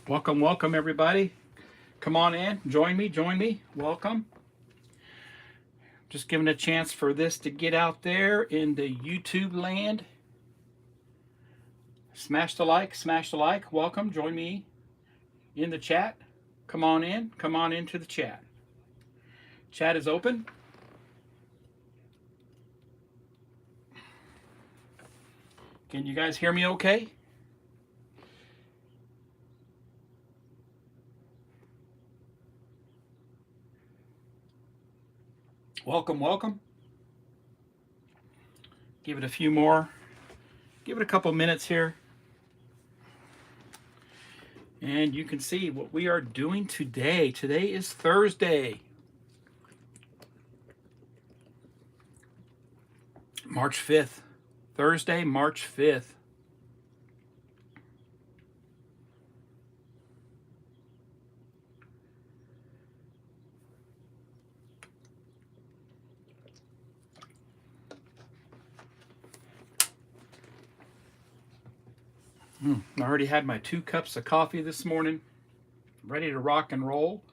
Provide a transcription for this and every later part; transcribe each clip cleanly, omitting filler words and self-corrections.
Welcome, welcome, everybody. Come on in, join me. Welcome. Just giving a chance for this to get out there in the YouTube land. Smash the like, smash the like. Welcome, join me in the chat. Come on into the chat. Chat is open. Can you guys hear me okay? Welcome, welcome. Give it a few more. Give it a couple minutes here. And you can see what we are doing today. Today is Thursday, March 5th. Thursday, March 5th. I already had my 2 cups of coffee this morning, ready to rock and roll.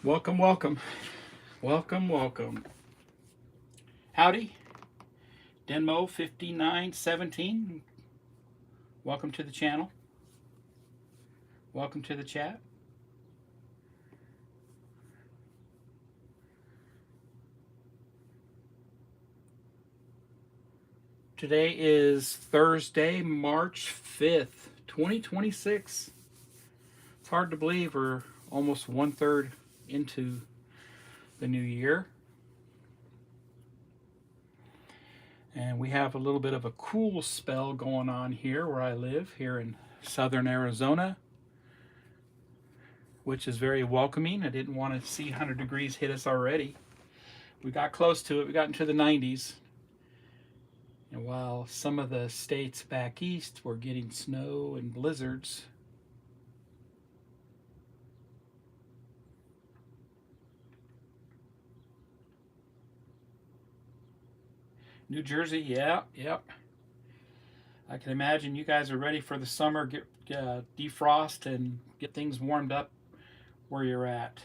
Welcome, welcome. Welcome, welcome. Howdy. Denmo 5917. Welcome to the channel. Welcome to the chat. Today is Thursday, March 5th, 2026. It's hard to believe we're almost 1/3 into the new year. And we have a little bit of a cool spell going on here where I live, here in southern Arizona, which is very welcoming. I didn't want to see 100 degrees hit us already. We got close to it. We got into the 90s. And while some of the states back east were getting snow and blizzards, New Jersey, yep. I can imagine you guys are ready for the summer, get defrost and get things warmed up where you're at.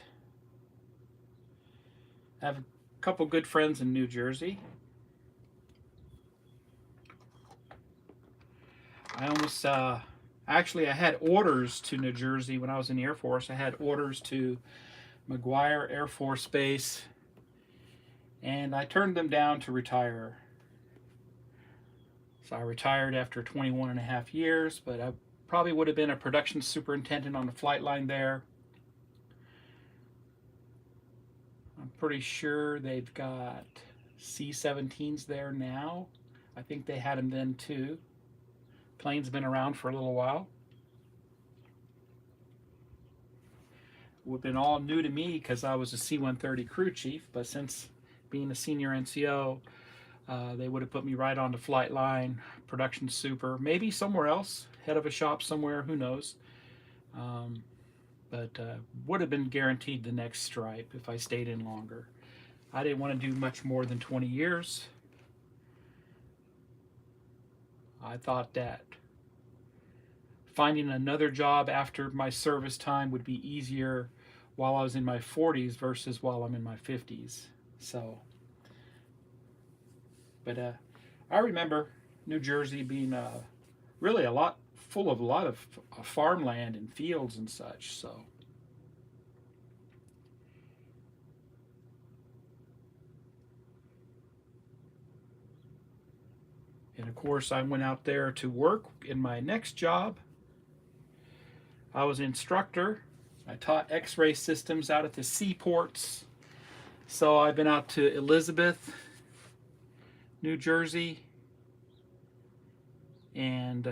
I have a couple good friends in New Jersey. I almost, actually, I had orders to New Jersey when I was in the Air Force. I had orders to McGuire Air Force Base, and I turned them down to retire. So I retired after 21 and a half years, but I probably would have been a production superintendent on the flight line there. I'm pretty sure they've got C-17s there now. I think they had them then too. Plane's been around for a little while. It would have been all new to me because I was a C-130 crew chief, but since being a senior NCO, they would have put me right on the flight line, production super, maybe somewhere else, head of a shop somewhere, who knows. But would have been guaranteed the next stripe if I stayed in longer. I didn't want to do much more than 20 years. I thought that finding another job after my service time would be easier while I was in my 40s versus while I'm in my 50s. So, but I remember New Jersey being really full of a lot of farmland and fields and such. So, and of course, I went out there to work in my next job. I was an instructor. I taught X-ray systems out at the seaports. So I've been out to Elizabeth, New Jersey, and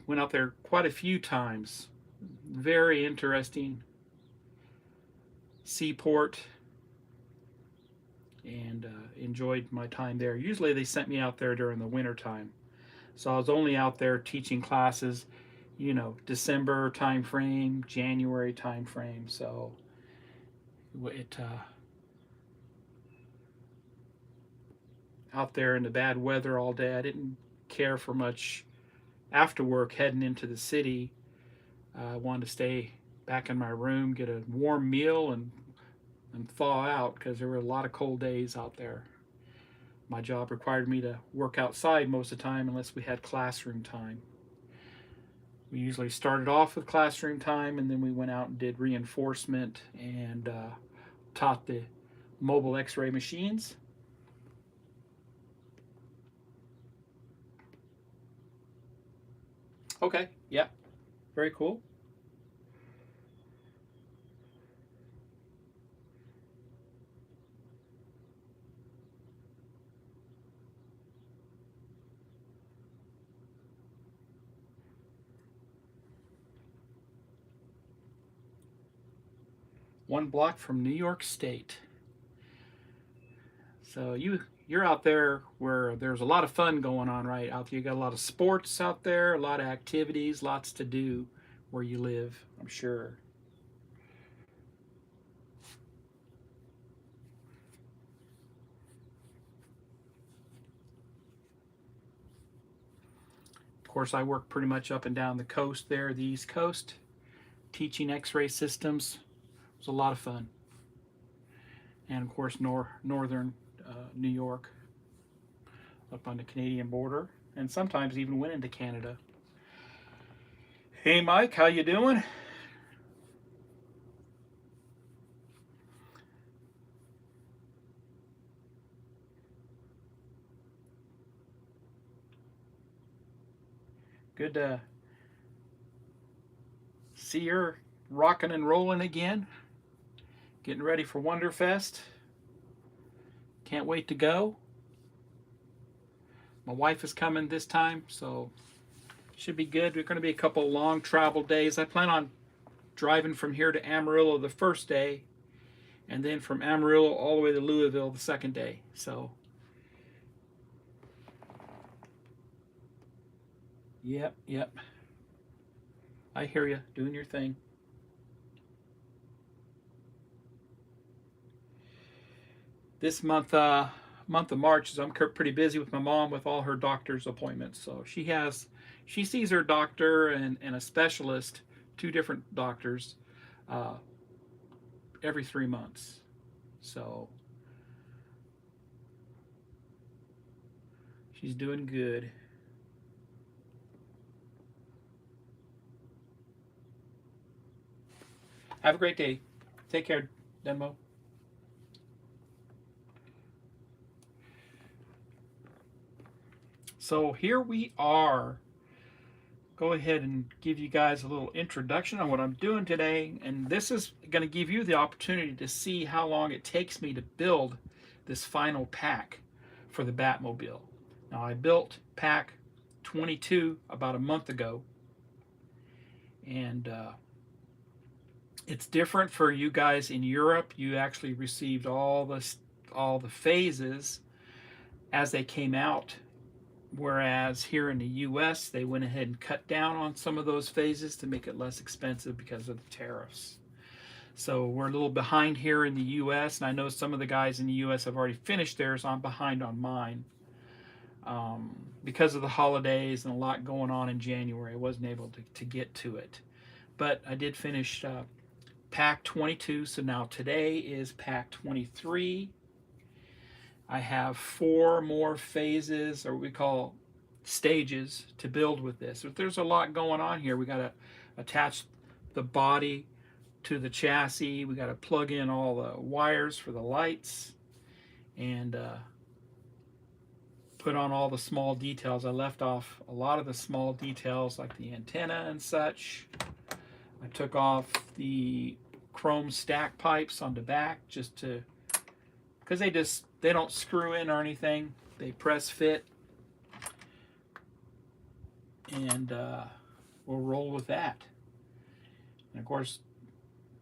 went out there quite a few times. Very interesting seaport, and enjoyed my time there. Usually they sent me out there during the winter time, so I was only out there teaching classes, you know, December time frame, January time frame. So it out there in the bad weather all day. I didn't care for much after work heading into the city. I wanted to stay back in my room, get a warm meal, and thaw out because there were a lot of cold days out there. My job required me to work outside most of the time unless we had classroom time. We usually started off with classroom time, and then we went out and did reinforcement and taught the mobile X-ray machines. Okay, yeah, very cool. One block from New York State. So you're out there where there's a lot of fun going on, right? Out there, you got a lot of sports out there, a lot of activities, lots to do where you live, I'm sure. Of course, I work pretty much up and down the coast there, the East Coast, teaching X-ray systems. It was a lot of fun. And of course, northern New York, up on the Canadian border, and sometimes even went into Canada. Hey, Mike, how you doing? Good to see you're rocking and rolling again. Getting ready for Wonderfest. Can't wait to go. My wife is coming this time, so should be good. We're going to be a couple long travel days. I plan on driving from here to Amarillo the first day, and then from Amarillo all the way to Louisville the second day. So, yep. I hear you, doing your thing. This month of March is I'm pretty busy with my mom with all her doctor's appointments. So she sees her doctor and a specialist, two different doctors, uh, every 3 months. So she's doing good. Have a great day. Take care. demo? So here we are. Go ahead and give you guys a little introduction on what I'm doing today, and this is going to give you the opportunity to see how long it takes me to build this final pack for the Batmobile. Now, I built pack 22 about a month ago, and it's different for you guys in Europe. You actually received all the phases as they came out, whereas here in the US they went ahead and cut down on some of those phases to make it less expensive because of the tariffs. So we're a little behind here in the US, and I know some of the guys in the US have already finished theirs. I'm behind on mine because of the holidays and a lot going on in January. I wasn't able to get to it, but I did finish pack 22. So now today is pack 23. I have 4 more phases, or what we call stages, to build with this. But there's a lot going on here. We got to attach the body to the chassis. We got to plug in all the wires for the lights, and put on all the small details. I left off a lot of the small details like the antenna and such. I took off the chrome stack pipes on the back just to, because they don't screw in or anything. They press fit, and we'll roll with that. And of course,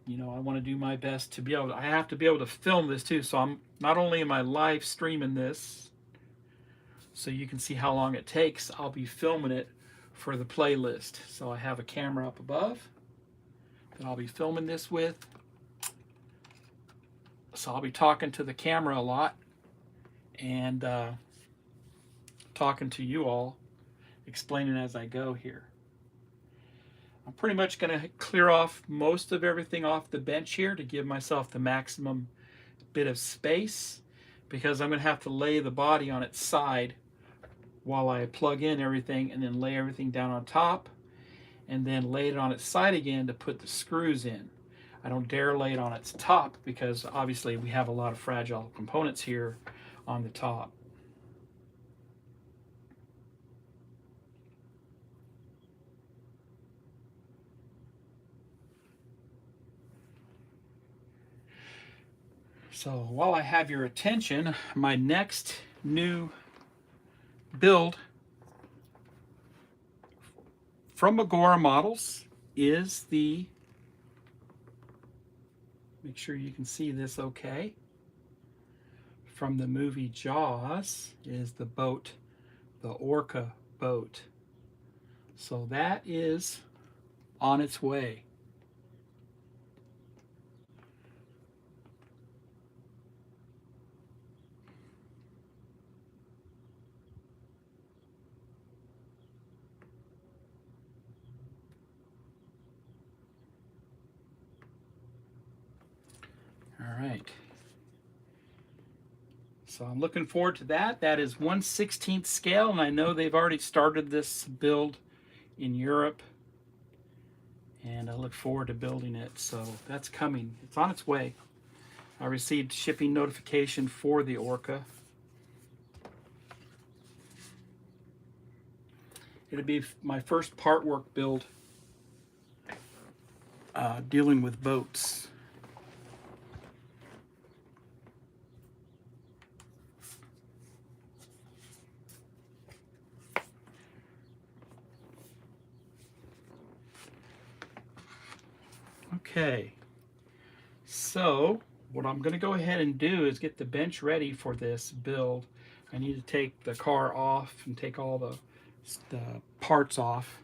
you know, I want to do my best to be able to, I have to be able to film this too. So I'm not only am I live streaming this so you can see how long it takes, I'll be filming it for the playlist. So I have a camera up above that I'll be filming this with. So I'll be talking to the camera a lot, and talking to you all, explaining as I go here. I'm pretty much going to clear off most of everything off the bench here to give myself the maximum bit of space, because I'm going to have to lay the body on its side while I plug in everything, and then lay everything down on top, and then lay it on its side again to put the screws in. I don't dare lay it on its top because obviously we have a lot of fragile components here on the top. So while I have your attention, my next new build from Agora Models is the, make sure you can see this okay, from the movie Jaws, is the boat, the Orca boat. So that is on its way. All right. So I'm looking forward to that. That is 1/16 scale, and I know they've already started this build in Europe, and I look forward to building it. So that's coming. It's on its way. I received shipping notification for the Orca. It'll be my first part work build dealing with boats. Okay, so what I'm going to go ahead and do is get the bench ready for this build. I need to take the car off and take all the parts off.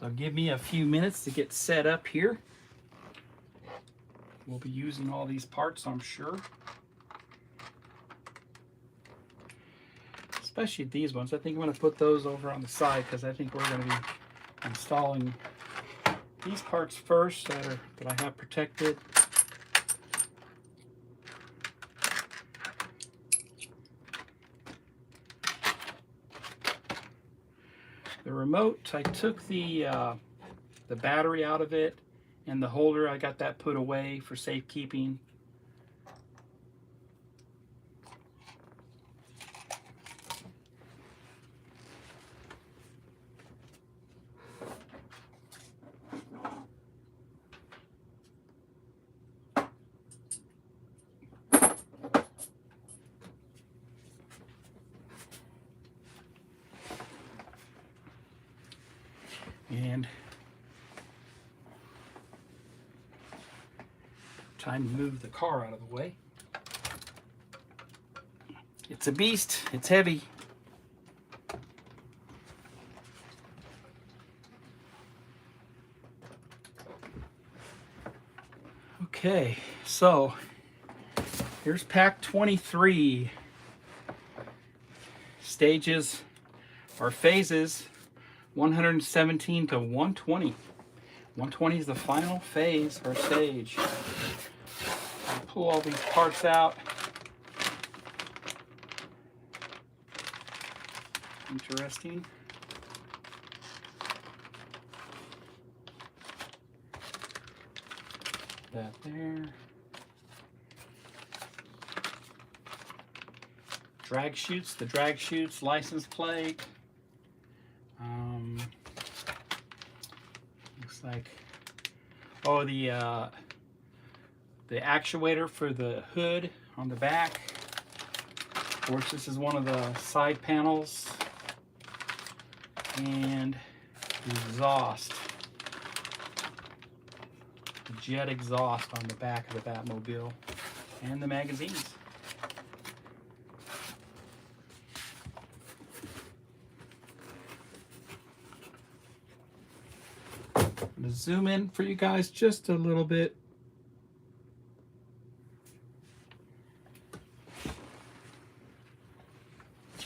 So give me a few minutes to get set up here. We'll be using all these parts, I'm sure. Especially these ones. I think I'm going to put those over on the side because I think we're going to be installing these parts first that I have protected. The remote, I took the battery out of it, and the holder, I got that put away for safekeeping. And time to move the car out of the way. It's a beast. It's heavy. Okay, so here's pack 23. Stages or phases 117 to 120. 120 is the final phase or stage. I'll pull all these parts out. Interesting. That there. Drag chutes, the drag chutes, license plate. Looks like, oh, the actuator for the hood on the back. Of course, this is one of the side panels. And the exhaust. The jet exhaust on the back of the Batmobile. And the magazines. I'm going to zoom in for you guys just a little bit.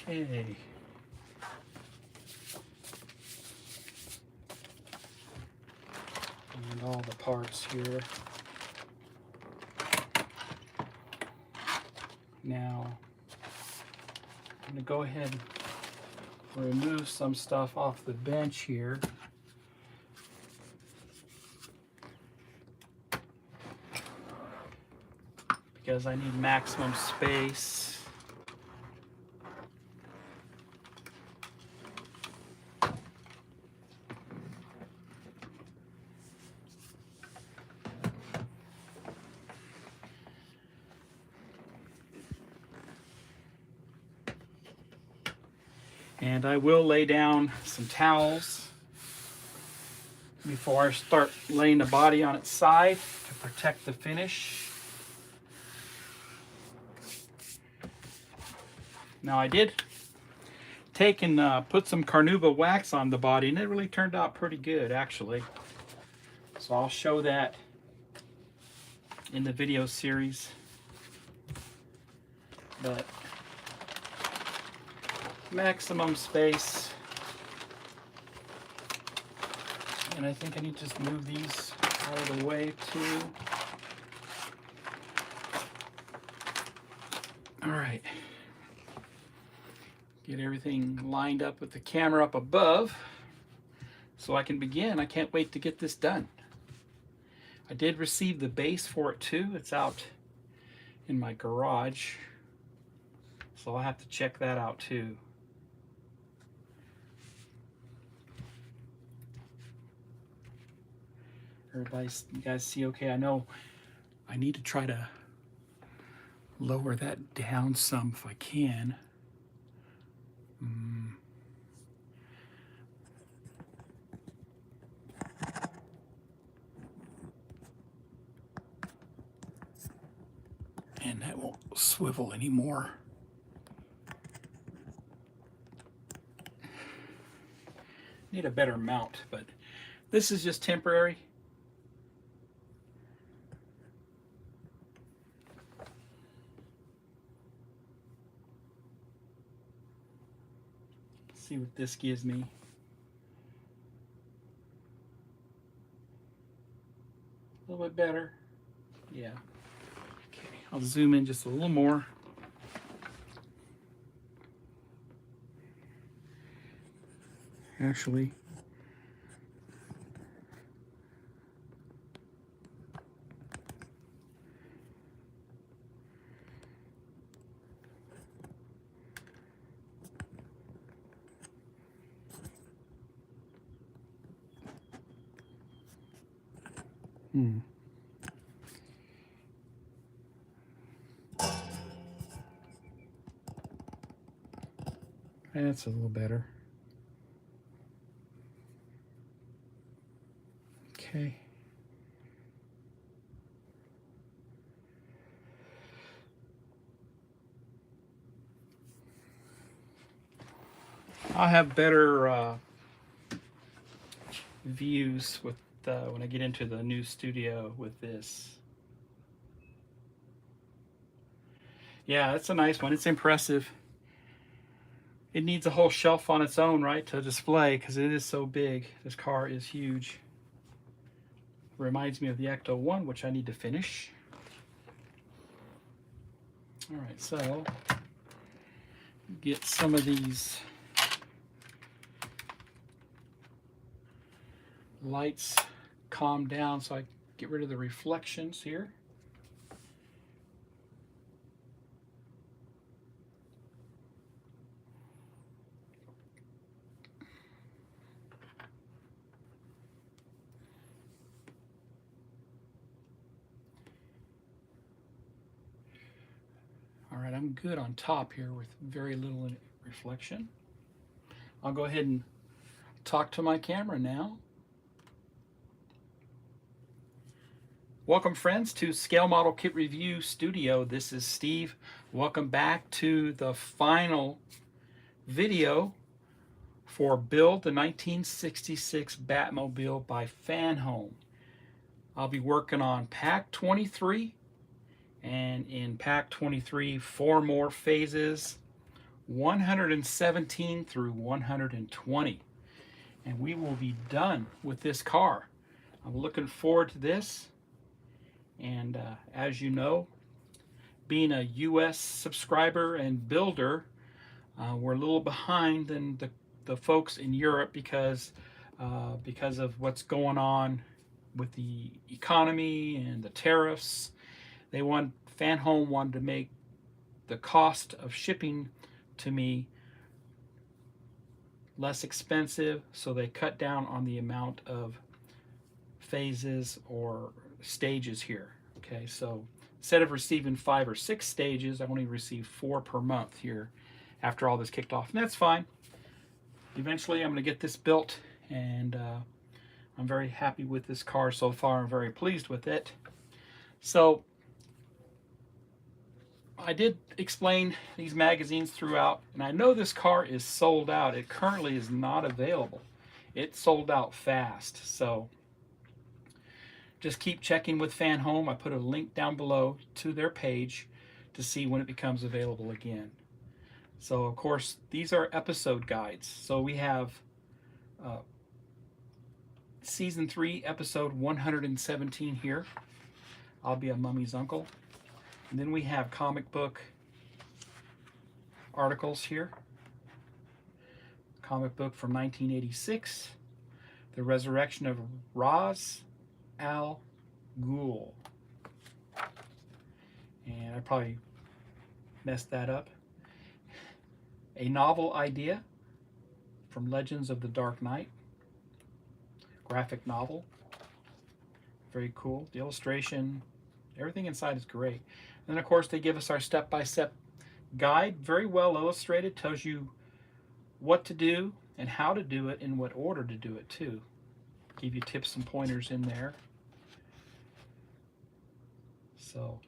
Okay. And all the parts here. Now, I'm going to go ahead and remove some stuff off the bench here. Because I need maximum space. And I will lay down some towels before I start laying the body on its side to protect the finish. Now I did take and put some Carnauba wax on the body, and it really turned out pretty good actually. So I'll show that in the video series. But maximum space. And I think I need to just move these out of the way too. All right. Get everything lined up with the camera up above so I can begin. I can't wait to get this done. I did receive the base for it too. It's out in my garage. So I'll have to check that out too. Everybody, you guys see okay? I know I need to try to lower that down some if I can. And that won't swivel anymore. Need a better mount, but This is just temporary. Let's see what this gives me. A little bit better. Yeah. Okay, I'll zoom in just a little more. Actually, that's a little better. Okay. I'll have better views with when I get into the new studio with this. Yeah, it's a nice one. It's impressive. It needs a whole shelf on its own, right, to display because it is so big. This car is huge. Reminds me of the Ecto 1, which I need to finish. All right, so get some of these lights calmed down so I get rid of the reflections here. All right, I'm good on top here with very little reflection. I'll go ahead and talk to my camera now. Welcome, friends, to Scale Model Kit Review Studio. This is Steve. Welcome back to the final video for Build the 1966 Batmobile by FanHome. I'll be working on Pack 23, and in Pack 23, 4 more phases, 117 through 120. And we will be done with this car. I'm looking forward to this. And as you know, being a US subscriber and builder, we're a little behind than the folks in Europe because of what's going on with the economy and the tariffs. FanHome wanted to make the cost of shipping to me less expensive, so they cut down on the amount of phases or stages here. Okay, so instead of receiving 5 or 6 stages, I only receive 4 per month here after all this kicked off, and that's fine. Eventually I'm going to get this built, and I'm very happy with this car so far. I'm very pleased with it. So I did explain these magazines throughout, and I know this car is sold out. It currently is not available. It sold out fast, so just keep checking with FanHome. I put a link down below to their page to see when it becomes available again. So, of course, these are episode guides. So we have Season 3, Episode 117 here. I'll be a mummy's uncle. And then we have comic book articles here. Comic book from 1986. The Resurrection of Ra's al Ghul. And I probably messed that up. A novel idea from Legends of the Dark Knight. Graphic novel. Very cool. The illustration, everything inside is great. And then, of course, they give us our step-by-step guide. Very well illustrated. Tells you what to do and how to do it, in what order to do it, too. Give you tips and pointers in there. So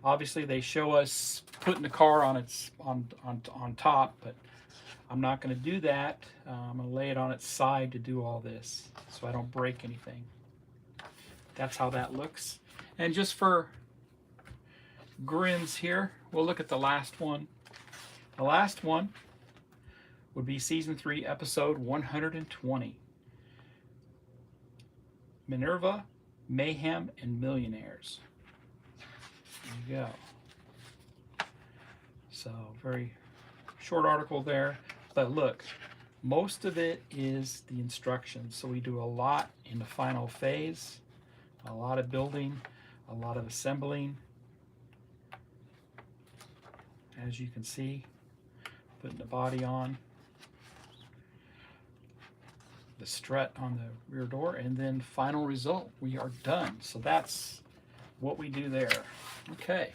obviously they show us putting the car on its on top, but I'm not going to do that. I'm going to lay it on its side to do all this so I don't break anything. That's how that looks. And just for grins here, we'll look at the last one. The last one would be Season 3, Episode 120. Minerva, Mayhem, and Millionaires. There you go. So, very short article there. But look, most of it is the instructions. So we do a lot in the final phase, a lot of building, a lot of assembling. As you can see, putting the body on, the strut on the rear door, and then final result, we are done. So that's what we do there. Okay.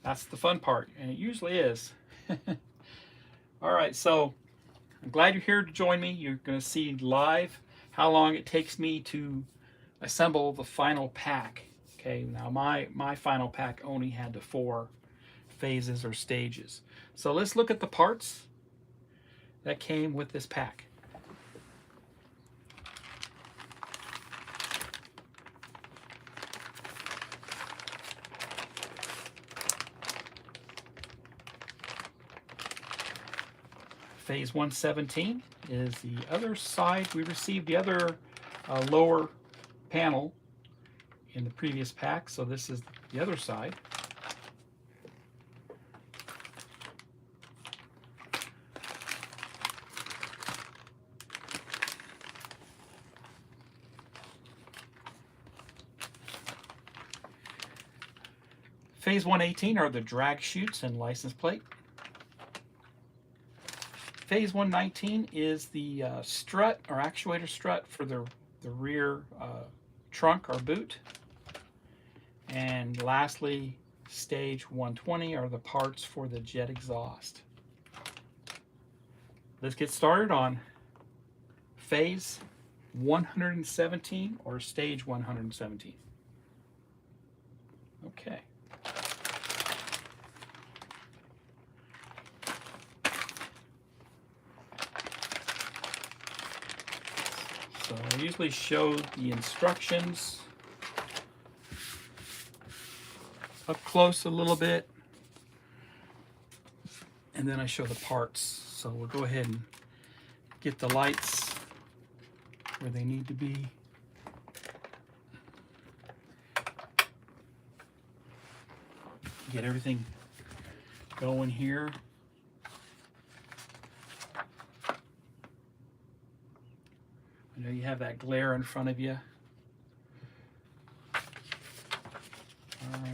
That's the fun part, and it usually is. All right, so I'm glad you're here to join me. You're going to see live how long it takes me to assemble the final pack. Okay, now my final pack only had the 4 phases or stages. So let's look at the parts that came with this pack. Phase 117 is the other side. We received the other lower panel in the previous pack, so this is the other side. Phase 118 are the drag chutes and license plate. Phase 119 is the strut or actuator strut for the rear trunk or boot. And lastly, stage 120 are the parts for the jet exhaust. Let's get started on phase 117 or stage 117. Okay. So I usually show the instructions up close a little bit, and then I show the parts. So we'll go ahead and get the lights where they need to be. Get everything going here. I know you have that glare in front of you. All right.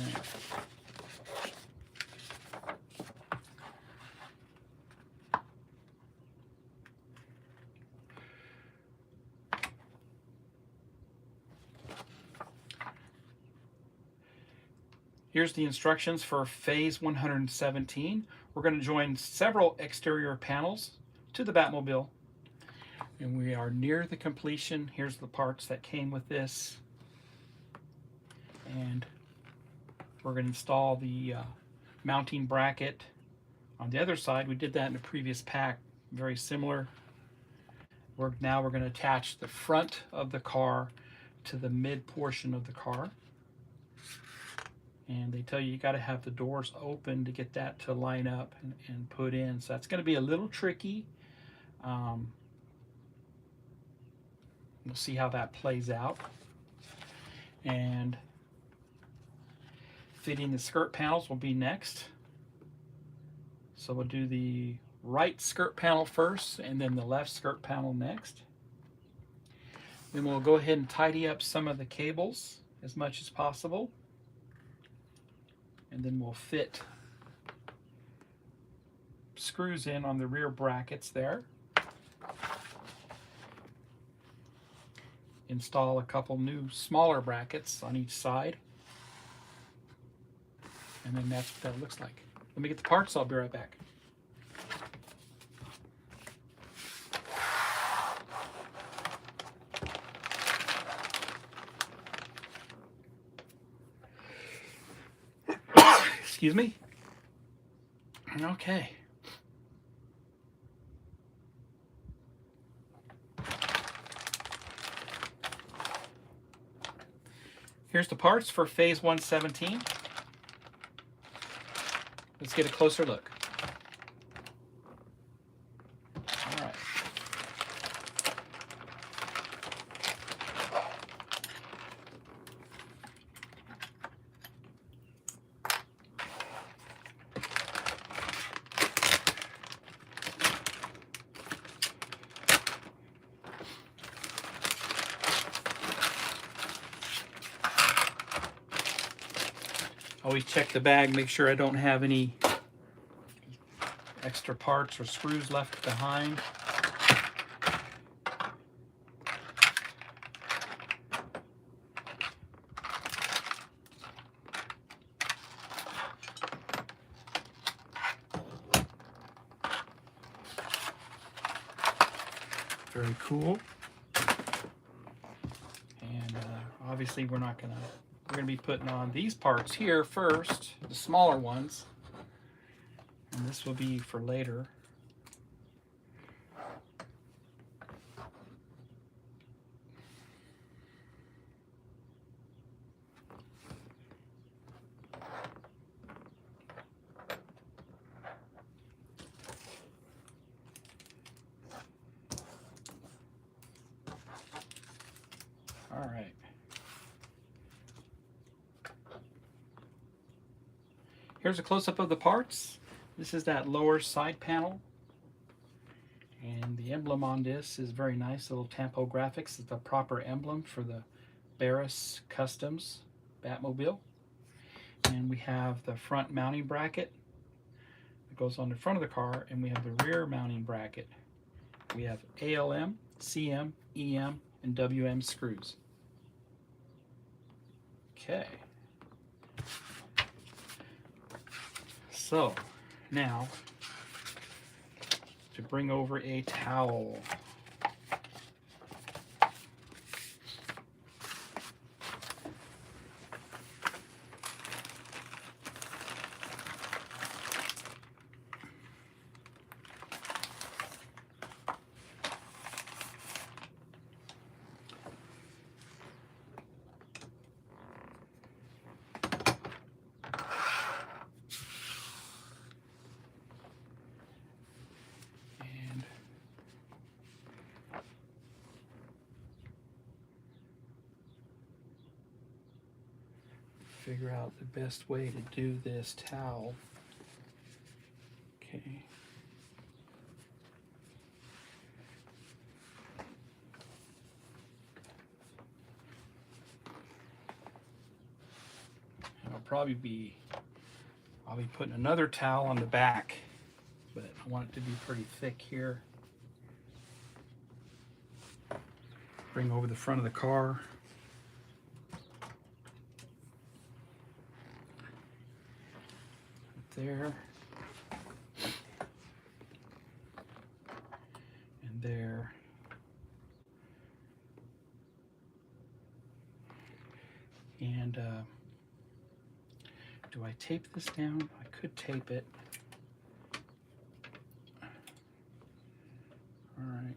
Here's the instructions for phase 117. We're going to join several exterior panels to the Batmobile. And we are near the completion. Here's the parts that came with this. And we're going to install the mounting bracket on the other side. We did that in the previous pack, very similar. Now we're going to attach the front of the car to the mid portion of the car. And they tell you got to have the doors open to get that to line up and put in. So that's going to be a little tricky. We'll see how that plays out. And fitting the skirt panels will be next. So we'll do the right skirt panel first and then the left skirt panel next. Then we'll go ahead and tidy up some of the cables as much as possible. And then we'll fit screws in on the rear brackets there. Install a couple new smaller brackets on each side. And then that's what that looks like. Let me get the parts, I'll be right back. Excuse me. Okay. Here's the parts for phase 117. Let's get a closer look. All right. Always check the bag, make sure I don't have any extra parts or screws left behind. Very cool. And obviously we're gonna be putting on these parts here first, the smaller ones, and this will be for later. All right. Here's a close-up of the parts. This is that lower side panel. And the emblem on this is very nice, little Tampo graphics. It's the proper emblem for the Barris Customs Batmobile. And we have the front mounting bracket that goes on the front of the car, and we have the rear mounting bracket. We have ALM, CM, EM, and WM screws. Okay. So now to bring over a towel. Figure out the best way to do this towel. Okay. And I'll be putting another towel on the back, but I want it to be pretty thick here. Bring over the front of the car. There and there, and do I tape this down? I could tape it. All right.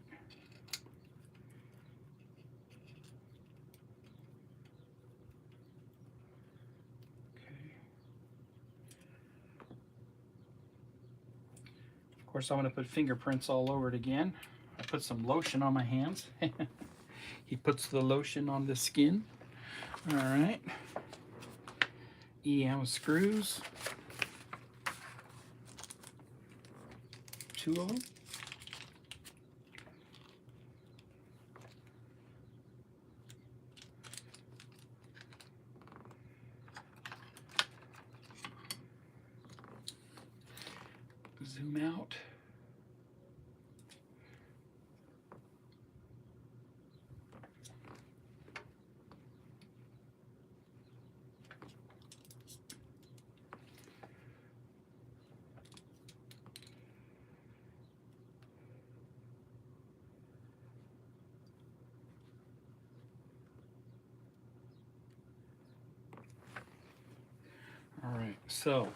Of course, I'm going to put fingerprints all over it again. I put some lotion on my hands. He puts the lotion on the skin. All right. EM screws. 2 of them. Zoom out. All right, so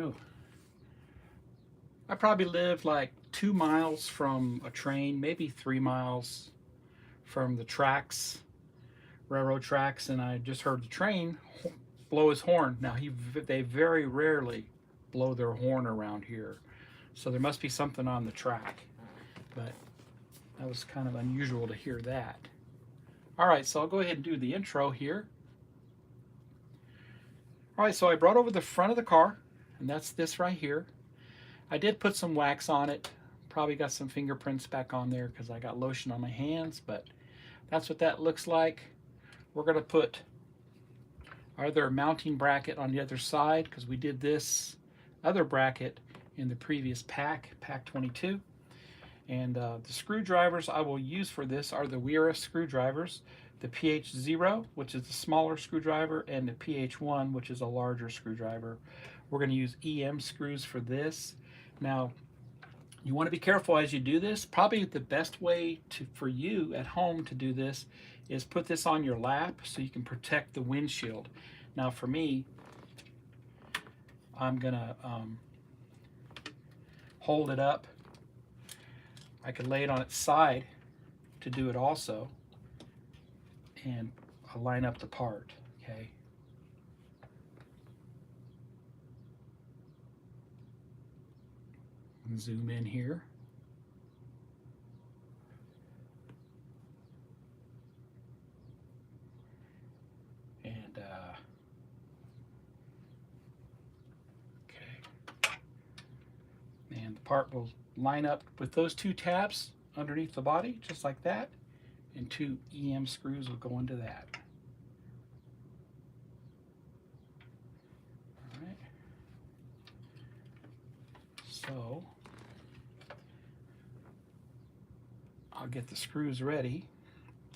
Oh, I probably lived like 2 miles from a train, maybe 3 miles from the tracks, railroad tracks, and I just heard the train blow his horn. Now they very rarely blow their horn around here, so there must be something on the track. But that was kind of unusual to hear that. All right, so I'll go ahead and do the intro here. All right, so I brought over the front of the car, and that's this right here. I did put some wax on it. Probably got some fingerprints back on there because I got lotion on my hands, but that's what that looks like. We're going to put either a mounting bracket on the other side because we did this other bracket in the previous pack 22. And the screwdrivers I will use for this are the Wera screwdrivers, the PH0, which is the smaller screwdriver, and the PH1, which is a larger screwdriver. We're going to use EM screws for this. Now, you want to be careful as you do this. Probably the best way for you at home to do this is put this on your lap so you can protect the windshield. Now for me, I'm going to hold it up. I could lay it on its side to do it also, and I'll line up the part, okay? And zoom in here. And, okay. And the part will line up with those two tabs underneath the body, just like that. And 2 EM screws will go into that. All right. So I'll get the screws ready.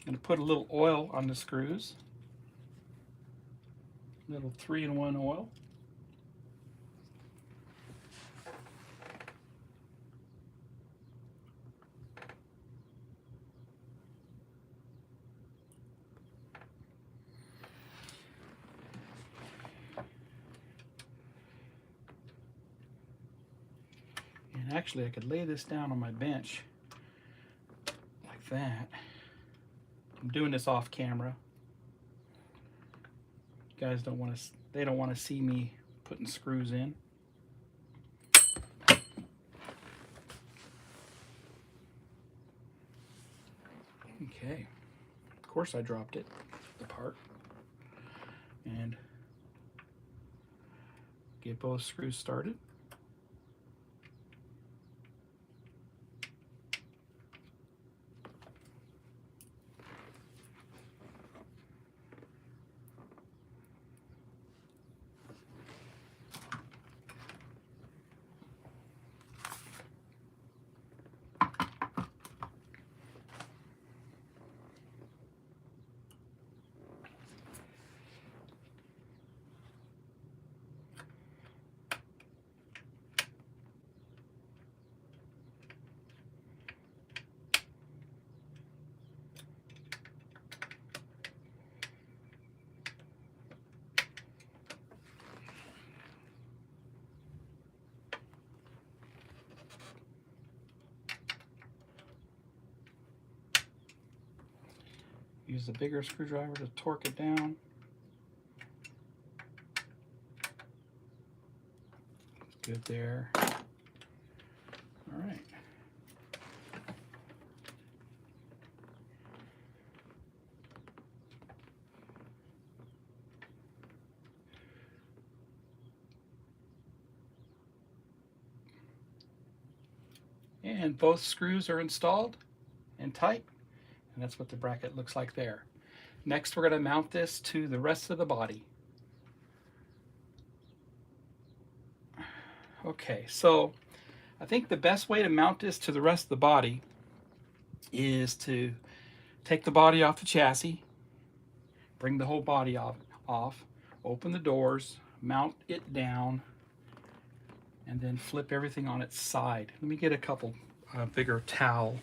I'm going to put a little oil on the screws. A little 3-in-1 oil. And actually I could lay this down on my bench like that. I'm doing this off camera. You guys don't want to, they don't want to see me putting screws in. Okay. Of course I dropped it, the part. And get both screws started. Use the bigger screwdriver to torque it down. Good there. All right. And both screws are installed and tight. And that's what the bracket looks like there. Next, we're going to mount this to the rest of the body. Okay, so I think the best way to mount this to the rest of the body is to take the body off the chassis, bring the whole body off, open the doors, mount it down, and then flip everything on its side. Let me get a couple bigger towel.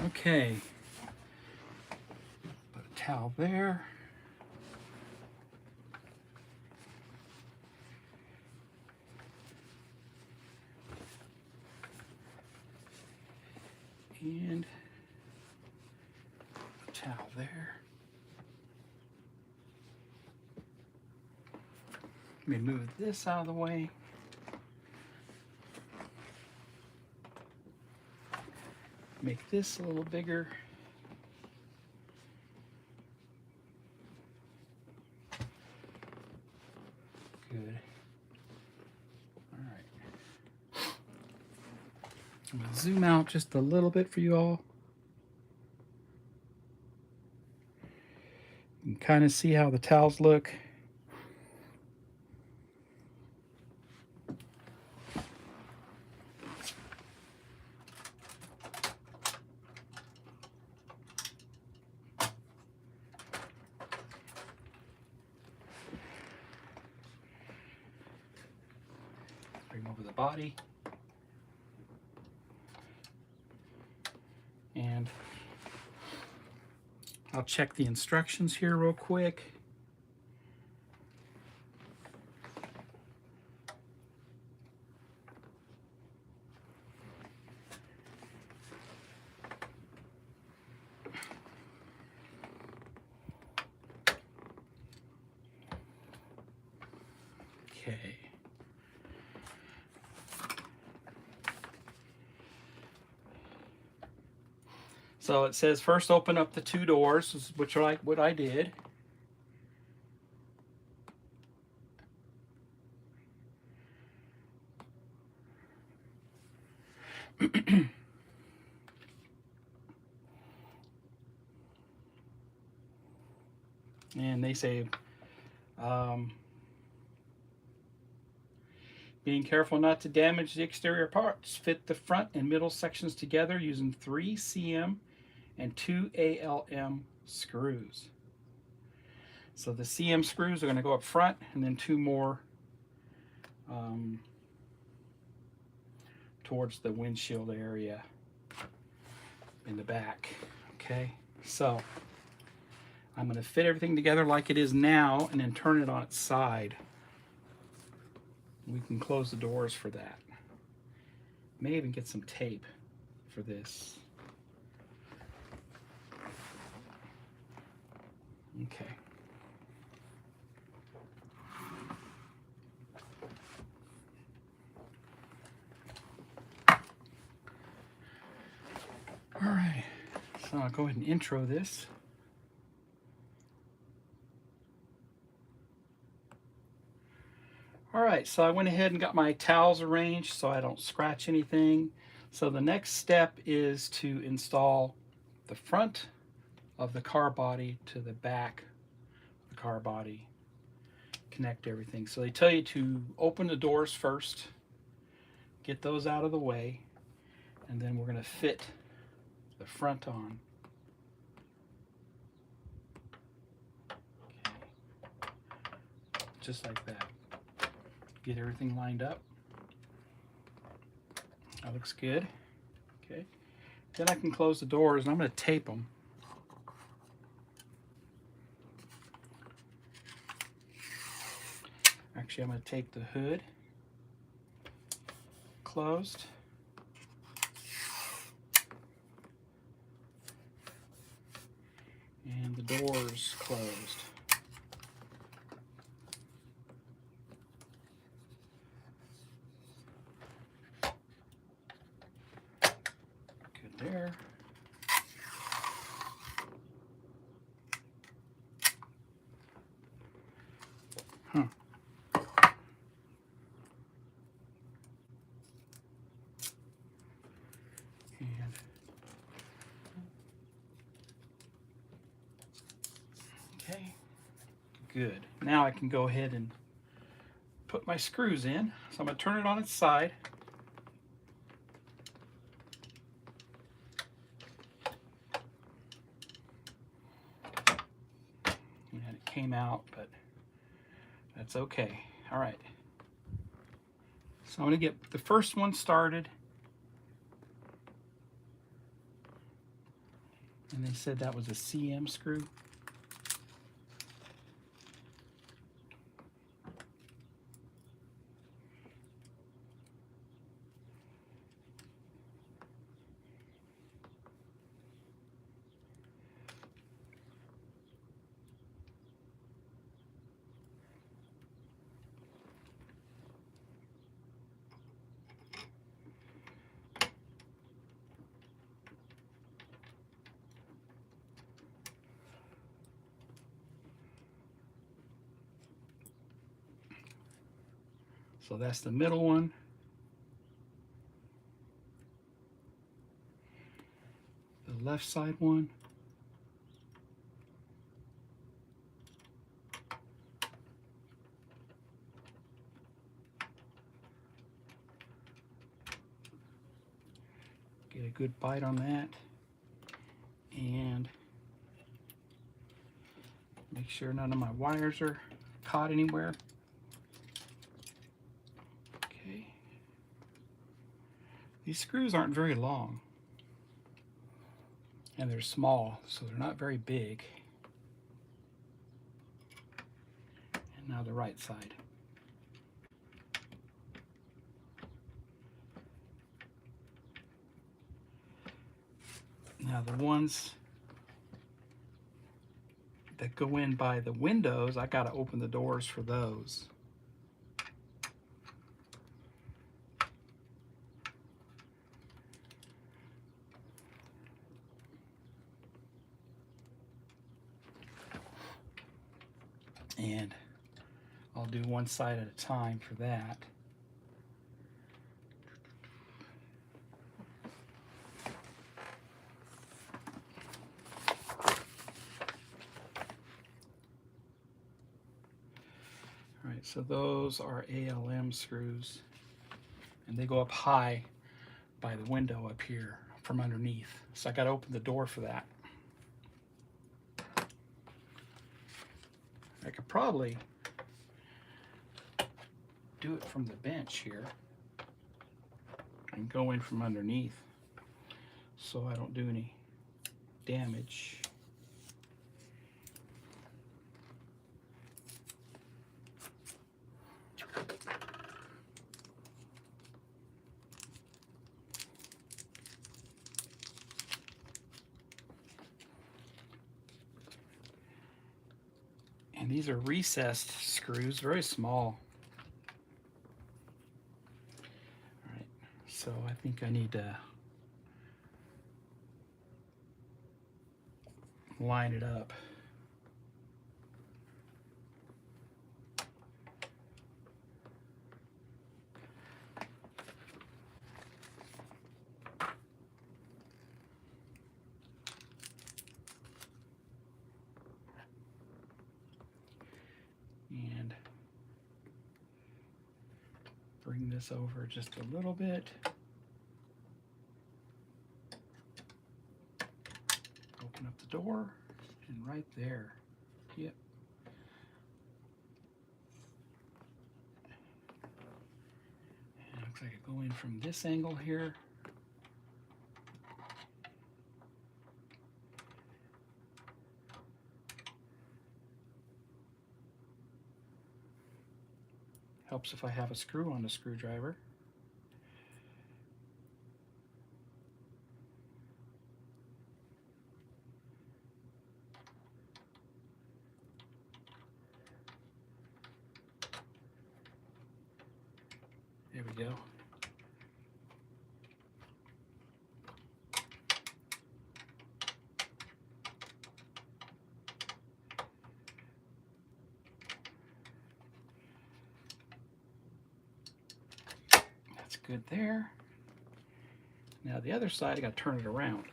Okay. Put a towel there. And a towel there. Let me move this out of the way. Make this a little bigger. Good. All right. I'm going to zoom out just a little bit for you all. You can kind of see how the towels look. Bring over the body. And I'll check the instructions here real quick. Okay. So it says first open up the 2 doors, which are what I did. And they say being careful not to damage the exterior parts. Fit the front and middle sections together using 3 cm and 2 ALM screws. So the CM screws are going to go up front, and then 2 more towards the windshield area in the back. Okay, so I'm going to fit everything together like it is now and then turn it on its side. We can close the doors for that. May even get some tape for this. Okay. All right, so I'll go ahead and intro this. All right, so I went ahead and got my towels arranged so I don't scratch anything. So the next step is to install the front of the car body to the back of the car body. Connect everything. So they tell you to open the doors first, get those out of the way, and then we're going to fit the front on. Okay. Just like that. Get everything lined up. That looks good. Okay. Then I can close the doors, and I'm going to tape them. Actually, I'm going to tape the hood closed. And the doors closed. Good there. Huh. And okay, good. Now I can go ahead and put my screws in. So I'm going to turn it on its side. And it came out, but that's okay. All right. So I'm going to get the first one started. And they said that was a CM screw. So that's the middle one. The left side one. Get a good bite on that. And make sure none of my wires are caught anywhere. Okay. These screws aren't very long. And they're small, so they're not very big. And now the right side. Now the ones that go in by the windows, I gotta open the doors for those. And I'll do one side at a time for that. All right, so those are ALM screws, and they go up high by the window up here from underneath. So I got to open the door for that. I could probably do it from the bench here and go in from underneath so I don't do any damage. And these are recessed screws, very small. All right, so I think I need to line it up. And bring this over just a little bit. Open up the door, and right there, yep. And it looks like I go in from this angle here. Helps if I have a screw on the screwdriver. There we go. That's good there. Now the other side, I got to turn it around.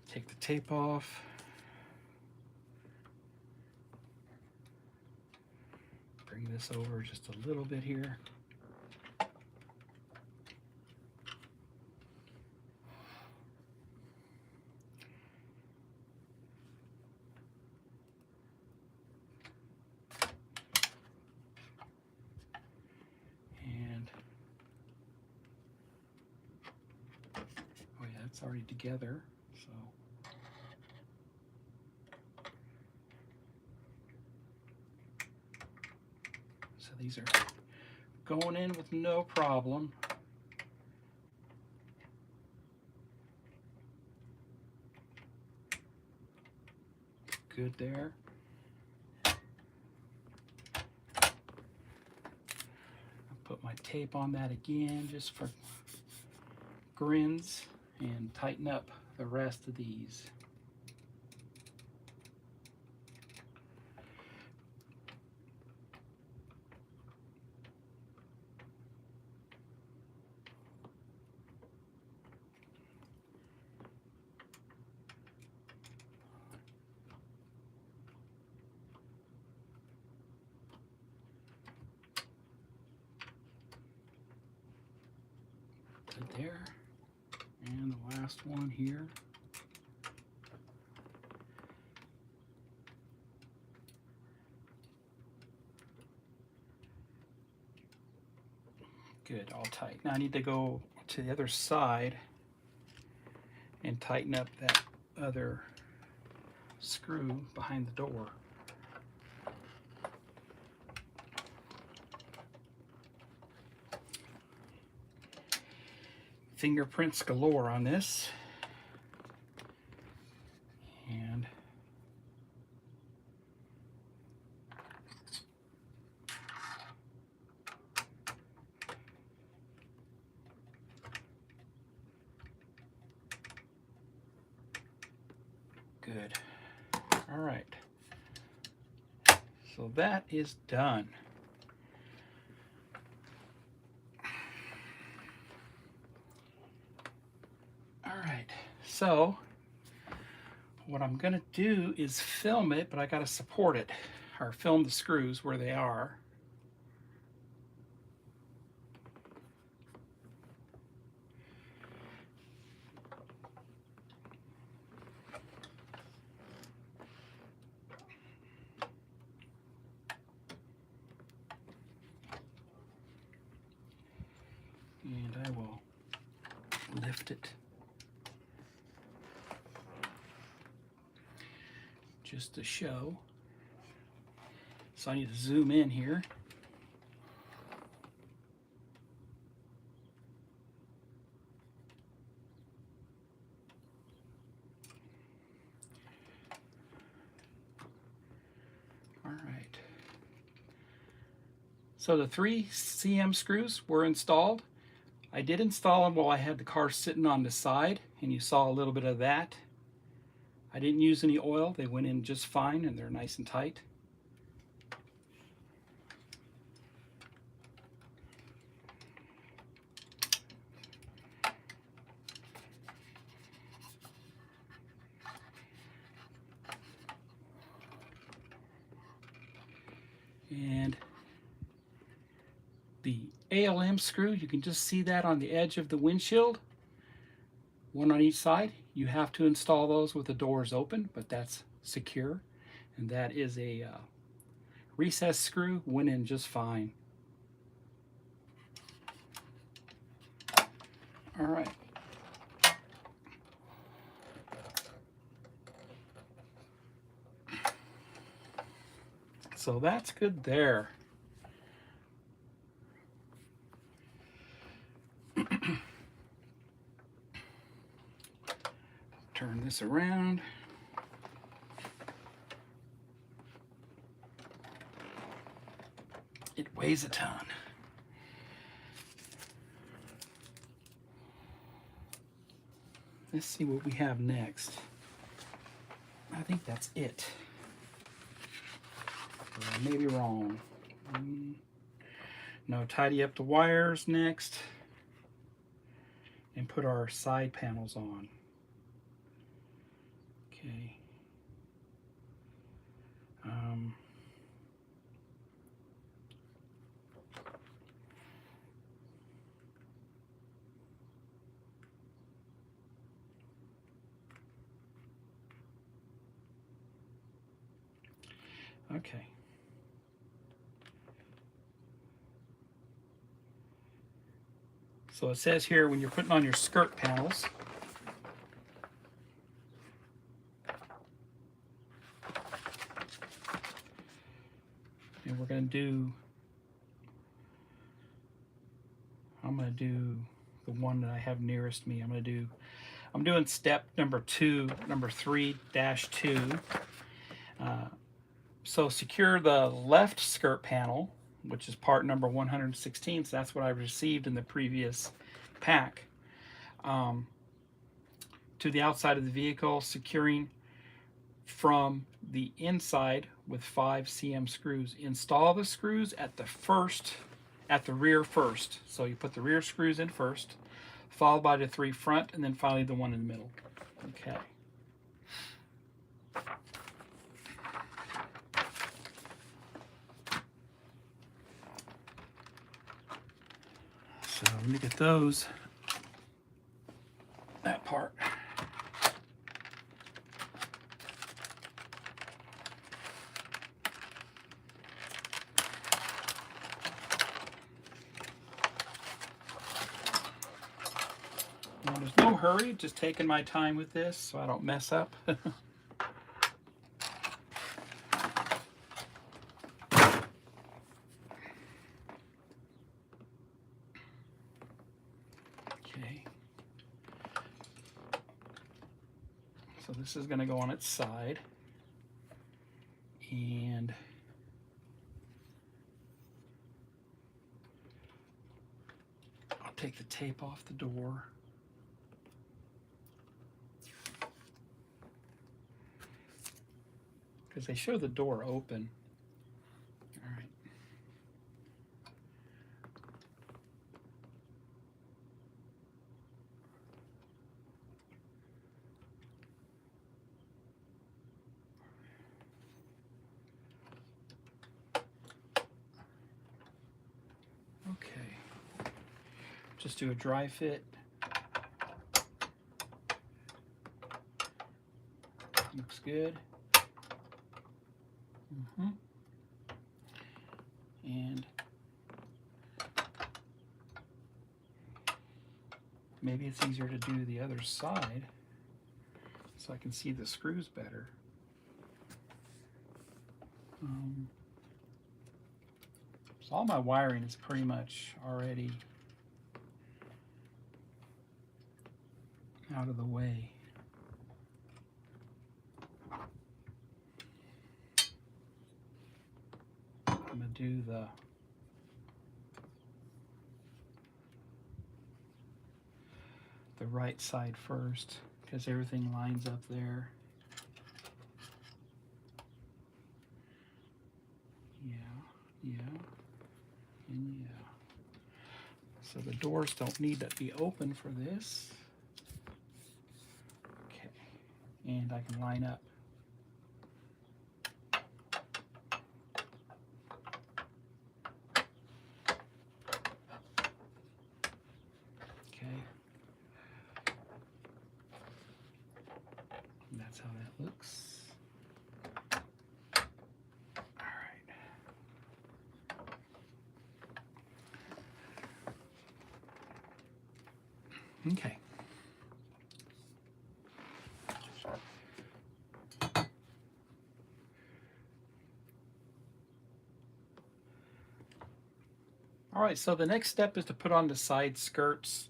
Take the tape off. Bring this over just a little bit here. It's already together, so. So these are going in with no problem. Good there. I'll put my tape on that again just for grins and tighten up the rest of these. Good there. And the last one here. Good, all tight. Now I need to go to the other side and tighten up that other screw behind the door. Fingerprints galore on this. And good. All right. So that is done. All right. So what I'm going to do is film it, but I got to support it, or film the screws where they are. And I will lift it just to show. So I need to zoom in here. All right. So the 3 cm screws were installed. I did install them while I had the car sitting on the side, and you saw a little bit of that. I didn't use any oil. They went in just fine, and they're nice and tight. And the ALM screw, you can just see that on the edge of the windshield, one on each side. You have to install those with the doors open, but that's secure. And that is a recessed screw, went in just fine. All right. So that's good there. Turn this around. It weighs a ton. Let's see what we have next. I think that's it. I may be wrong. No, tidy up the wires next and put our side panels on. Okay. Okay. So it says here when you're putting on your skirt panels, And we're going to do, I'm going to do the one that I have nearest me. I'm doing step number 3-2. So secure the left skirt panel, which is part number 116. So that's what I received in the previous pack. To the outside of the vehicle, securing from the inside with 5 cm screws. Install the screws at the rear first. So you put the rear screws in first, followed by the 3 front, and then finally the one in the middle. Okay. So let me get that part. Now, there's no hurry, just taking my time with this so I don't mess up. Okay. So this is going to go on its side. And I'll take the tape off the door. Because they show the door open. All right. Okay. Just do a dry fit. Looks good. And maybe it's easier to do the other side so I can see the screws better. So all my wiring is pretty much already out of the way. I'm going to do the right side first because everything lines up there. Yeah, and yeah. So the doors don't need to be open for this. Okay, and I can line up. That's how that looks. All right. Okay. All right, so the next step is to put on the side skirts.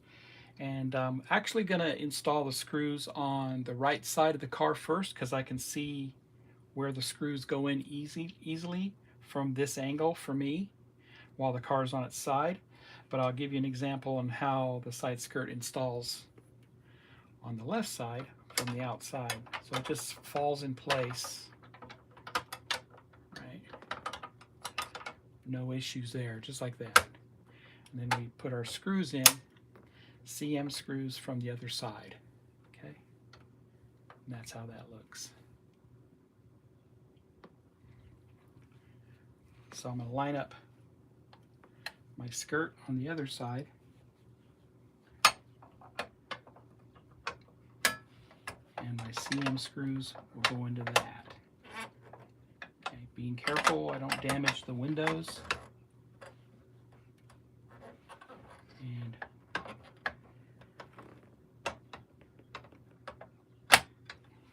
And I'm actually going to install the screws on the right side of the car first because I can see where the screws go in easily from this angle for me while the car is on its side. But I'll give you an example on how the side skirt installs on the left side from the outside. So it just falls in place, right? No issues there, just like that. And then we put our screws in, CM screws from the other side, okay? And that's how that looks. So I'm going to line up my skirt on the other side. And my CM screws will go into that. Okay, being careful I don't damage the windows. And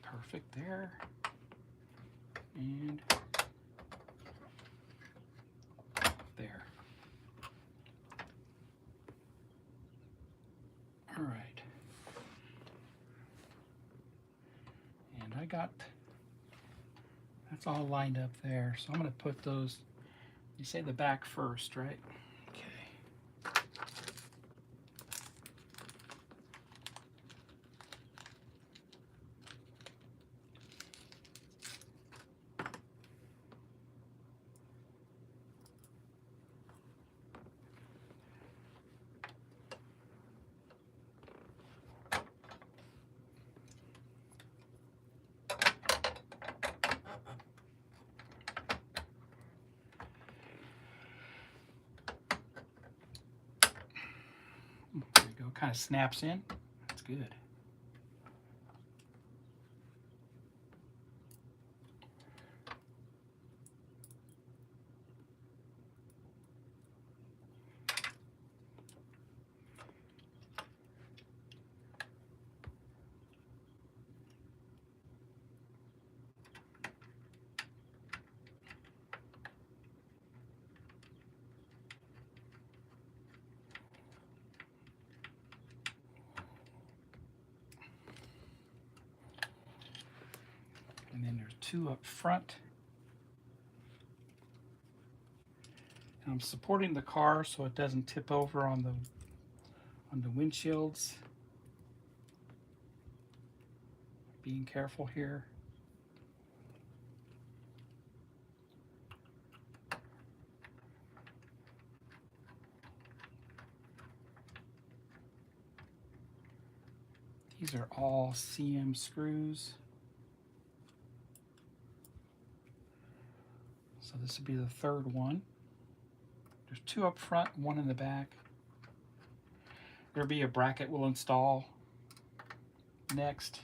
perfect there. And that's all lined up there. So I'm going to put those, you say the back first, right? Okay. There you go, kind of snaps in. That's good. And then there's two up front. And I'm supporting the car so it doesn't tip over on the windshields. Being careful here. These are all CM screws. So this would be the third one. There's two up front, one in the back. There'll be a bracket we'll install next.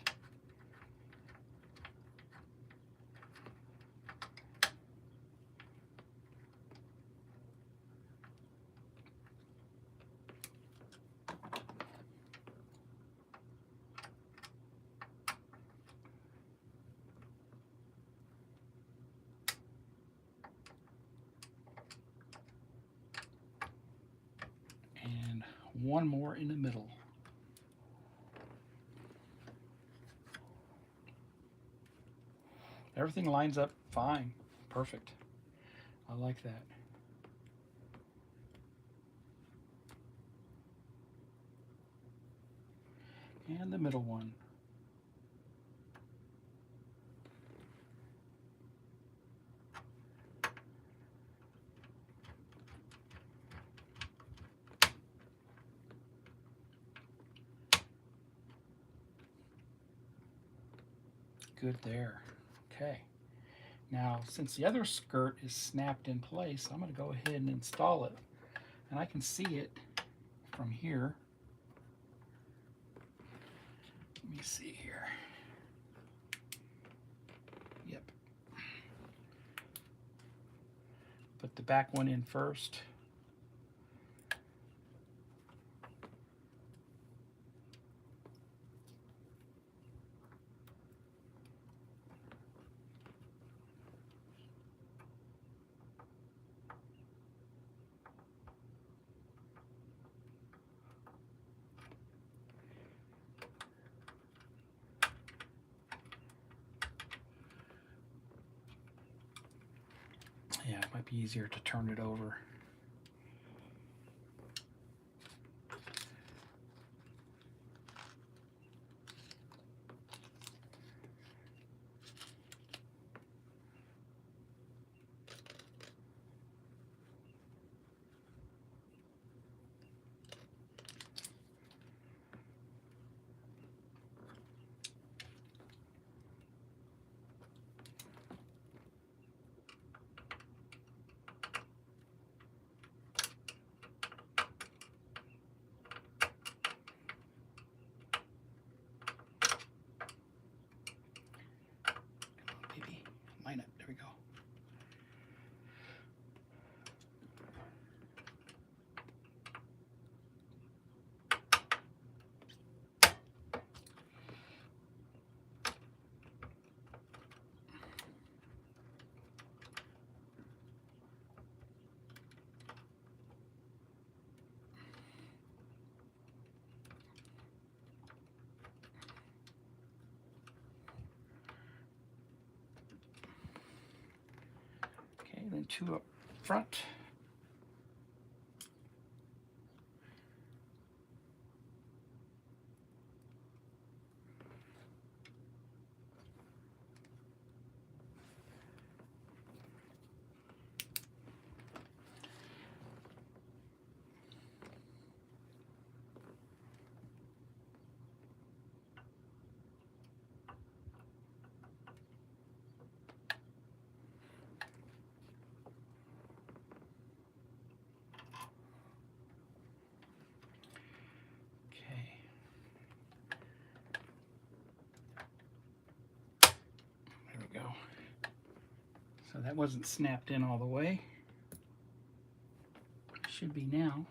One more in the middle. Everything lines up fine. Perfect. I like that. And the middle one. Good there. Okay. Now, since the other skirt is snapped in place, I'm going to go ahead and install it. And I can see it from here. Let me see here. Yep. Put the back one in first. Yeah, it might be easier to turn it over. and 2 up front. So that wasn't snapped in all the way. Should be now.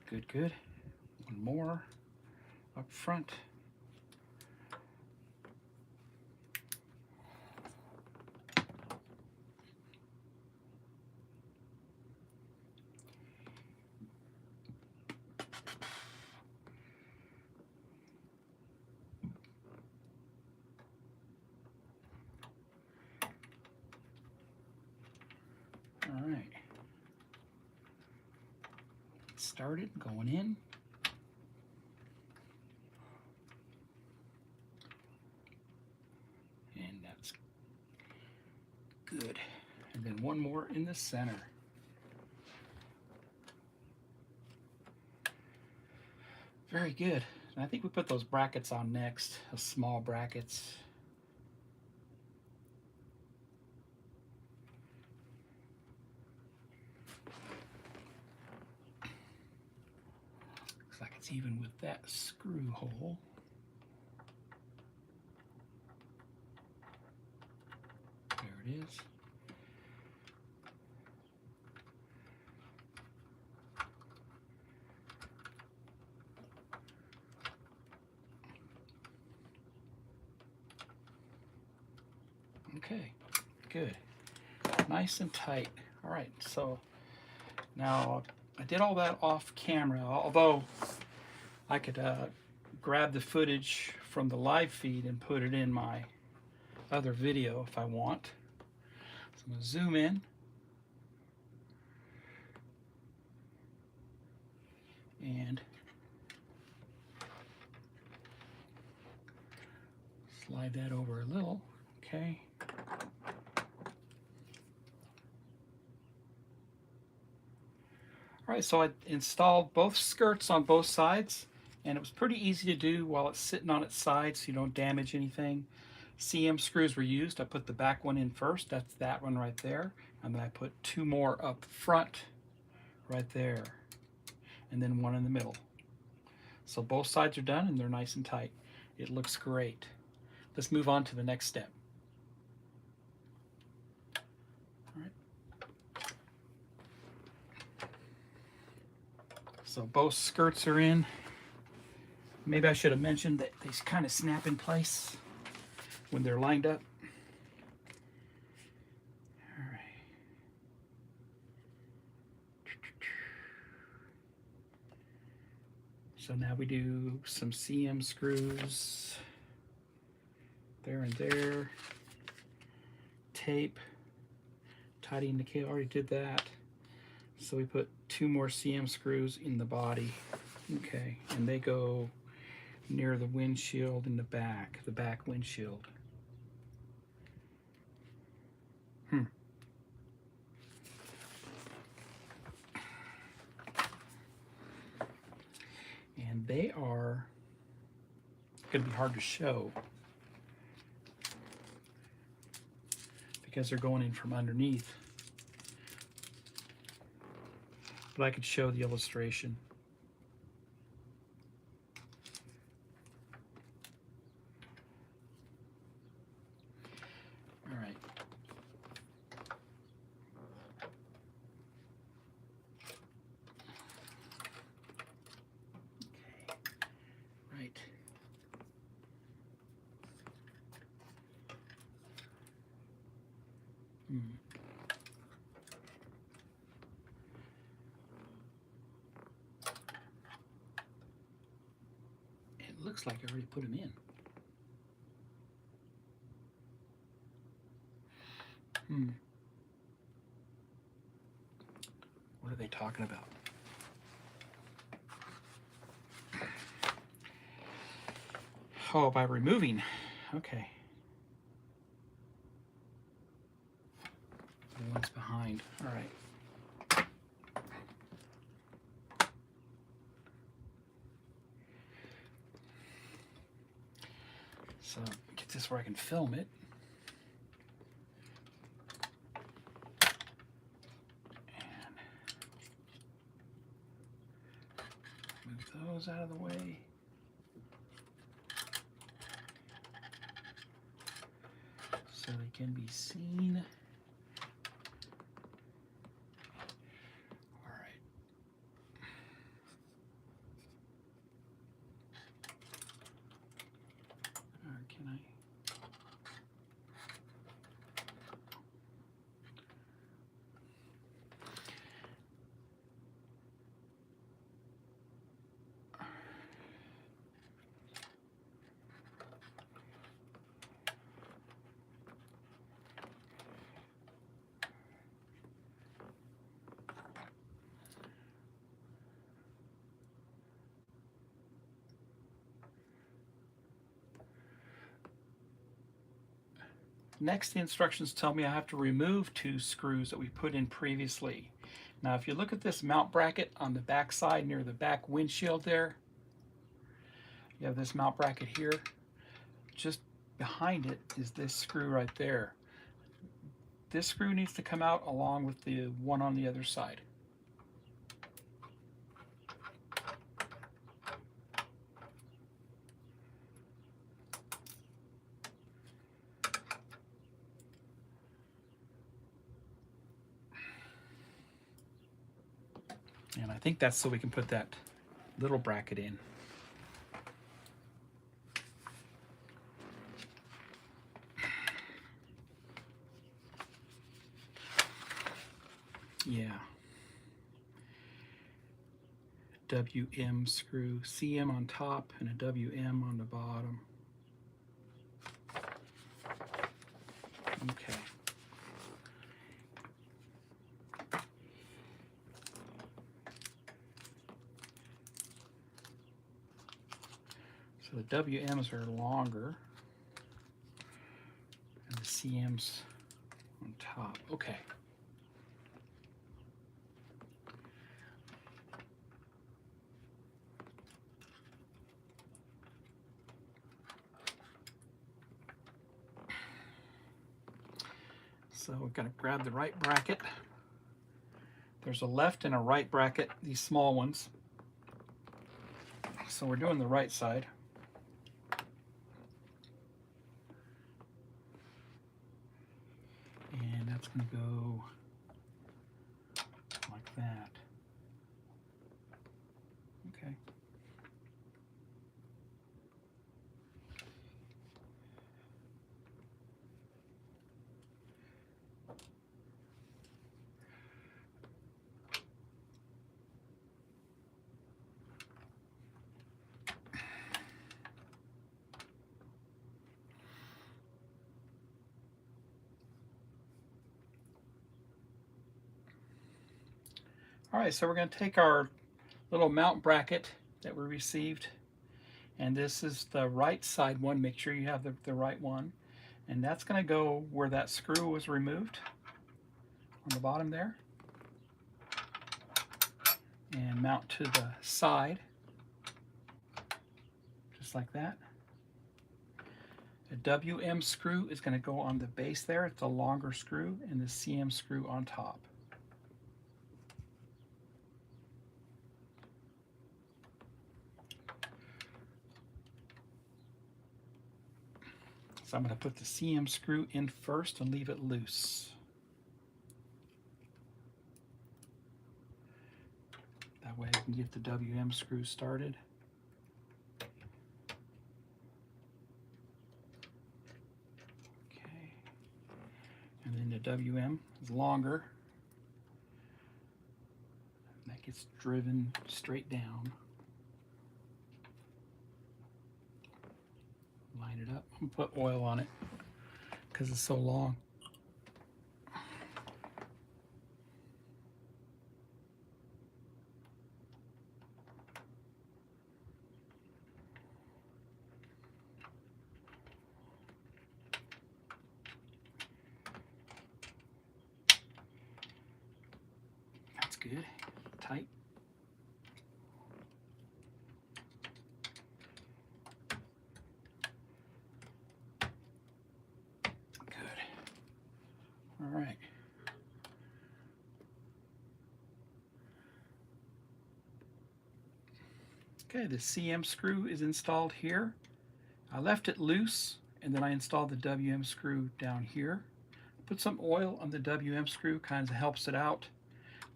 Good, good. One more up front. All right. Started going in. And that's good. And then one more in the center. Very good. And I think we put those brackets on next, those small brackets. Looks like it's even with that screw hole. There it is. Okay, good. Nice and tight. All right, so now I did all that off camera, although I could grab the footage from the live feed and put it in my other video if I want. So I'm going to zoom in. And slide that over a little. Okay. All right, so I installed both skirts on both sides, and it was pretty easy to do while it's sitting on its side so you don't damage anything. CM screws were used. I put the back one in first. That's that one right there. And then I put 2 more up front right there. And then 1 in the middle. So both sides are done and they're nice and tight. It looks great. Let's move on to the next step. All right. So both skirts are in. Maybe I should have mentioned that they kind of snap in place when they're lined up. All right. So now we do some CM screws there and there. Tape, tidying the cable, already did that. So we put 2 more CM screws in the body. Okay, and they go near the windshield in the back windshield. And they are going to be hard to show because they're going in from underneath. But I could show the illustration. All right. Right. looks like I already put them in. What are they talking about? Oh, by removing. Okay. The one's behind. All right. So get this where I can film it. And move those out of the way. So they can be seen. All right. Can I? Next, the instructions tell me I have to remove 2 screws that we put in previously. Now, if you look at this mount bracket on the back side near the back windshield there, you have this mount bracket here. Just behind it is this screw right there. This screw needs to come out along with the one on the other side. And I think that's so we can put that little bracket in. Yeah. WM screw, CM on top and a WM on the bottom. Okay. So the WMs are longer and the CMs on top. Okay. So we've got to grab the right bracket. There's a left and a right bracket, these small ones. So we're doing the right side. And that's going to go like that. Okay. All right, so we're going to take our little mount bracket that we received, and this is the right side one. Make sure you have the right one, and that's going to go where that screw was removed on the bottom there, and mount to the side just like that. The WM screw is going to go on the base there. It's a longer screw, and the CM screw on top. So I'm going to put the CM screw in first and leave it loose. That way I can get the WM screw started. Okay. And then the WM is longer. That gets driven straight down. line it up. I'm gonna put oil on it because it's so long. That's good. Tight. All right. Okay, the CM screw is installed here. I left it loose and then I installed the WM screw down here. Put some oil on the WM screw, kind of helps it out.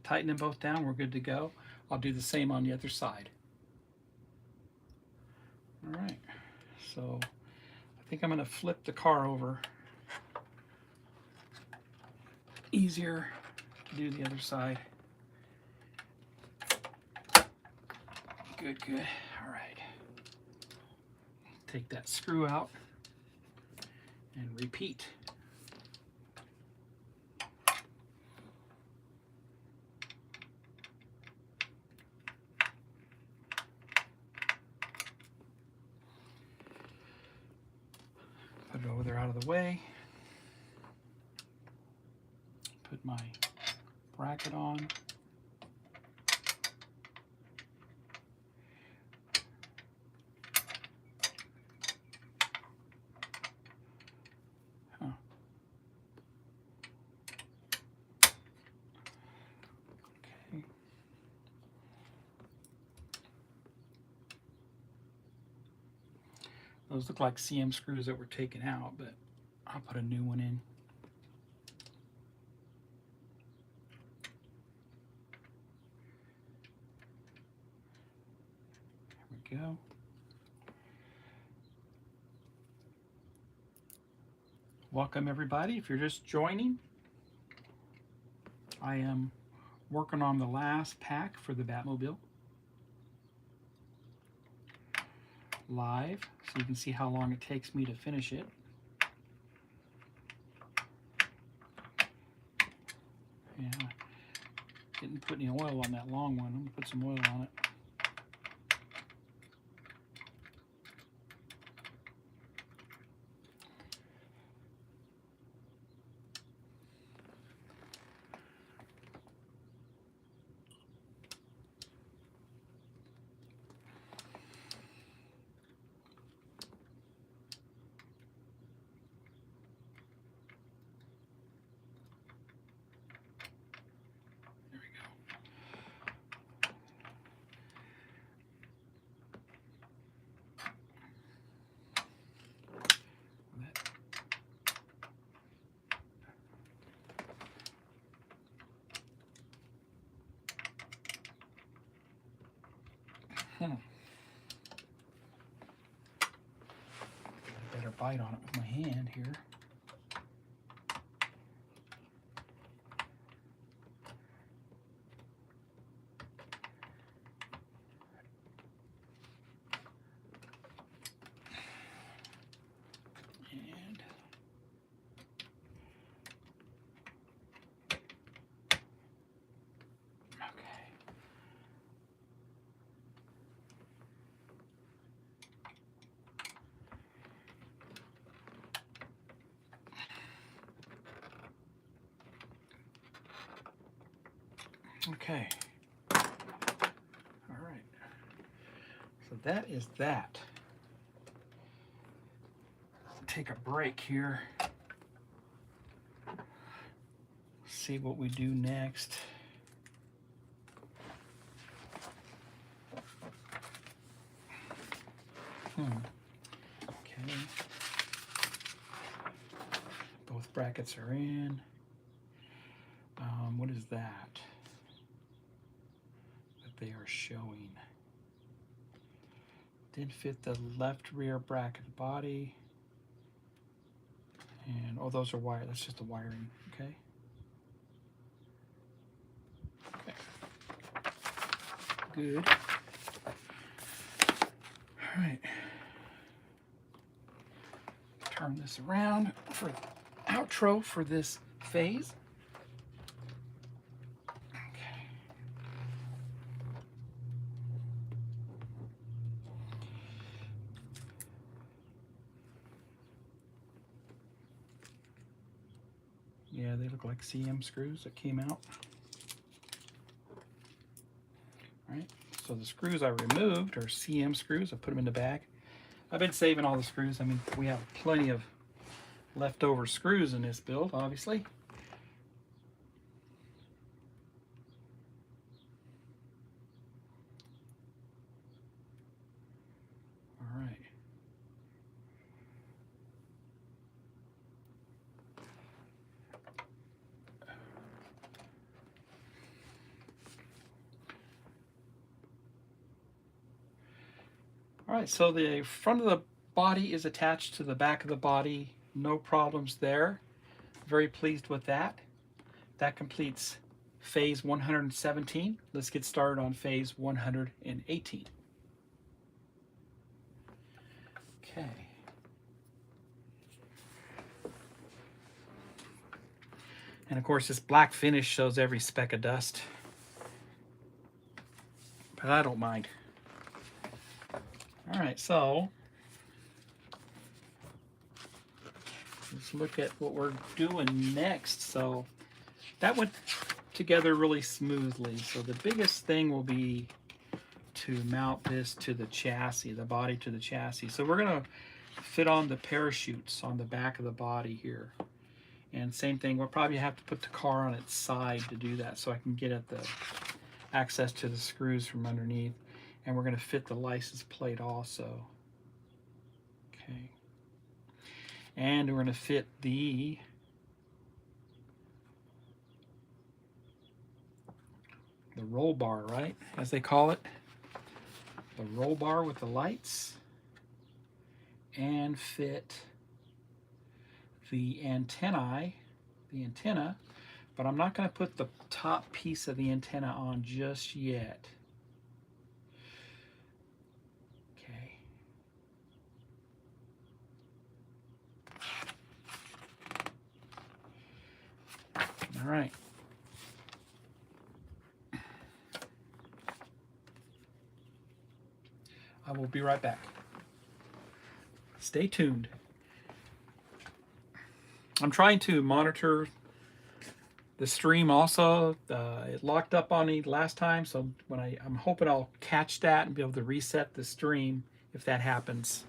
Tighten them both down, we're good to go. I'll do the same on the other side. All right, so I think I'm gonna flip the car over. Easier to do the other side. Good, good. All right. Take that screw out and repeat. Put it over there out of the way. Put my bracket on. Okay. Those look like CM screws that were taken out, but I'll put a new one in. There we go. Welcome everybody. If you're just joining, I am working on the last pack for the Batmobile. Live, so you can see how long it takes me to finish it. Yeah, didn't put any oil on that long one. I'm gonna put some oil on it. Get a better bite on it with my hand here. And okay. All right. So that is that. Take a break here. See what we do next. Okay. Both brackets are in. What is that they are showing? Did fit the left rear bracket body. And oh, those are wire. That's just the wiring. Okay. Okay. Good. All right. turn this around for outro for this phase. Okay. Yeah, they look like CM screws that came out. All right, so the screws I removed are CM screws. I put them in the bag. I've been saving all the screws. I mean, we have plenty of leftover screws in this build, obviously. All right. All right, so the front of the body is attached to the back of the body. No problems there. Very pleased with that. That completes phase 117. Let's get started on phase 118. Okay. And of course, this black finish shows every speck of dust, but I don't mind. All right, so let's look at what we're doing next. So that went together really smoothly. So the biggest thing will be to mount this to the chassis, the body to the chassis. So we're gonna fit on the parachutes on the back of the body here. And same thing, we'll probably have to put the car on its side to do that so I can get at the access to the screws from underneath. And we're gonna fit the license plate also. Okay. And we're gonna fit the roll bar, right? As they call it. The roll bar with the lights. And fit the antenna, but I'm not going to put the top piece of the antenna on just yet. Okay. All right. I will be right back. Stay tuned. I'm trying to monitor the stream also. It locked up on me last time, so when I'm hoping I'll catch that and be able to reset the stream if that happens.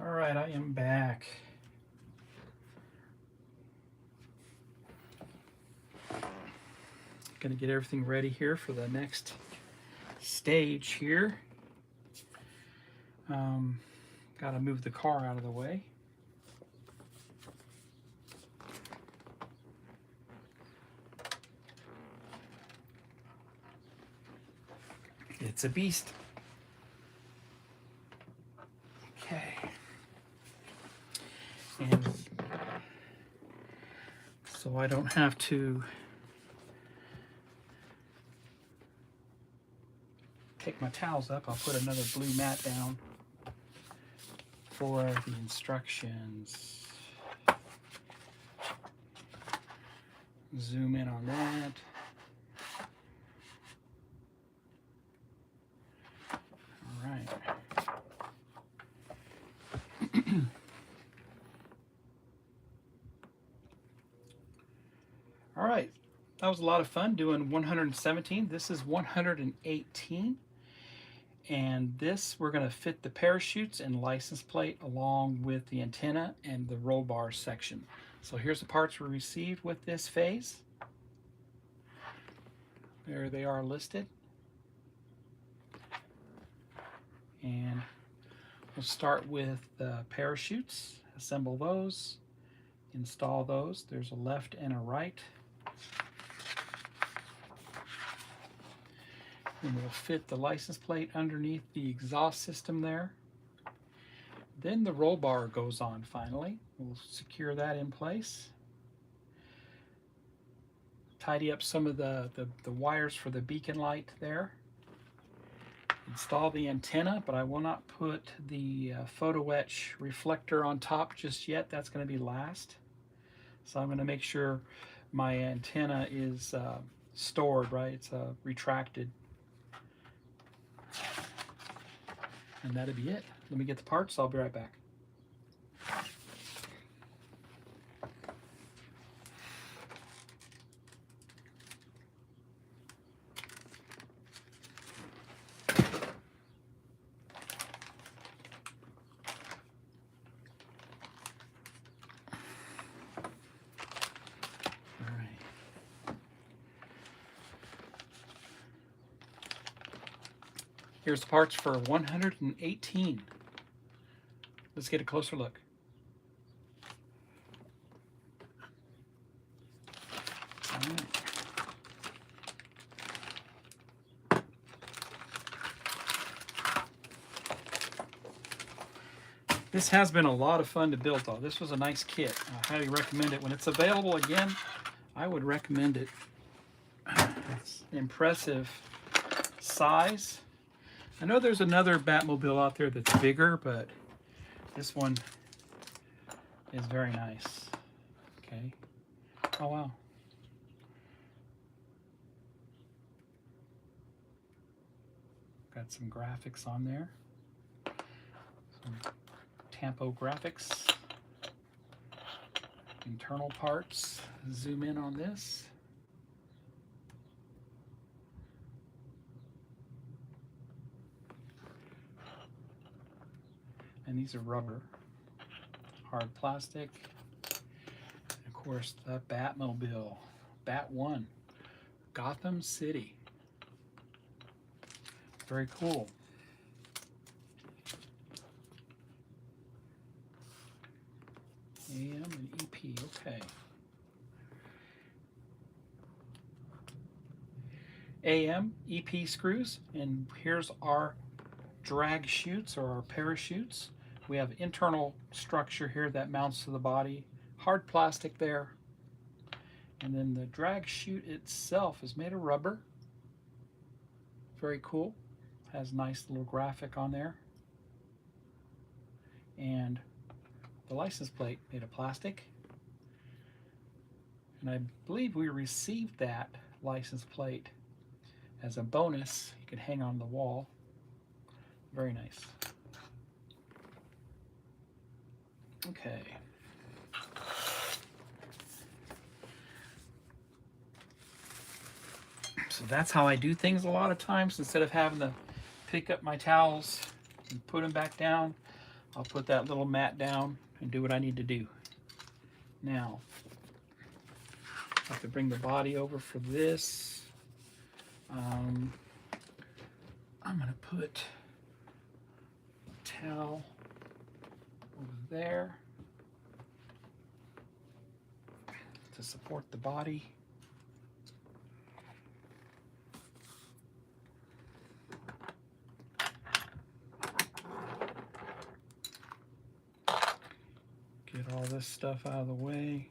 All right, I am back. Gonna get everything ready here for the next stage here. Gotta move the car out of the way. It's a beast. Okay. And so I don't have to take my towels up, I'll put another blue mat down for the instructions. Zoom in on that. All right. All right, that was a lot of fun doing 117. This is 118. And this, we're going to fit the parachutes and license plate along with the antenna and the roll bar section. So here's the parts we received with this phase. There they are listed. And we'll start with the parachutes, assemble those, install those. There's a left and a right. And we'll fit the license plate underneath the exhaust system there. Then the roll bar goes on finally. We'll secure that in place. Tidy up some of the wires for the beacon light there. Install the antenna, but I will not put the photo etch reflector on top just yet. That's going to be last. So I'm going to make sure my antenna is stored, right? It's retracted. And that'll be it. Let me get the parts. I'll be right back. Here's the parts for 118. Let's get a closer look. All right. This has been a lot of fun to build though. This was a nice kit. I highly recommend it. When it's available again, I would recommend it. It's an impressive size. I know there's another Batmobile out there that's bigger, but this one is very nice. Okay. Oh, wow. Got some graphics on there. Some Tampo graphics. Internal parts. Zoom in on this. And these are rubber, hard plastic. And of course, the Batmobile, Bat 1, Gotham City. Very cool. AM and EP, okay. AM, EP screws, and here's our drag chutes or our parachutes. We have internal structure here that mounts to the body, hard plastic there, and then the drag chute itself is made of rubber. Very cool. Has a nice little graphic on there. And the license plate made of plastic. And I believe we received that license plate as a bonus. You can hang on the wall. Very nice. Okay. So that's how I do things a lot of times. Instead of having to pick up my towels and put them back down, I'll put that little mat down and do what I need to do. Now, I have to bring the body over for this. I'm going to put a towel over there to support the body. Get all this stuff out of the way.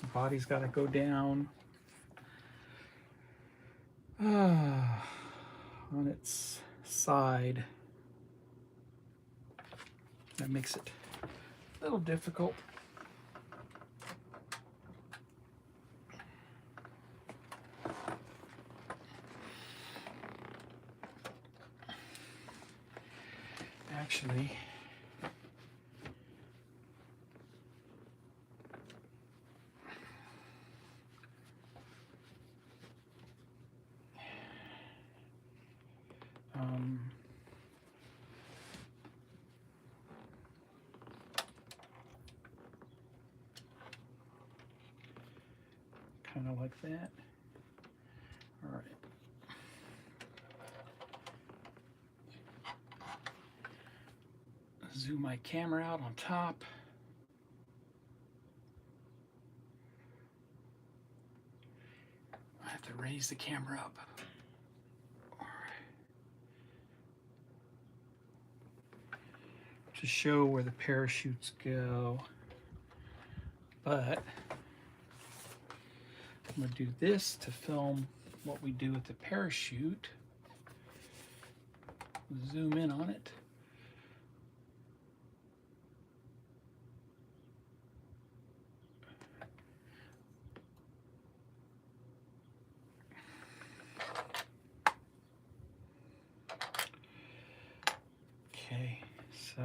The body's got to go down on its side. That makes it a little difficult. Actually, kind of like that. All right. Zoom my camera out on top. I have to raise the camera up. All right. To show where the parachutes go. But I'm going to do this to film what we do with the parachute. Zoom in on it. Okay, so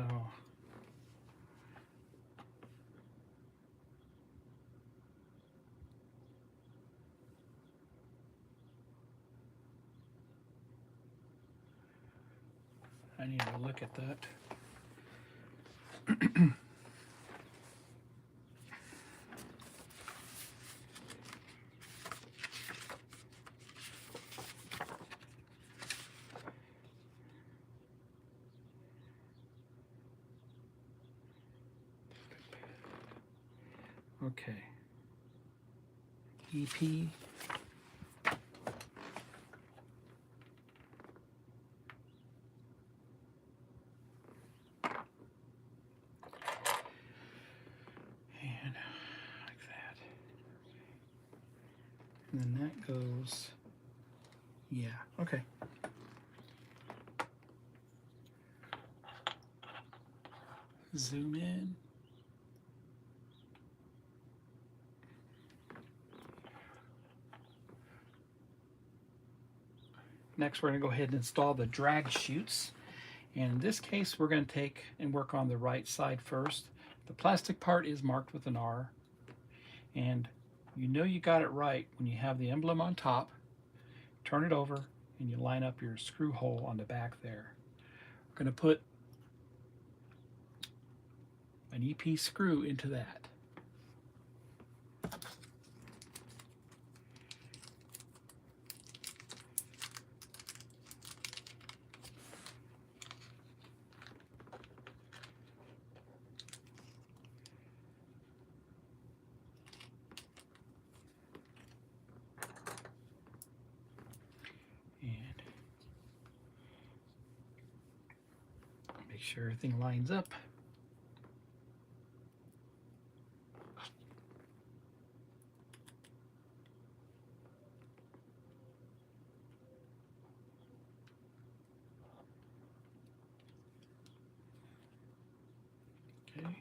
I need to look at that. Okay. EP. And like that. And then that goes, yeah, okay. Zoom in. Next, we're going to go ahead and install the drag chutes. And in this case, we're going to take and work on the right side first. The plastic part is marked with an R. And you know you got it right when you have the emblem on top. Turn it over and you line up your screw hole on the back there. We're going to put an EP screw into that. Make sure everything lines up. Okay.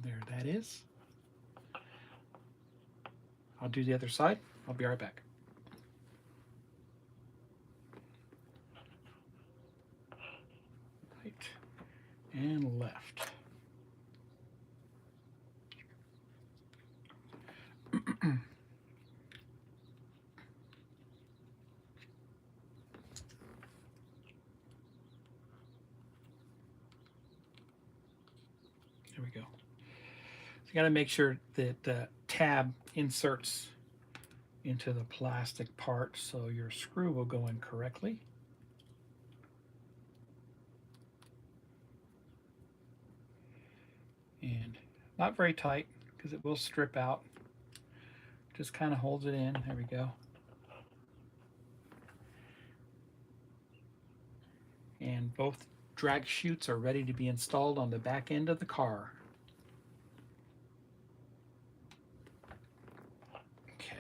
There that is. I'll do the other side. I'll be right back. Right and left. There we go. You got to make sure that the tab inserts into the plastic part so your screw will go in correctly. And not very tight because it will strip out. Just kind of holds it in. There we go. And both drag chutes are ready to be installed on the back end of the car. Okay.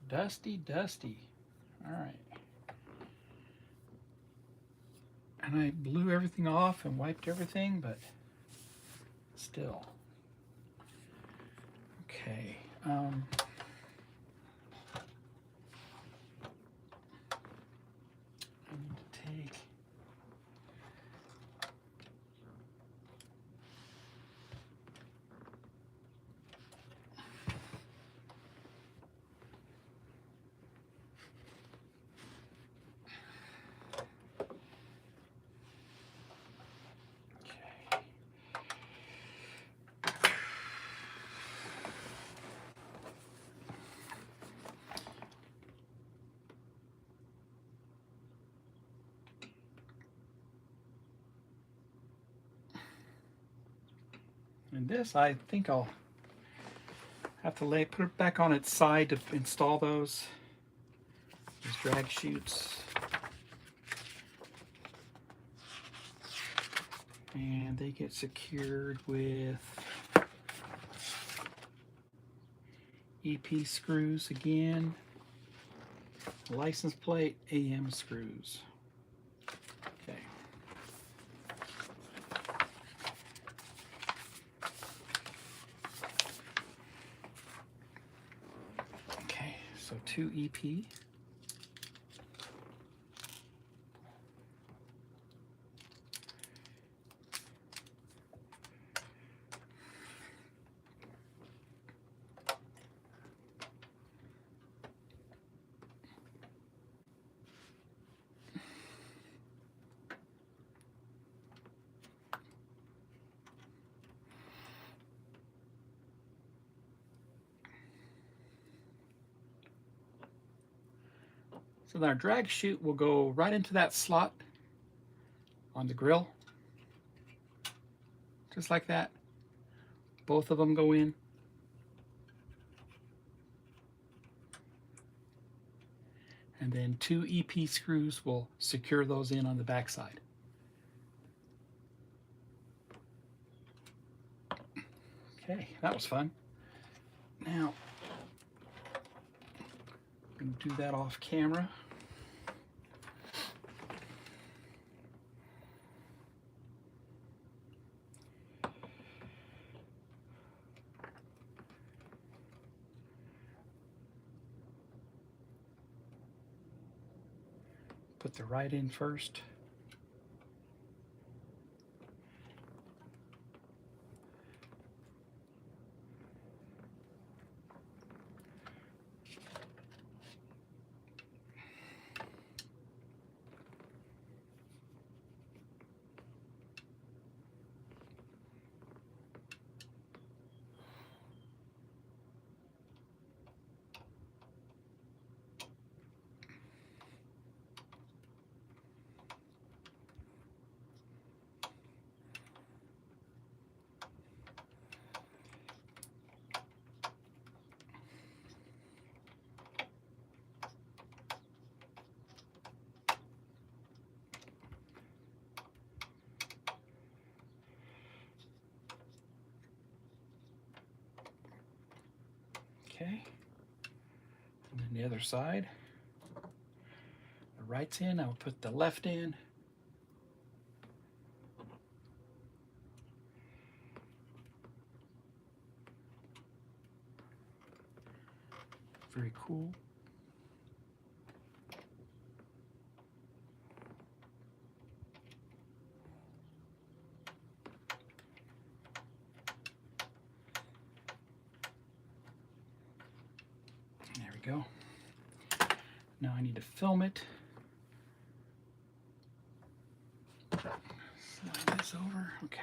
Dusty. All right. And I blew everything off and wiped everything, but still. Okay. I need to take and this, I think I'll have to put it back on its side to install those drag chutes. And they get secured with EP screws again, license plate, AM screws. Okay. Okay, so 2 EP. So our drag chute will go right into that slot on the grill, just like that. Both of them go in. And then 2 EP screws will secure those in on the back side. Okay, that was fun. Now, I'm going to do that off camera. Put the right in first. Okay, and then the other side. The right's in, I will put the left in. Very cool. There we go. Now I need to film it. this over. Okay.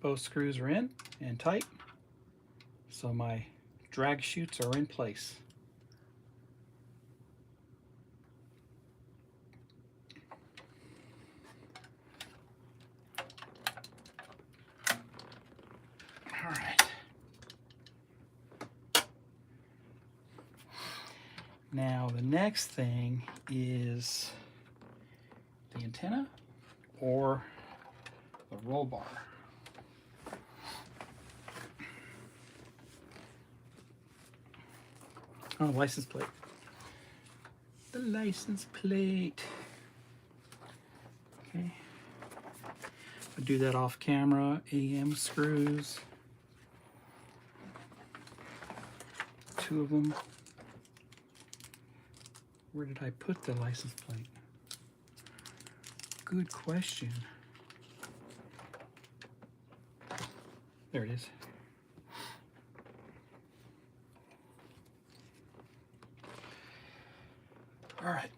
Both screws are in and tight, so my drag chutes are in place. All right. Now the next thing is the antenna or the roll bar. Oh, license plate. The license plate. Okay. I do that off camera. AM screws. 2 of them. Where did I put the license plate? Good question. There it is. All right.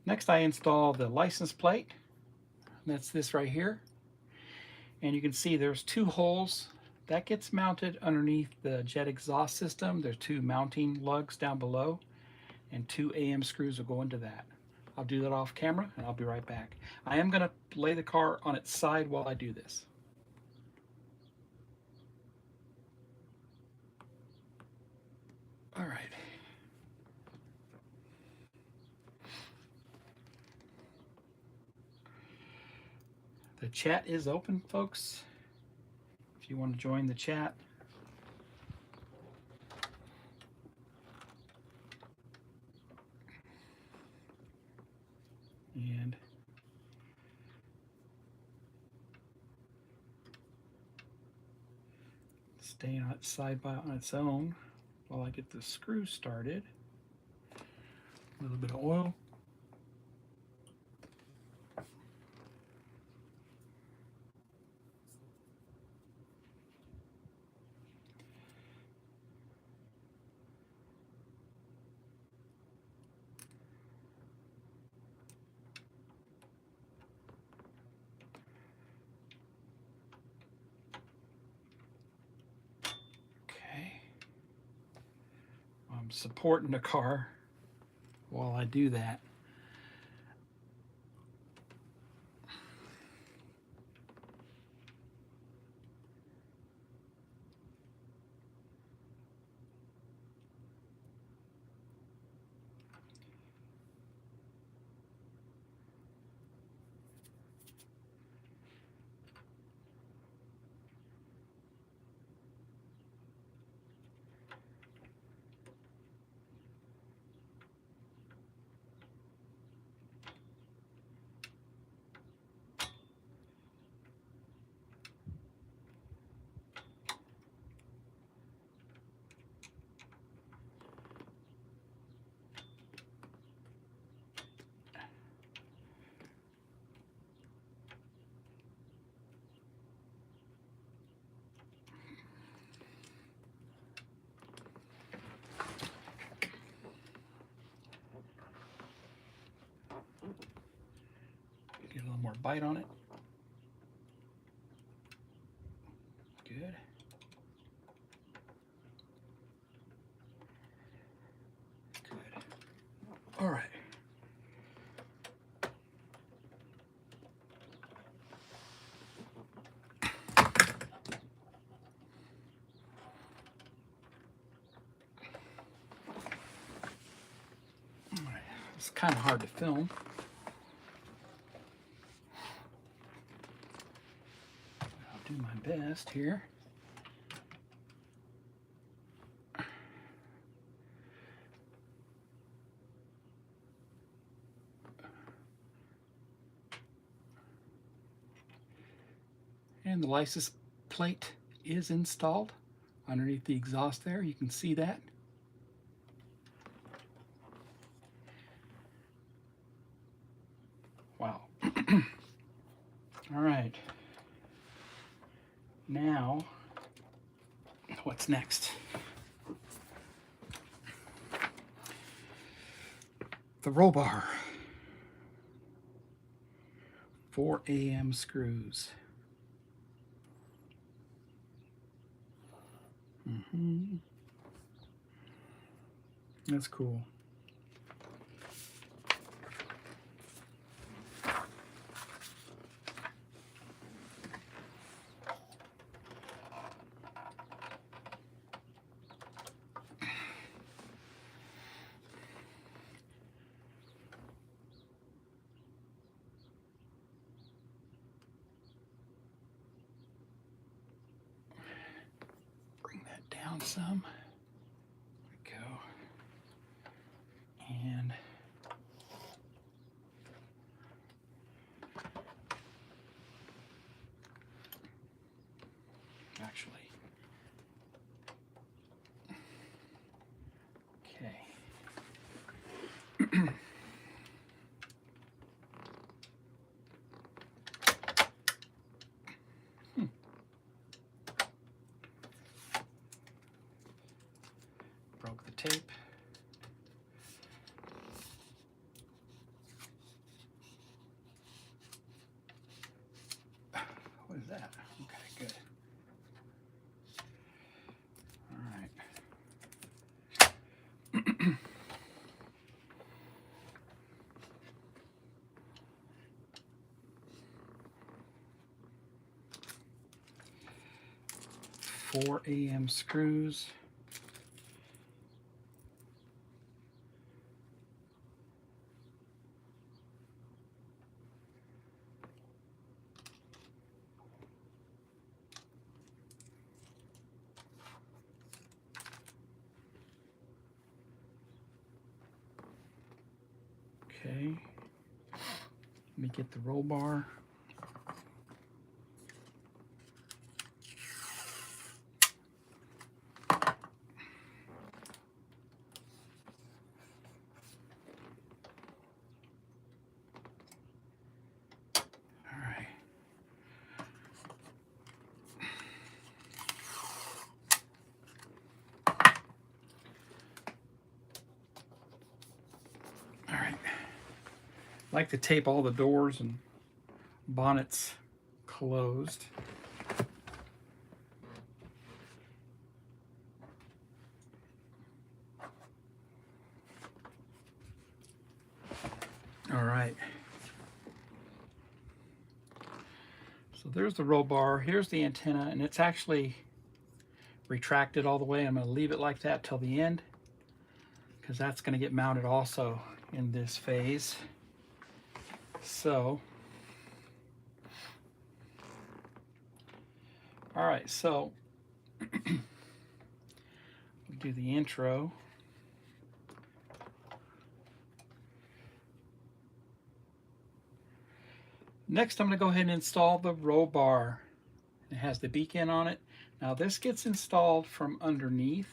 Next, I install the license plate. That's this right here. And you can see there's 2 holes. That gets mounted underneath the jet exhaust system. There's 2 mounting lugs down below, and 2 AM screws will go into that. I'll do that off camera, and I'll be right back. I am going to lay the car on its side while I do this. All right. The chat is open, folks. If you want to join the chat. And stay on its side by on its own while I get the screw started. A little bit of oil. I'm supporting the car while I do that. Get a little more bite on it. Good. All right. It's kind of hard to film. I'll do my best here. And the license plate is installed underneath the exhaust there. You can see that. Wow. All right. Now, what's next? The roll bar. 4 AM screws. That's cool. Bring that down some. There we go. And actually, okay. Broke the tape. What is that? Okay, good. All right. 4 AM screws. Okay. Let me get the roll bar. I like to tape all the doors and bonnets closed. All right. So there's the roll bar. Here's the antenna, and it's actually retracted all the way. I'm going to leave it like that till the end because that's going to get mounted also in this phase. So, all right, so we'll do the intro. Next, I'm going to go ahead and install the roll bar. It has the beacon on it. Now this gets installed from underneath.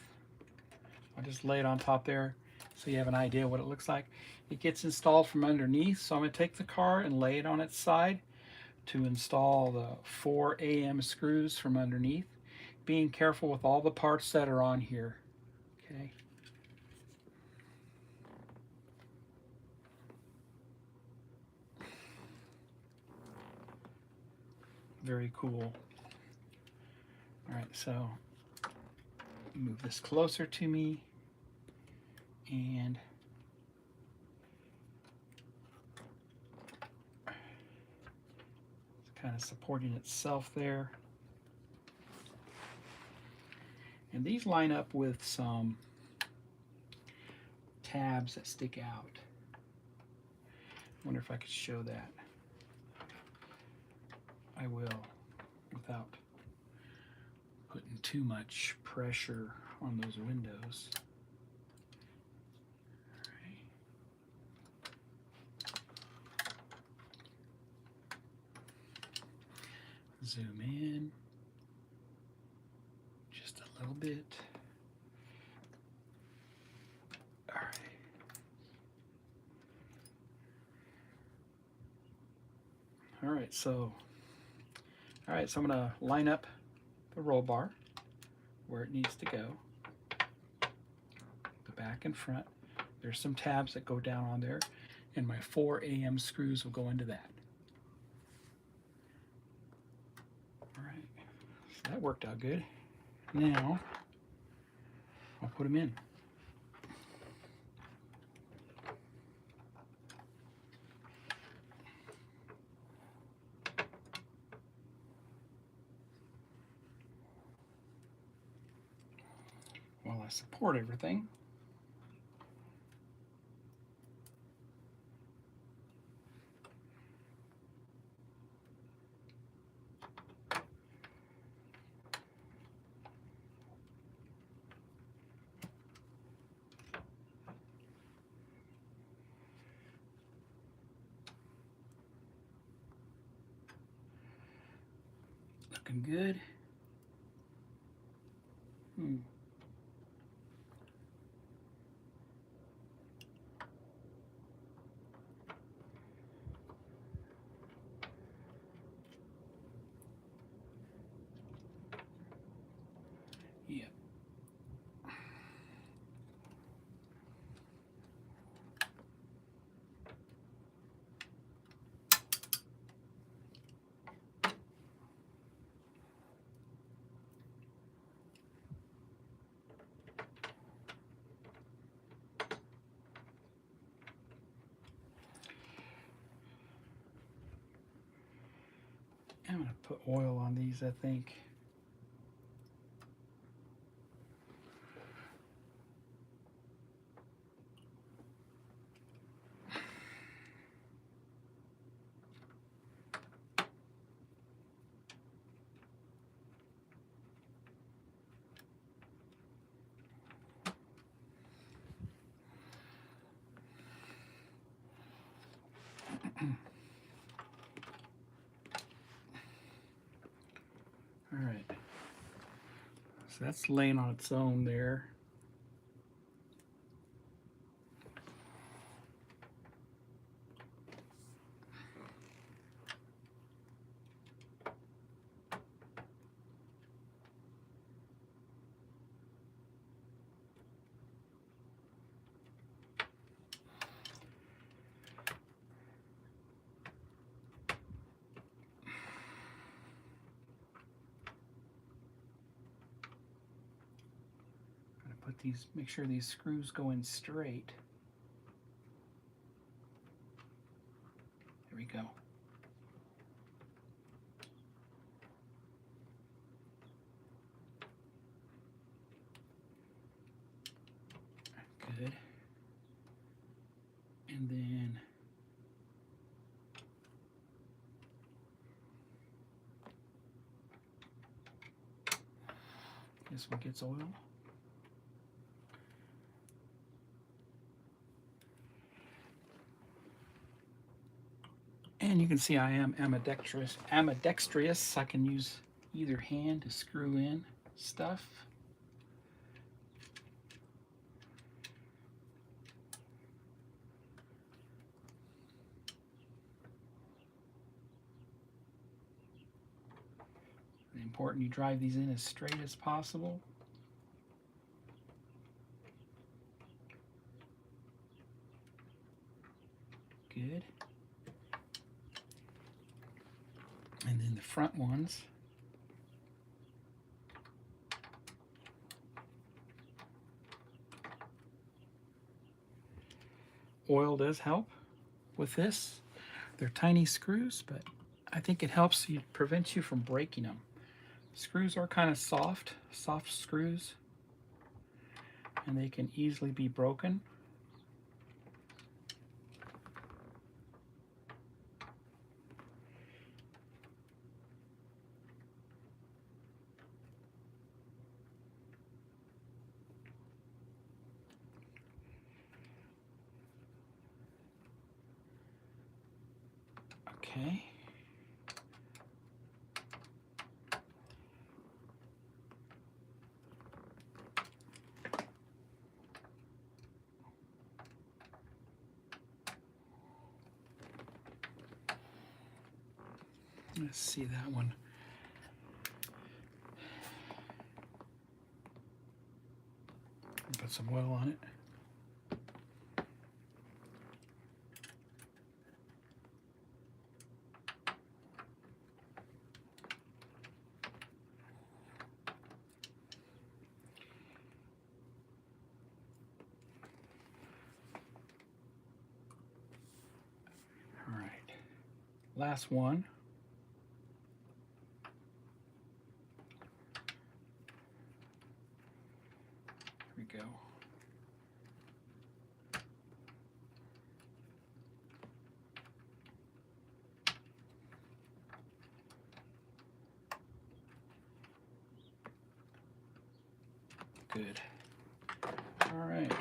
I'll just lay it on top there so you have an idea what it looks like. It gets installed from underneath, so I'm going to take the car and lay it on its side to install the 4 AM screws from underneath, being careful with all the parts that are on here. Okay. Very cool. All right, so move this closer to me, and kind of supporting itself there. And these line up with some tabs that stick out. I wonder if I could show that. I will, without putting too much pressure on those windows. Zoom in just a little bit. All right. All right, so I'm gonna line up the roll bar where it needs to go. The back and front. There's some tabs that go down on there, and my 4 AM screws will go into that. All right, so that worked out good. Now I'll put them in. While I support everything. Looking good. Yeah. I'm going to put oil on these, I think. All right. So that's laying on its own there. Put these, make sure these screws go in straight. There we go. Good. And then this one gets oil. And you can see I am ambidextrous. I can use either hand to screw in stuff. It's important you drive these in as straight as possible. Good. And then the front ones. Oil does help with this. They're tiny screws, but I think it helps you, prevents you from breaking them. Screws are kind of soft screws, and they can easily be broken. Okay. Let's see that one. Put some oil on it. All right. Last one. Here we go. Good. All right.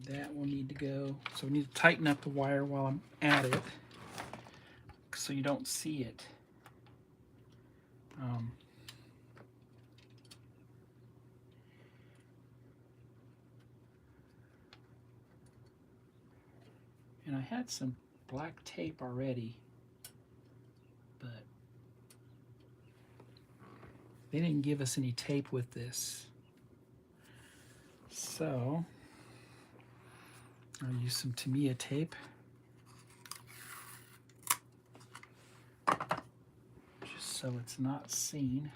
That will need to go. So we need to tighten up the wire while I'm at it, so you don't see it. And I had some black tape already, but they didn't give us any tape with this. So I'll use some Tamiya tape. Just so it's not seen.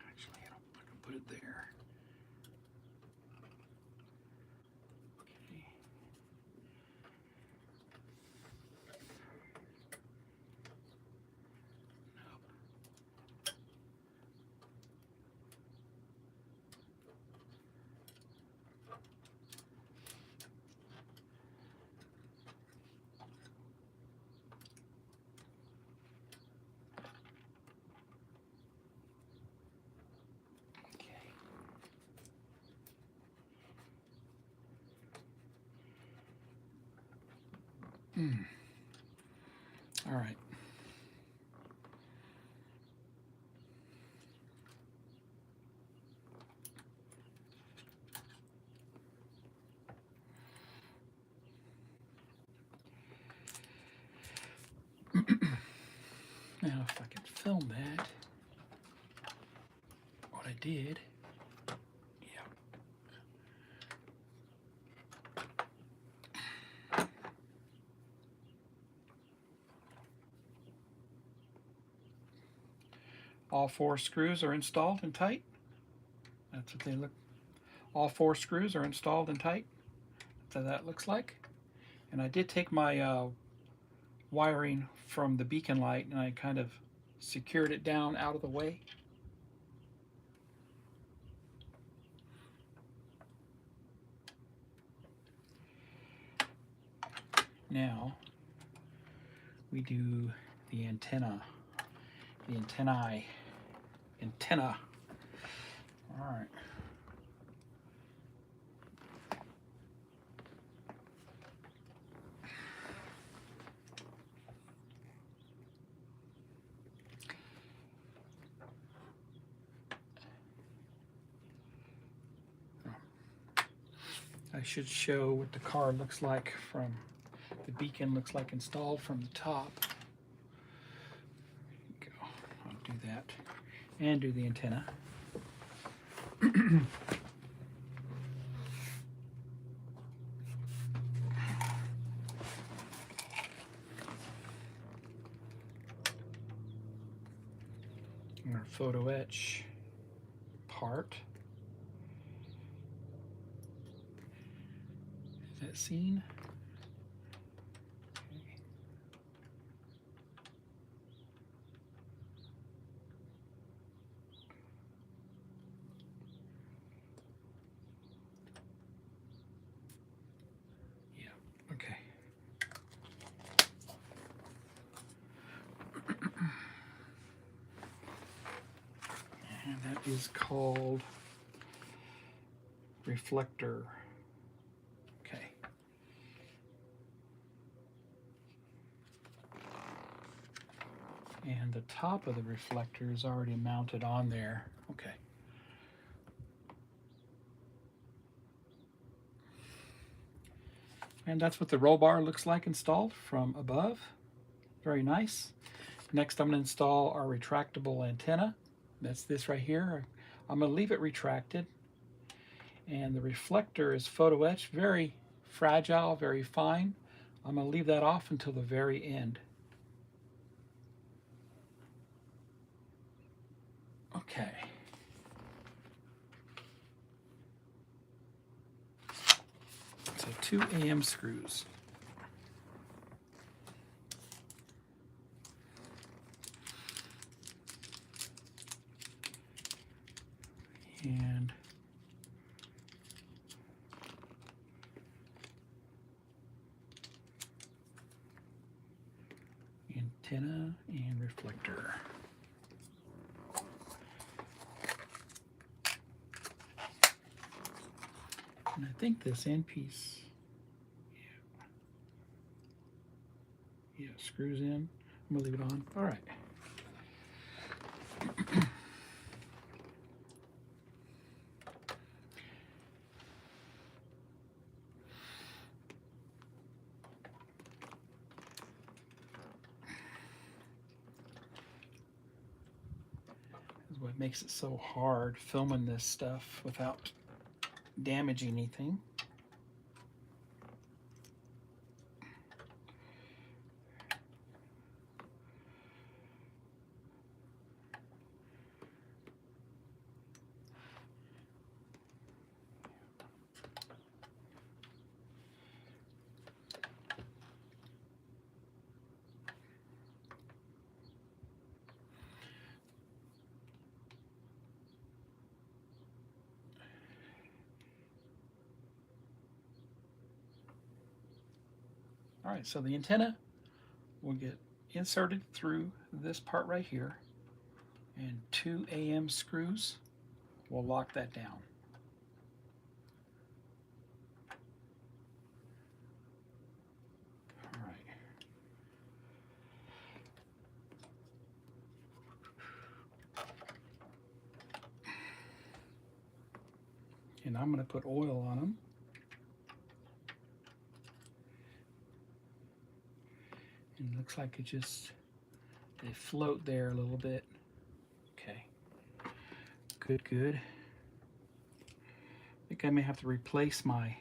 Actually, I can put it there. All right. Now, if I can film that, what I did. All 4 screws are installed and tight. That's what they look. All 4 screws are installed and tight. So that looks like. And I did take my wiring from the beacon light and I kind of secured it down out of the way. Now we do the antenna. The antenna. All right. I should show what the car looks like from the beacon looks like installed from the top. There you go. I'll do that. and do the antenna. Our photo etch part. Is that seen? Okay. Yeah, okay. And that is called reflector. Okay. And the top of the reflector is already mounted on there. Okay. And that's what the roll bar looks like installed from above. Very nice. Next, I'm going to install our retractable antenna. That's this right here. I'm going to leave it retracted. And the reflector is photo etched, very fragile, very fine. I'm going to leave that off until the very end. Okay. So 2 AM screws. And antenna and reflector. And I think this end piece, yeah, screws in. I'm gonna leave it on. All right. This is what makes it so hard filming this stuff without damaging anything. All right, so the antenna will get inserted through this part right here, and 2 AM screws will lock that down. All right. And I'm going to put oil on them. And it looks like it just, they float there a little bit. Okay. Good, good. I think I may have to replace my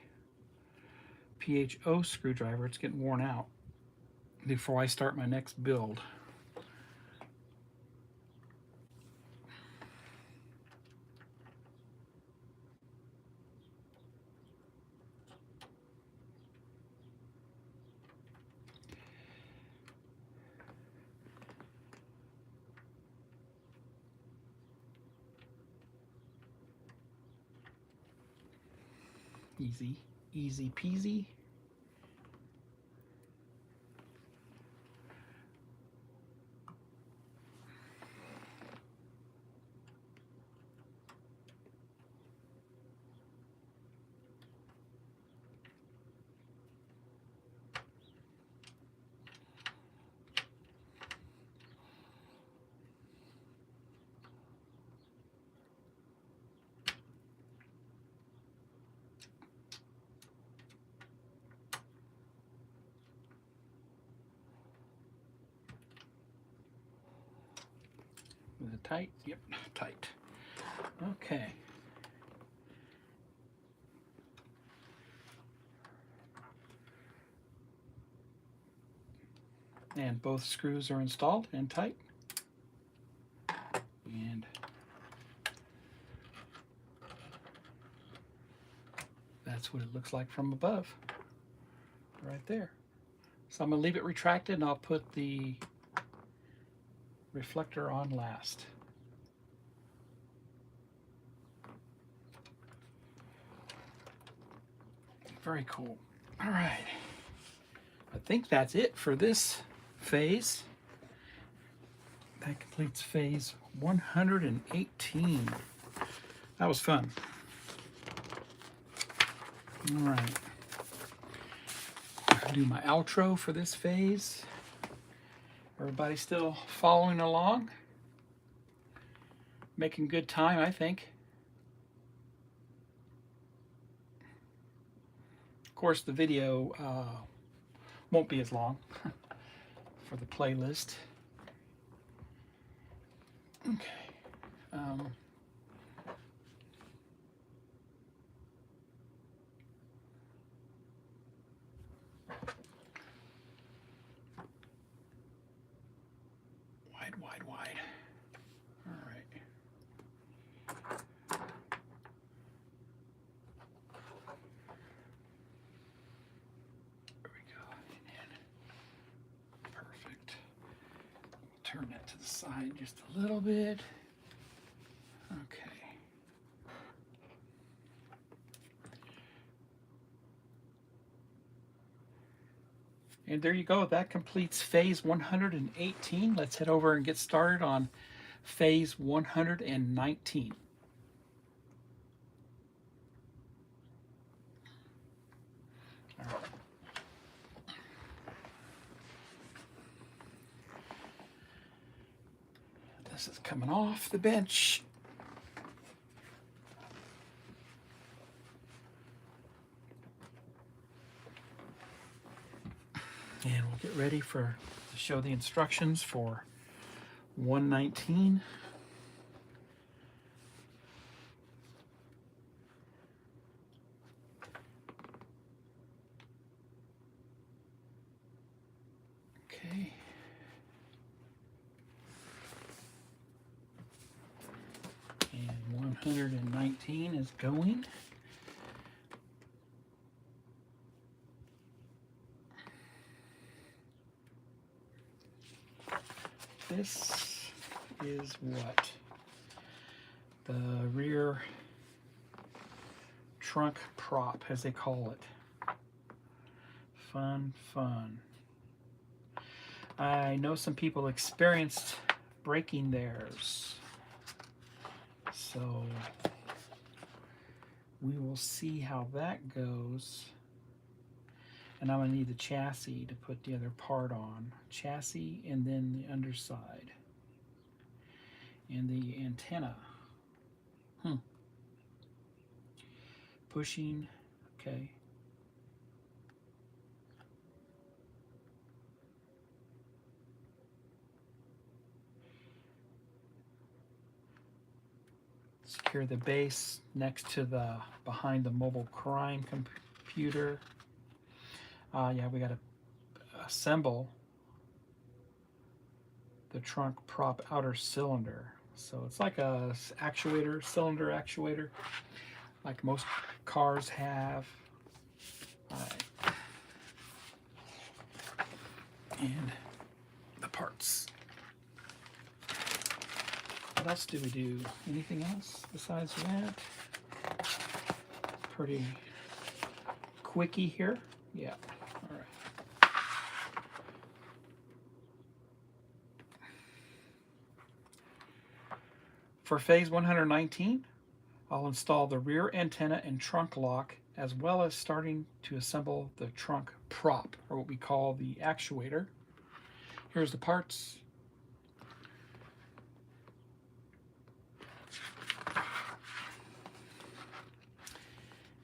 PHO screwdriver. It's getting worn out before I start my next build. Easy, easy peasy. Is it tight? Yep, tight. Okay. And both screws are installed and tight. And that's what it looks like from above, right there. So I'm going to leave it retracted, and I'll put the reflector on last. Very cool. All right. I think that's it for this phase. That completes phase 118. That was fun. All right. I'll do my outro for this phase. Everybody still following along? Making good time, I think. Of course, the video won't be as long for the playlist. Okay. Wide. All right. There we go. And perfect. Turn that to the side just a little bit. Okay. And there you go. That completes phase 118. Let's head over and get started on phase 119. All right. This is coming off the bench. And we'll get ready to show the instructions for 119. Okay. And 119 is going. This is what the rear trunk prop, as they call it. Fun. I know some people experienced breaking theirs, so we will see how that goes. And I'm going to need the chassis to put the other part on. Chassis and then the underside. And the antenna. Pushing. Okay. Secure the base next to behind the mobile crime computer. Yeah, we got to assemble the trunk prop outer cylinder. So it's like a actuator, cylinder actuator, like most cars have. All right. And the parts. What else do we do? Anything else besides that? Pretty quickie here. Yeah. All right. For phase 119, I'll install the rear antenna and trunk lock, as well as starting to assemble the trunk prop, or what we call the actuator. Here's the parts.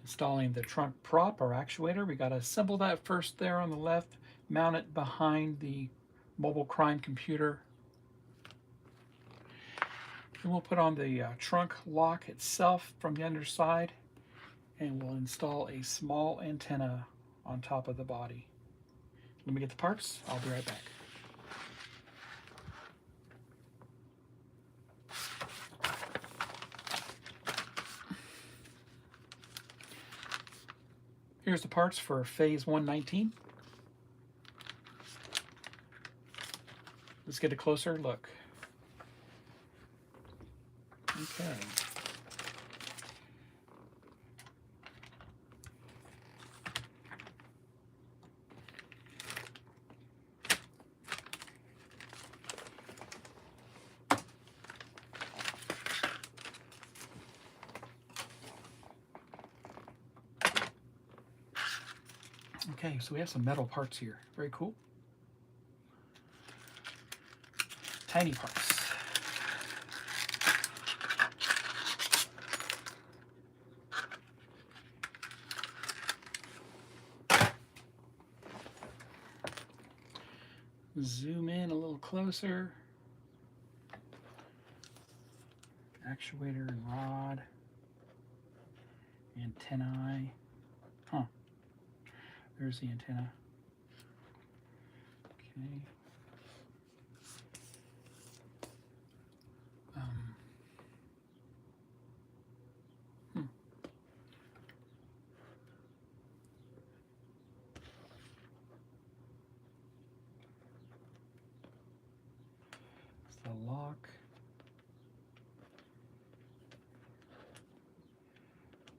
Installing the trunk prop or actuator, we got to assemble that first there on the left, mount it behind the mobile crime computer, And we'll put on the trunk lock itself from the underside, and we'll install a small antenna on top of the body. Let me get the parts. I'll be right back. Here's the parts for phase 119. Let's get a closer look. Okay. Okay, so we have some metal parts here. Very cool. Tiny parts. Zoom in a little closer. Actuator and rod. Antennae. Huh. There's the antenna. Okay. It's the lock.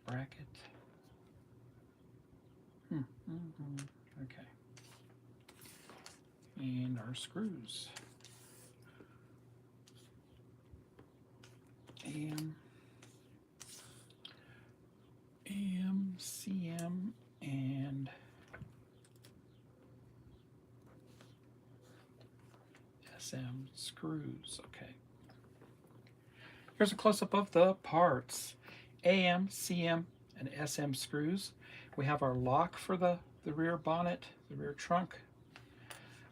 Bracket. Okay. And our screws. AM, CM, and SM screws. Okay. Here's a close-up of the parts. AM, CM, and SM screws. We have our lock for the rear bonnet, the rear trunk.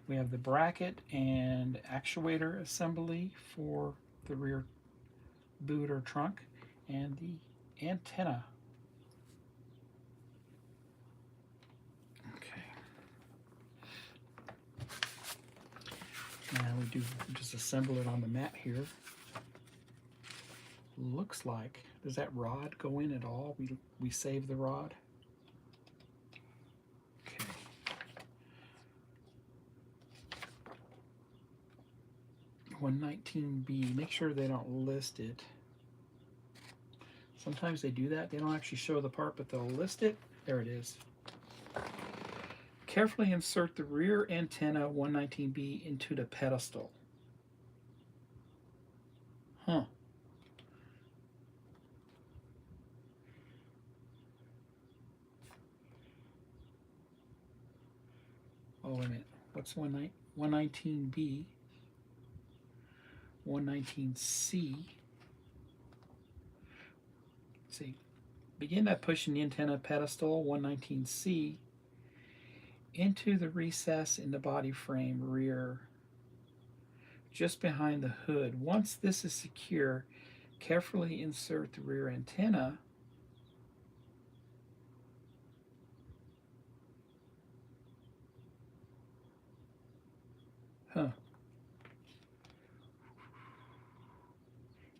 We have the bracket and actuator assembly for the rear boot or trunk, and the antenna. Okay. Now we just assemble it on the mat here. Looks like, does that rod go in at all? We save the rod. Okay. $119B. Make sure they don't list it. Sometimes they do that. They don't actually show the part, but they'll list it. There it is. Carefully insert the rear antenna 119B into the pedestal. Huh. Oh, wait a minute. What's 119B? 119C. See, begin by pushing the antenna pedestal 119C into the recess in the body frame rear, just behind the hood. Once this is secure, carefully insert the rear antenna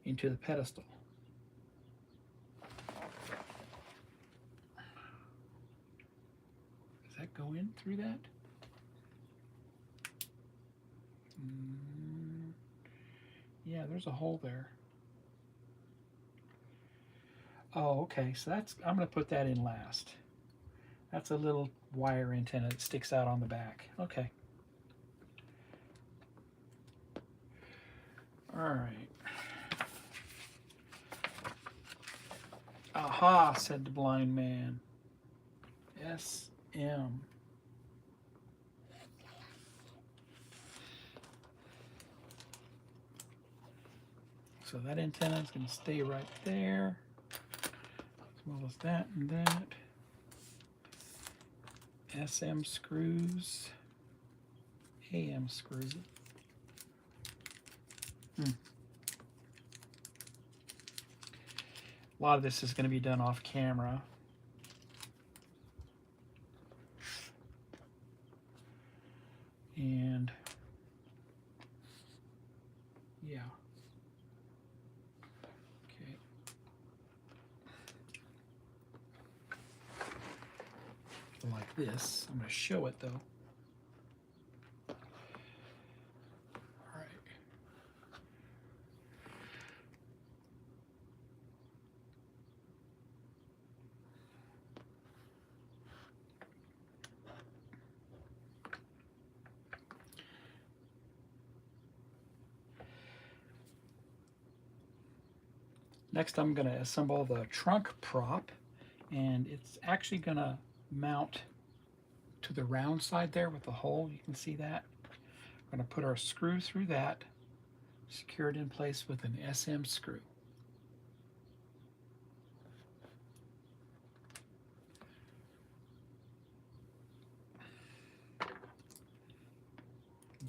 into the pedestal. Does that go in through that? Yeah, there's a hole there. Oh, okay, so I'm going to put that in last. That's a little wire antenna that sticks out on the back. Okay. All right. Aha, said the blind man. SM. So that antenna is going to stay right there, as well as that and that. SM screws, AM screws. A lot of this is going to be done off camera. And yeah. Okay. Like this. I'm going to show it though. All right. Next, I'm going to assemble the trunk prop, and it's actually going to mount to the round side there with the hole. You can see that. We're going to put our screw through that, secure it in place with an SM screw.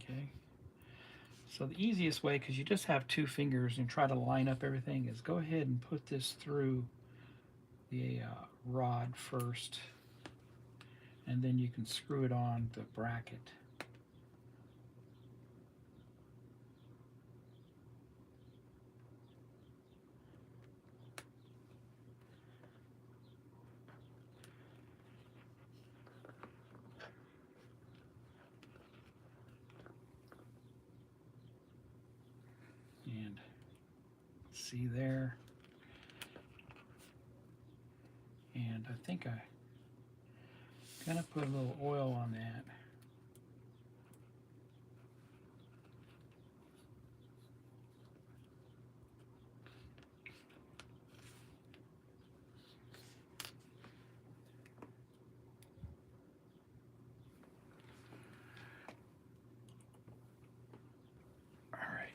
Okay. So the easiest way, because you just have two fingers and try to line up everything, is go ahead and put this through the rod first, and then you can screw it on the bracket. And see there. And I think I'm gonna put a little oil on that. All right.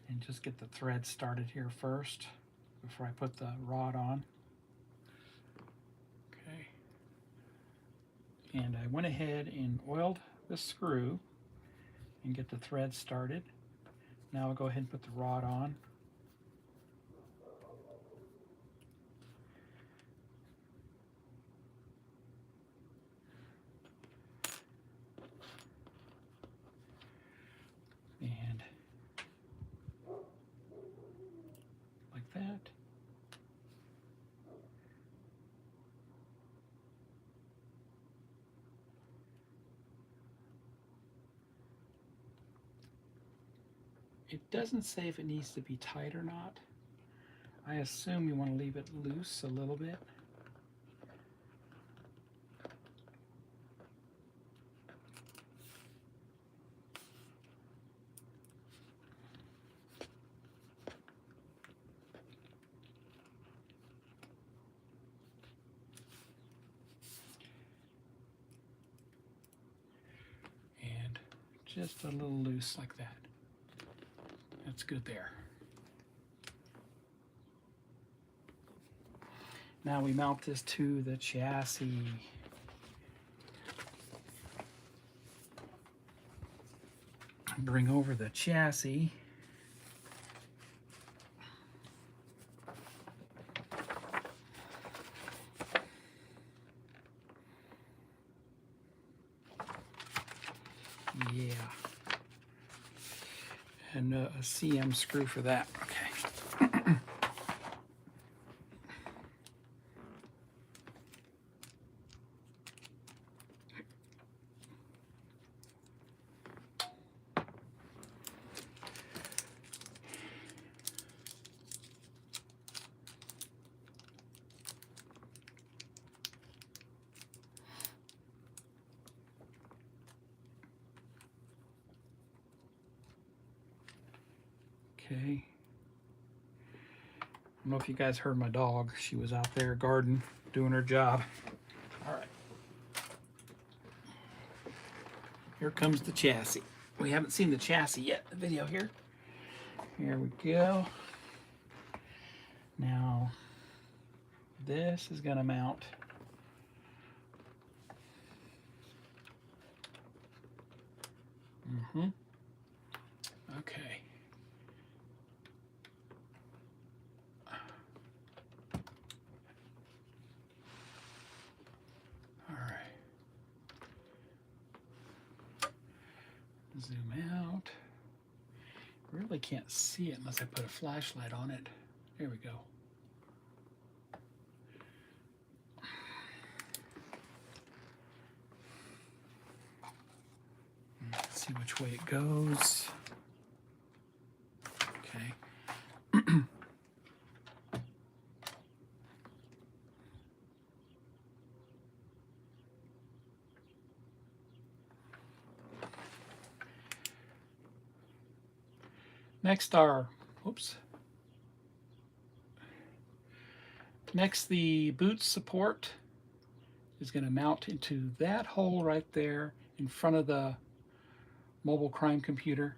And just get the thread started here first before I put the rod on. Okay. And I went ahead and oiled the screw and get the thread started. Now I'll go ahead and put the rod on. And like that. It doesn't say if it needs to be tight or not. I assume you want to leave it loose a little bit. And just a little loose like that. That's good there. Now we mount this to the chassis. Bring over the chassis. Yeah. And a CM screw for that. Okay. Okay. I don't know if you guys heard my dog. She was out there garden doing her job. All right. Here comes the chassis. We haven't seen the chassis yet. The video here. Here we go. Now, this is going to mount okay. All right. Zoom out. Really can't see it unless I put a flashlight on it. There we go. Let's see which way it goes. Okay. Next Next, the boot support is going to mount into that hole right there in front of the mobile crime computer.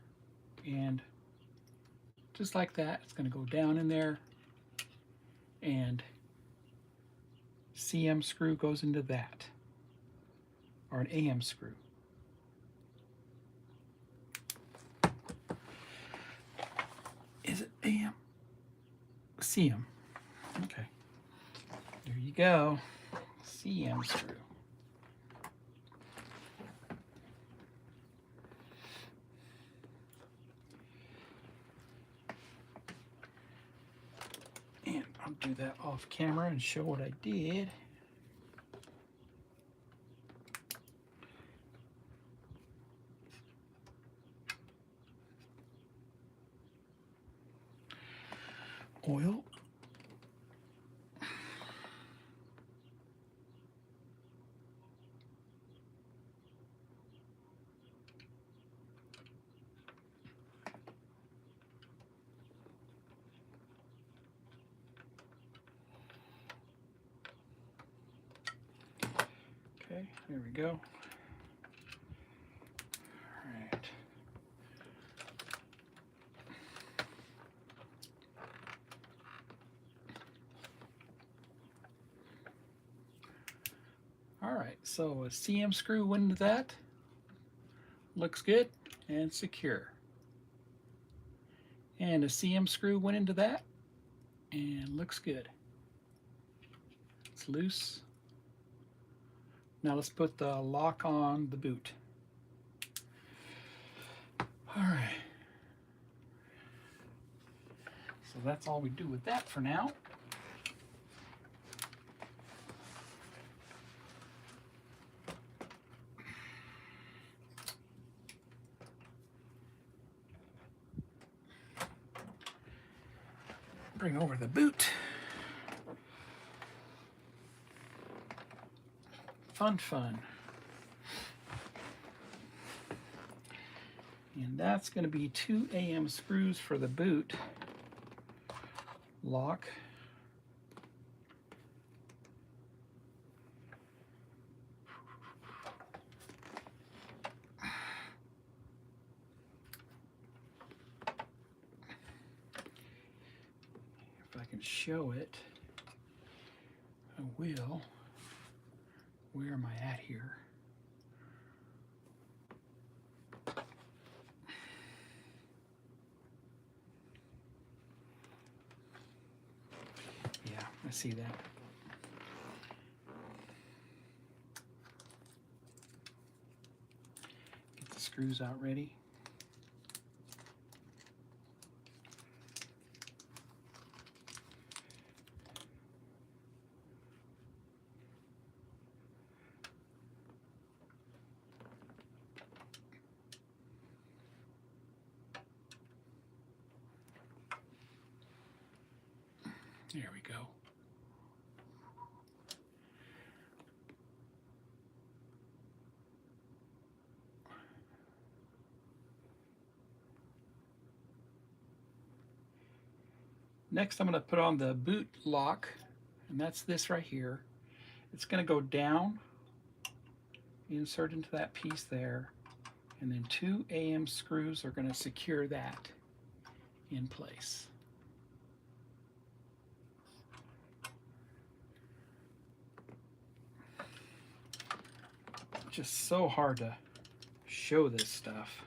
And just like that, it's going to go down in there, and CM screw goes into that, or an AM screw. Is it AM? CM. Okay. There you go. CM screw. And I'll do that off camera and show what I did. Oil. Okay, there we go. All right. All right, so a CM screw went into that. Looks good and secure. And a CM screw went into that and looks good. It's loose. Now let's put the lock on the boot. All right. So that's all we do with that for now. Bring over the boot. Fun. And that's going to be 2 AM screws for the boot lock. If I can show it, I will. Where am I at here? Yeah, I see that. Get the screws out ready. There we go. Next, I'm going to put on the boot lock, and that's this right here. It's going to go down, insert into that piece there, and then 2 AM screws are going to secure that in place. just so hard to show this stuff.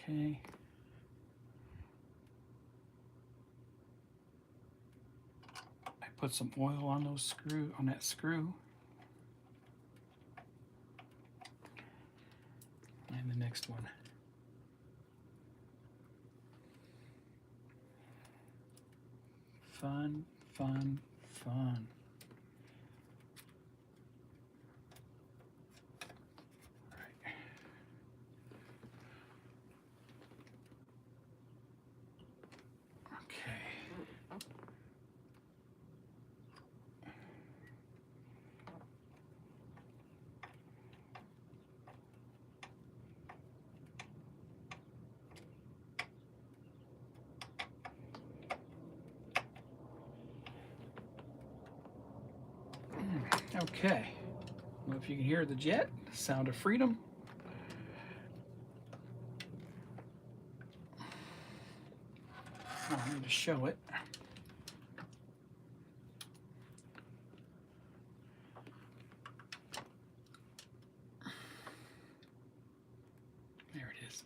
Okay. I put some oil on that screw. And the next one. Fun, fun, fun. Okay. I don't know if you can hear the jet, sound of freedom. I need to show it. There it is.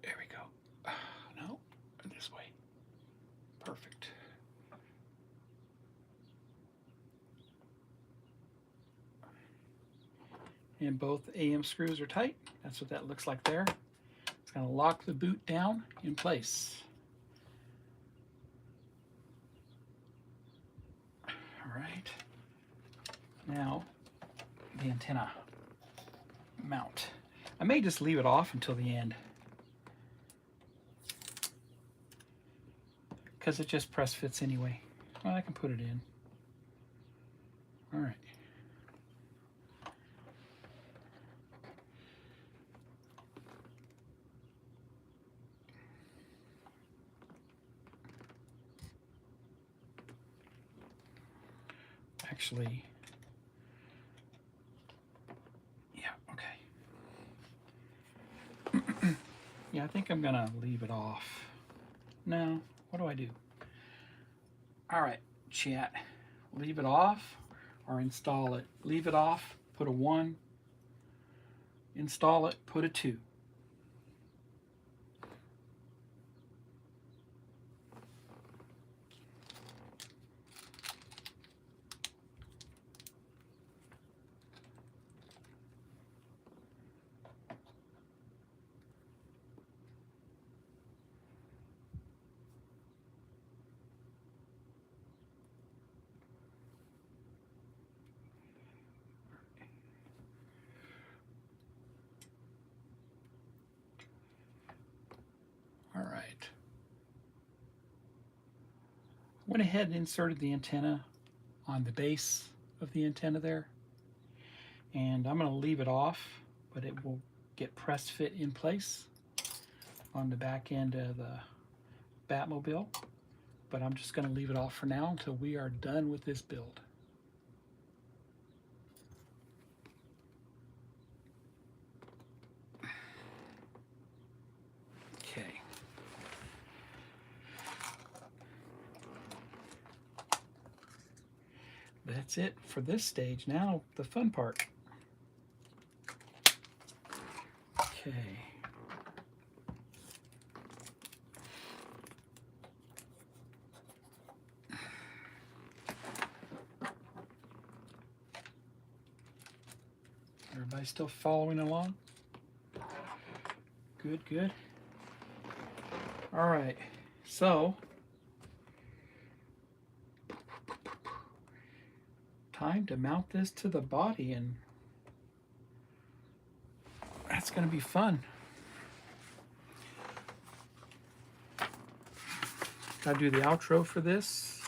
There we go. No, this way. Perfect. And both AM screws are tight. That's what that looks like there. It's going to lock the boot down in place. All right. Now, the antenna mount. I may just leave it off until the end, because it just press fits anyway. Well, I can put it in. All right. Actually, yeah, okay. Yeah, I think I'm gonna leave it off. No, what do I do? All right, chat, leave it off or install it. Leave it off, put a 1, install it, put a 2. All right. Went ahead and inserted the antenna on the base of the antenna there. And I'm going to leave it off, but it will get press fit in place on the back end of the Batmobile. But I'm just going to leave it off for now until we are done with this build. Okay. That's it for this stage. Now the fun part. Okay. Everybody still following along? Good, good. All right, so time to mount this to the body, and that's going to be fun. Gotta do the outro for this.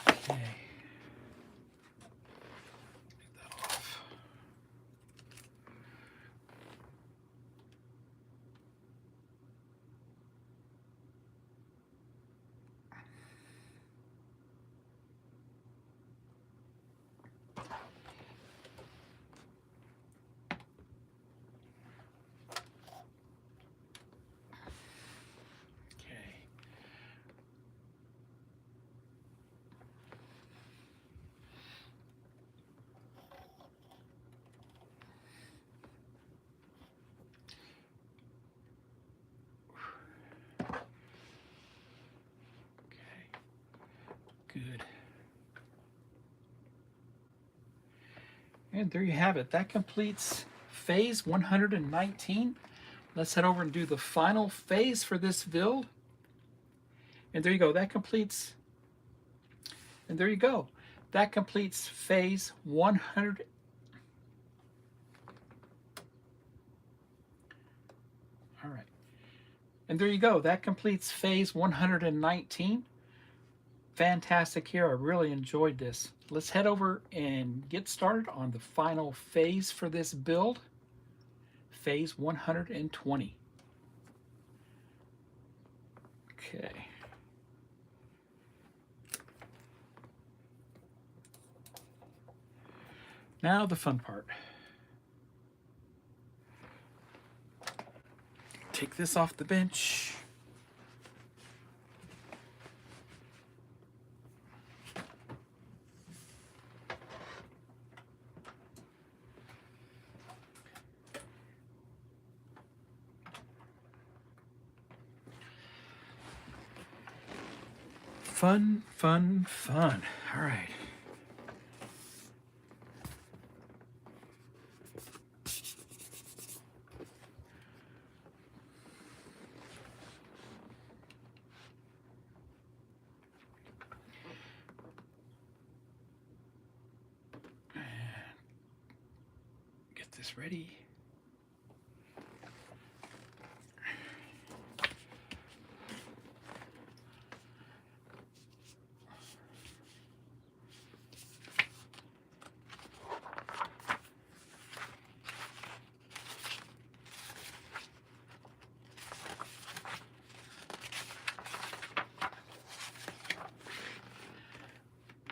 Okay. Take that off. Good. And there you have it. That completes phase 119. Let's head over and do the final phase for this build. And there you go. That completes. And there you go. That completes phase 100. All right. And there you go. That completes phase 119. Fantastic here. I really enjoyed this. Let's head over and get started on the final phase for this build. Phase 120. Okay. Now the fun part. Take this off the bench. Fun, fun, fun. All right. Get this ready.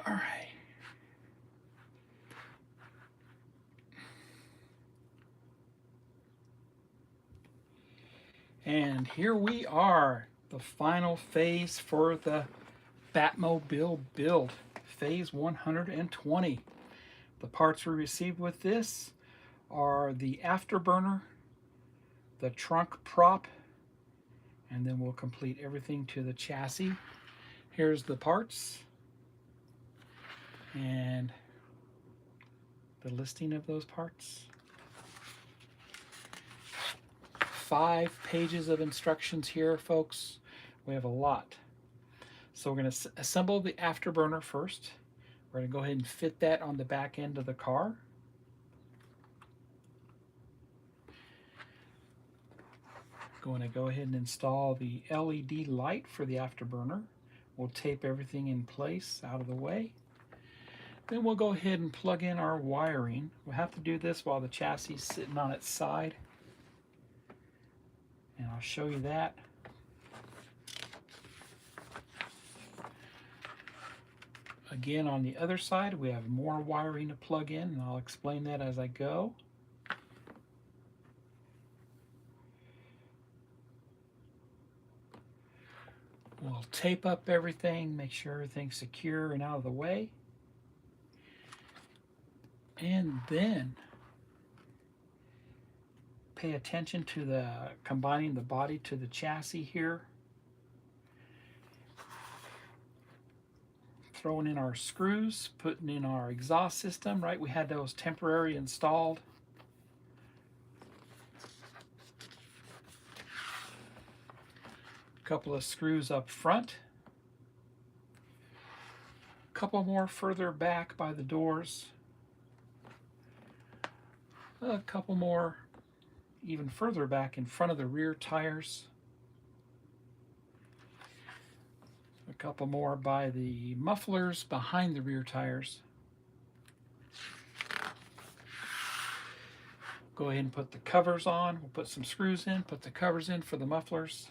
All right. And here we are, the final phase for the Batmobile build, phase 120. The parts we received with this are the afterburner, the trunk prop, and then we'll complete everything to the chassis. Here's the parts and the listing of those parts. 5 pages of instructions here, folks. We have a lot. So we're going to assemble the afterburner first. We're going to go ahead and fit that on the back end of the car. Going to go ahead and install the LED light for the afterburner. We'll tape everything in place out of the way. Then we'll go ahead and plug in our wiring. We'll have to do this while the chassis is sitting on its side. And I'll show you that. Again, on the other side, we have more wiring to plug in, and I'll explain that as I go. We'll tape up everything, make sure everything's secure and out of the way. And then pay attention to the combining the body to the chassis here. Throwing in our screws, putting in our exhaust system, right? We had those temporary installed. A couple of screws up front. A couple more further back by the doors. a couple more even further back in front of the rear tires. A couple more by the mufflers behind the rear tires. Go ahead and put the covers on. We'll put some screws in, put the covers in for the mufflers.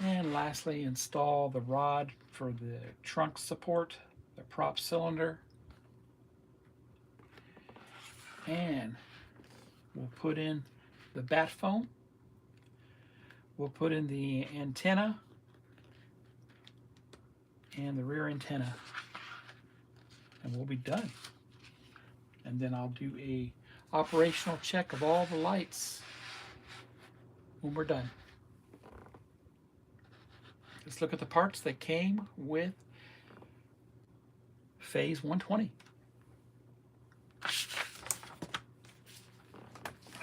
And lastly, install the rod for the trunk support, the prop cylinder. And we'll put in the bat foam. We'll put in the antenna and the rear antenna. And we'll be done. And then I'll do a operational check of all the lights when we're done. Let's look at the parts that came with Phase 120.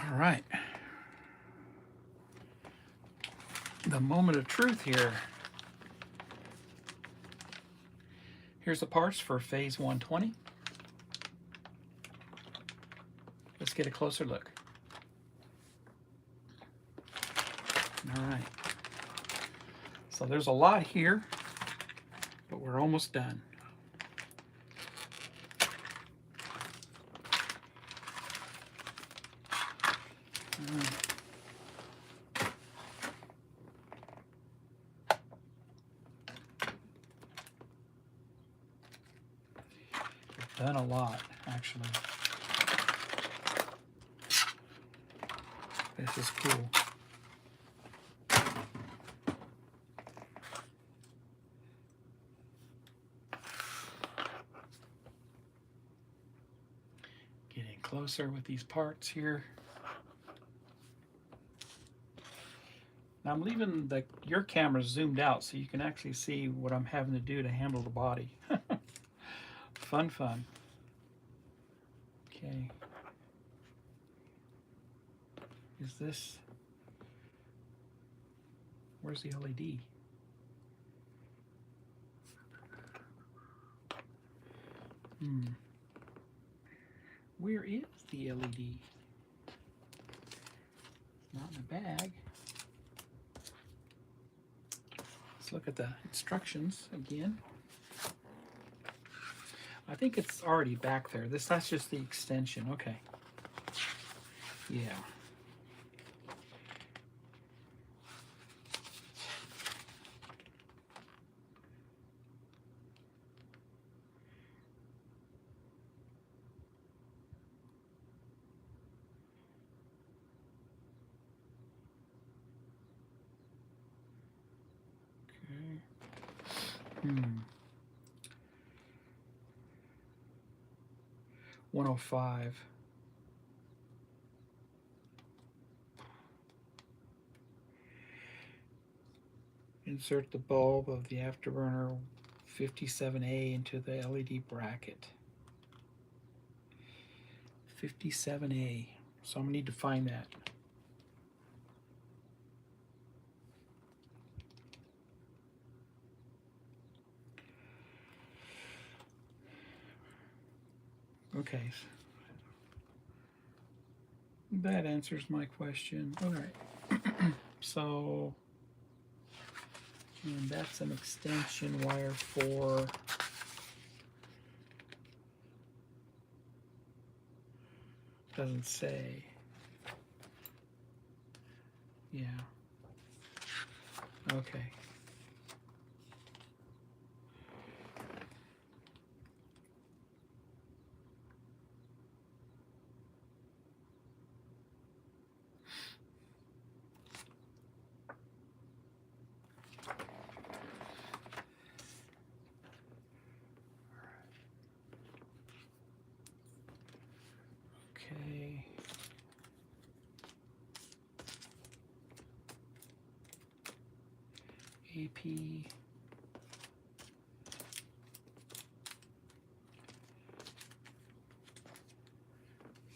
All right. The moment of truth here. Here's the parts for Phase 120. Let's get a closer look. All right. So there's a lot here, but we're almost done. All right. We've done a lot, actually. This is cool. Getting closer with these parts here. Now I'm leaving your camera zoomed out so you can actually see what I'm having to do to handle the body. Fun, fun. Okay. Is this, where's the LED? Where is the LED? Not in the bag. Let's look at the instructions again. I think it's already back there. That's just the extension. Okay. Yeah. Okay. 105. Insert the bulb of the afterburner 57A into the LED bracket. 57A. So I'm going to need to find that. Okay. That answers my question. All right. So, and that's an extension wire for doesn't say. Yeah. Okay. Okay. AP.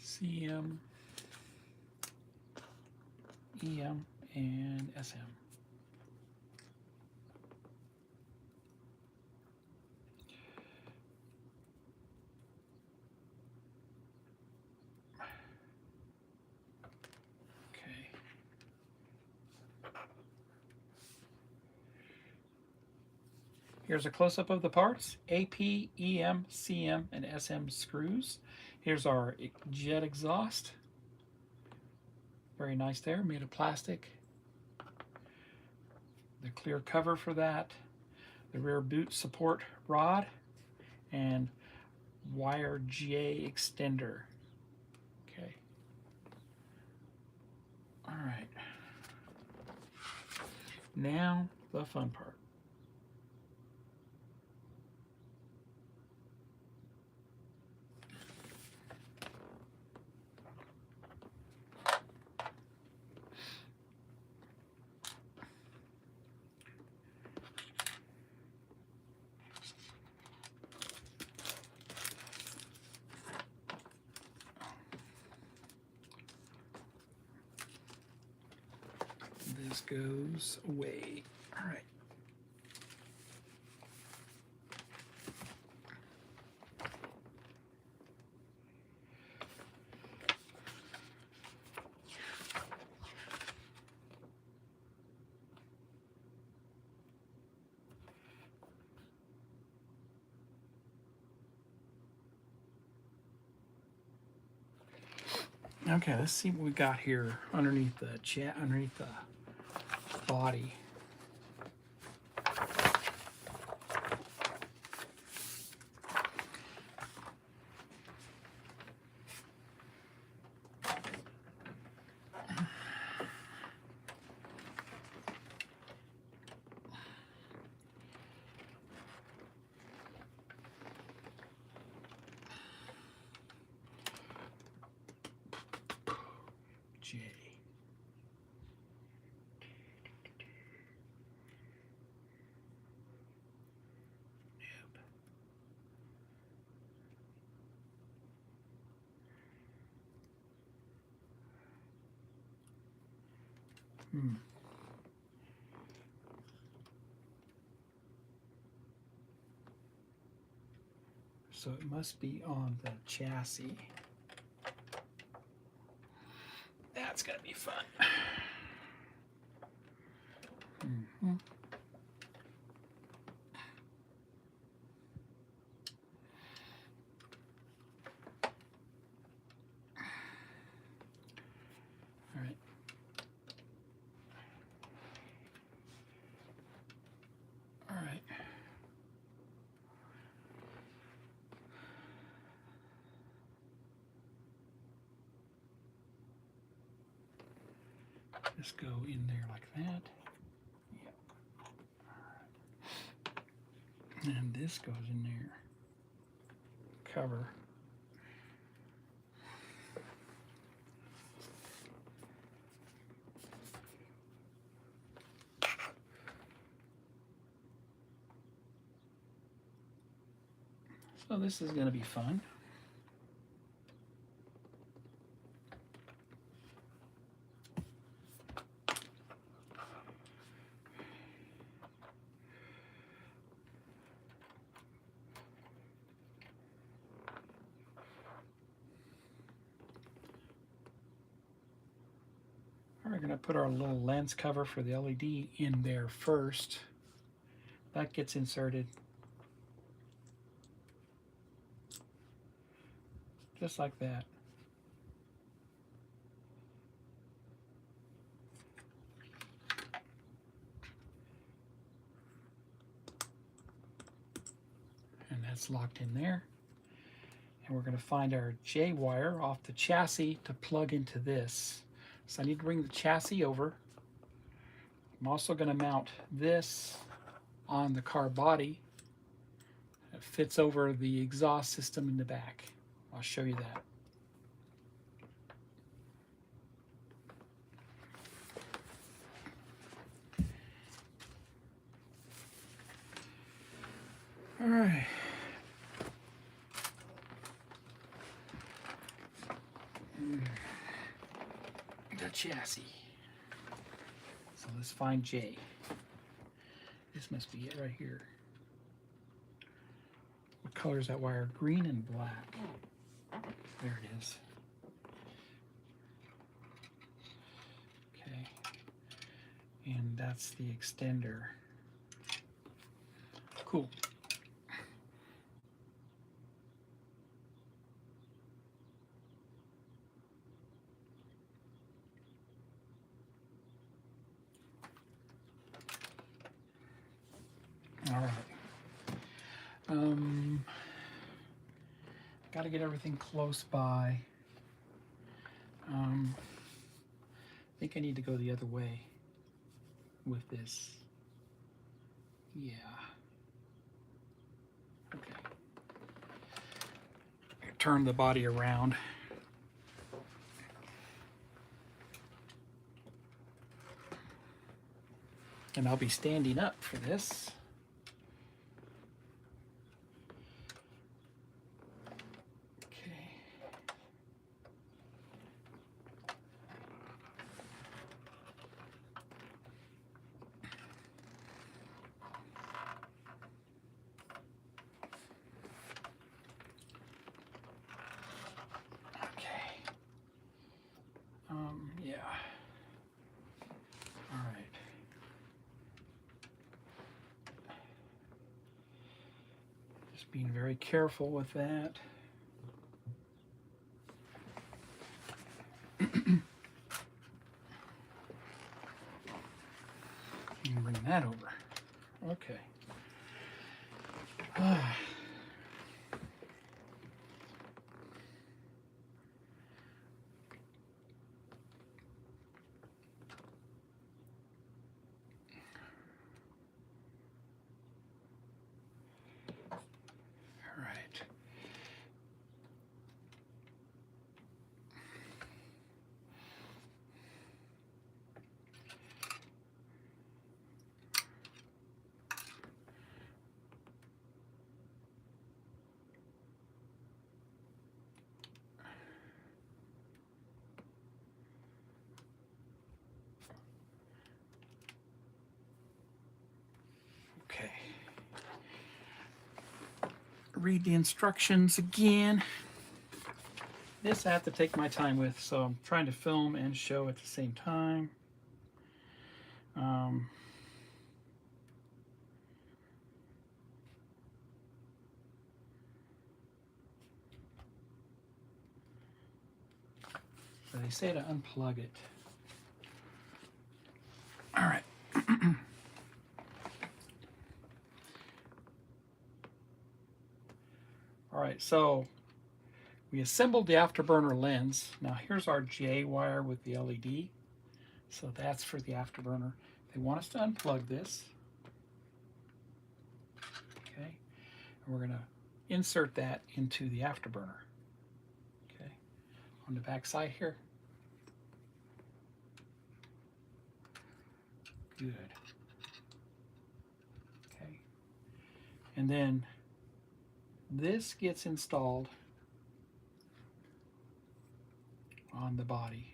CM. EM and SM. Here's a close-up of the parts. AP, EM, CM, and SM screws. Here's our jet exhaust. Very nice there, made of plastic. The clear cover for that. The rear boot support rod. And wire J extender. Okay. All right. Now the fun part. This goes away. All right. Okay, let's see what we got here underneath the underneath the body. J. So it must be on the chassis. That's gonna be fun. All right. All right. Just go in there like that. Yep. All right. And this goes in there. Cover. So this is going to be fun. We're going to put our little lens cover for the LED in there first. That gets inserted just like that. And that's locked in there. And we're going to find our J wire off the chassis to plug into this. So I need to bring the chassis over. I'm also going to mount this on the car body. It fits over the exhaust system in the back. I'll show you that. All right. The chassis. So let's find J. This must be it right here. What color is that wire? Green and black. There it is. Okay. And that's the extender. Cool. All right. Got to get everything close by. I think I need to go the other way with this. Yeah. Okay. Turn the body around. And I'll be standing up for this. Yeah. All right. Just being very careful with that. And bring that over. Okay. Okay. Read the instructions again. This I have to take my time with, so I'm trying to film and show at the same time. So they say to unplug it. All right. All right, so we assembled the afterburner lens. Now here's our J wire with the LED. So that's for the afterburner. They want us to unplug this. Okay, and we're going to insert that into the afterburner. Okay, on the back side here. Good. Okay, and then this gets installed on the body.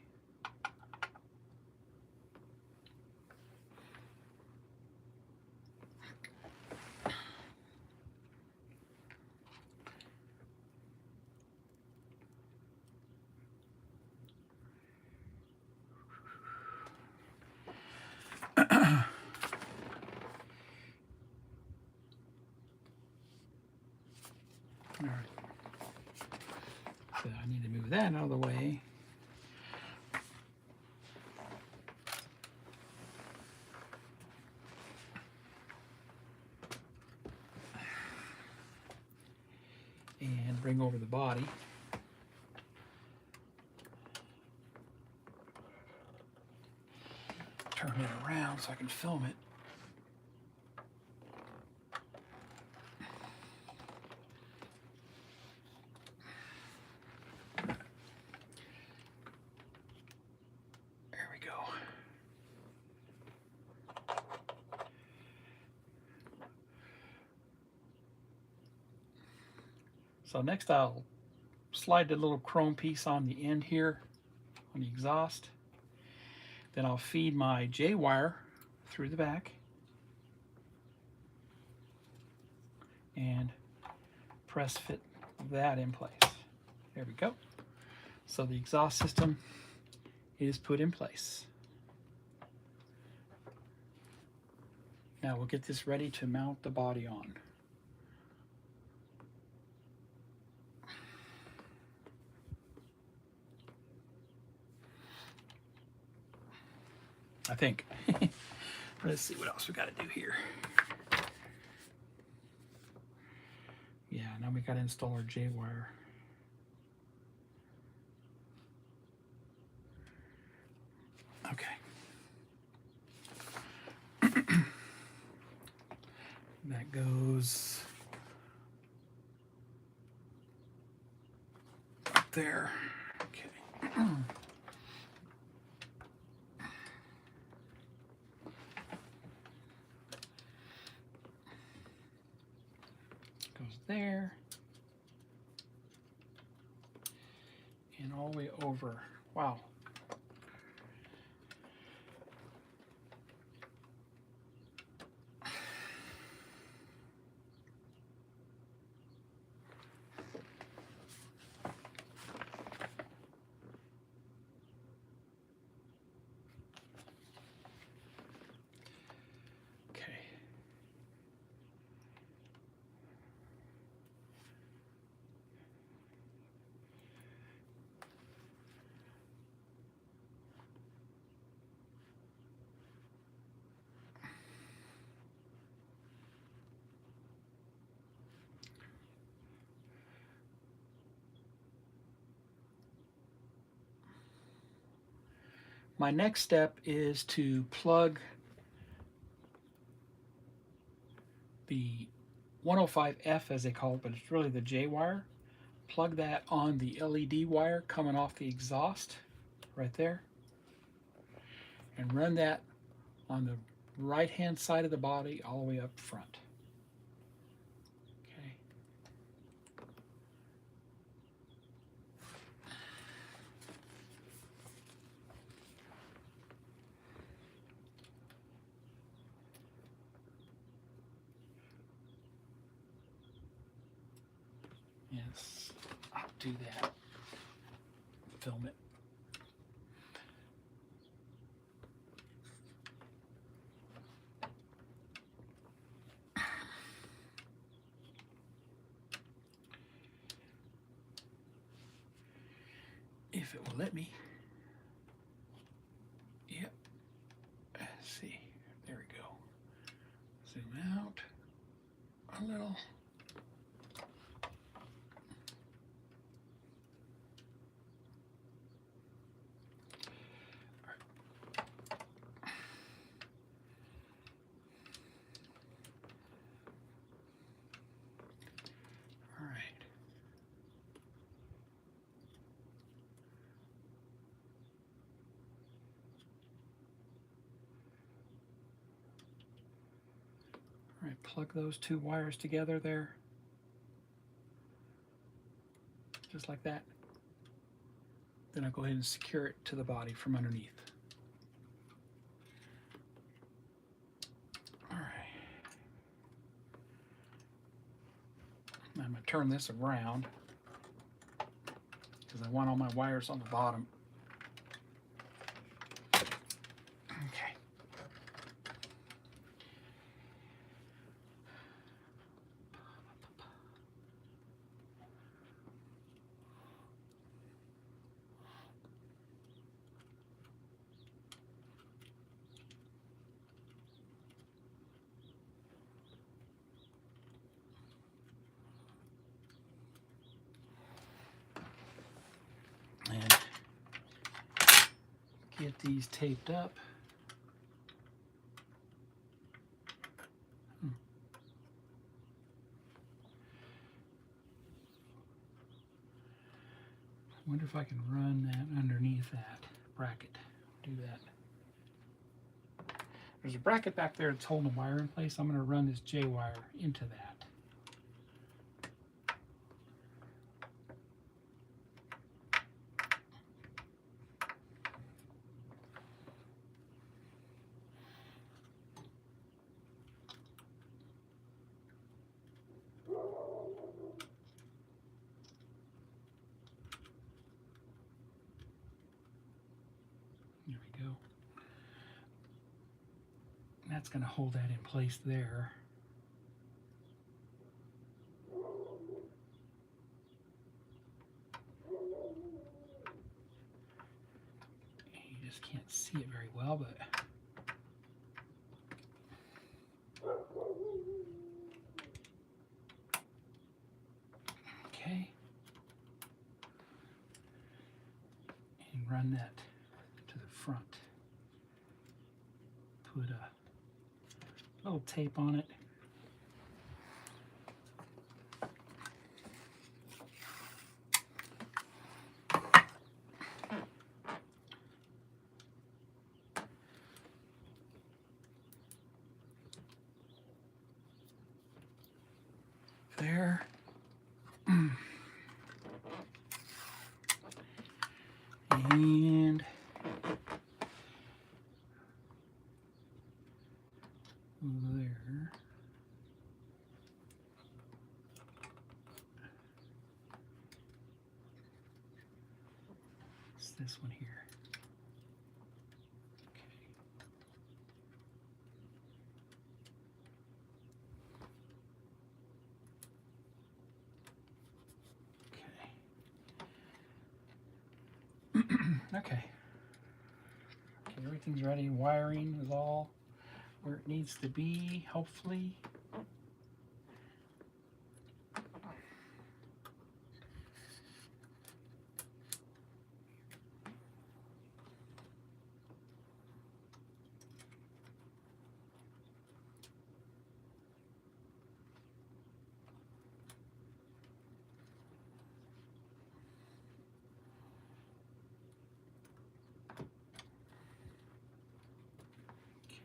All right. So I need to move that out of the way. And bring over the body. Turn it around so I can film it. There we go. So next I'll slide the little chrome piece on the end here on the exhaust. Then I'll feed my J wire through the back and press fit that in place. There we go. So the exhaust system is put in place. Now we'll get this ready to mount the body on. I think. Let's see what else we got to do here. Yeah, now we got to install our J-wire. Okay. That goes up there. Okay. Goes there. And all the way over. Wow. My next step is to plug the 105F, as they call it, but it's really the J wire. Plug that on the LED wire coming off the exhaust right there, and run that on the right hand side of the body all the way up front. Okay. Yes, I'll do that. Film it. If it will let me. Yep. Let's see. There we go. Zoom out a little. All right. All right, plug those two wires together there. Just like that. Then I'll go ahead and secure it to the body from underneath. All right. I'm going to turn this around because I want all my wires on the bottom. Okay. And get these taped up. I wonder if I can run that underneath that bracket. Do that. There's a bracket back there that's holding the wire in place. I'm going to run this J wire into that. There we go. That's going to hold that in place there. You just can't see it very well, but and run that to the front. Put a little tape on it. There. And there. It's this one here. Okay. Okay, everything's ready. Wiring is all where it needs to be, hopefully.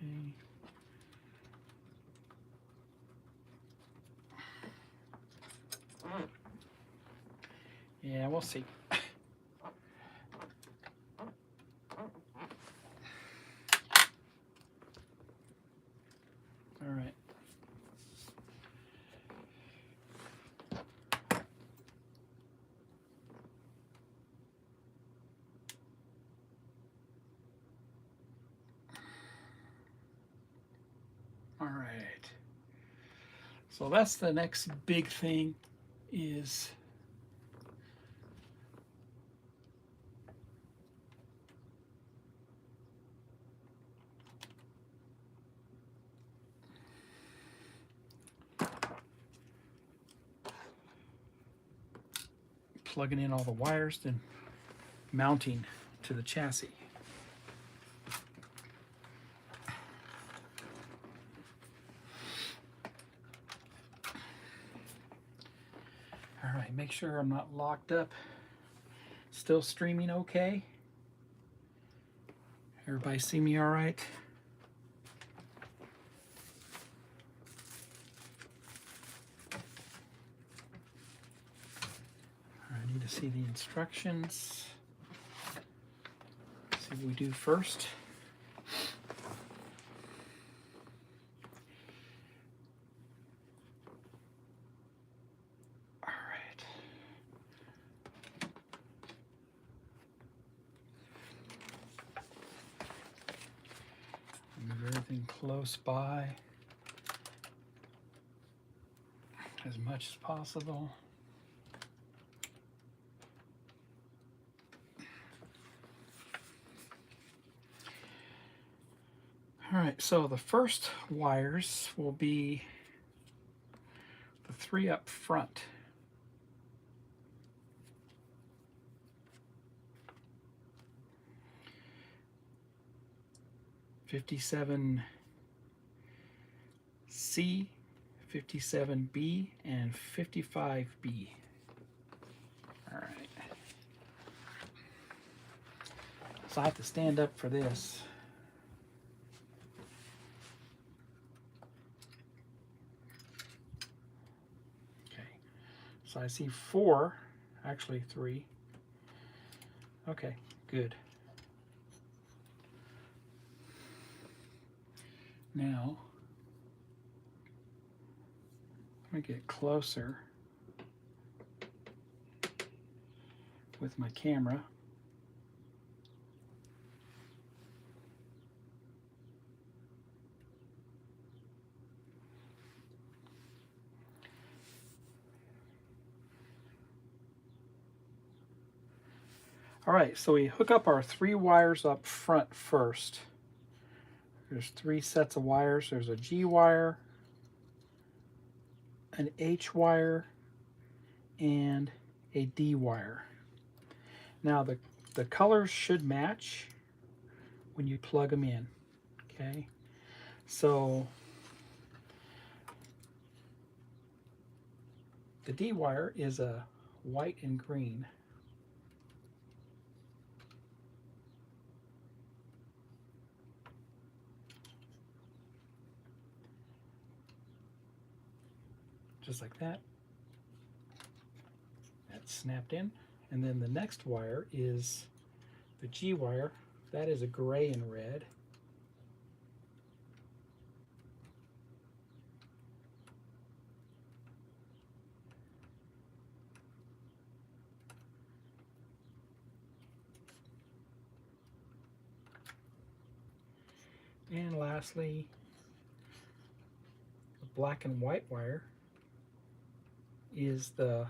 Okay. Yeah, we'll see. All right. All right. So that's the next big thing is plugging in all the wires and mounting to the chassis. All right, make sure I'm not locked up. Still streaming okay? Everybody see me all right? I need to see the instructions. See what we do first. All right. Move everything close by as much as possible. All right, so the first wires will be the 3 up front. '57C, '57B, and '55B. All right. So I have to stand up for this. So I see 4, actually 3. Okay, good. Now, let me get closer with my camera. All right, so we hook up our 3 wires up front first. There's 3 sets of wires. There's a G wire, an H wire, and a D wire. Now the the colors should match when you plug them in. Okay, so the D wire is a white and green. Just like that. That's snapped in. And then the next wire is the G wire. That is a gray and red. And lastly, the black and white wire is the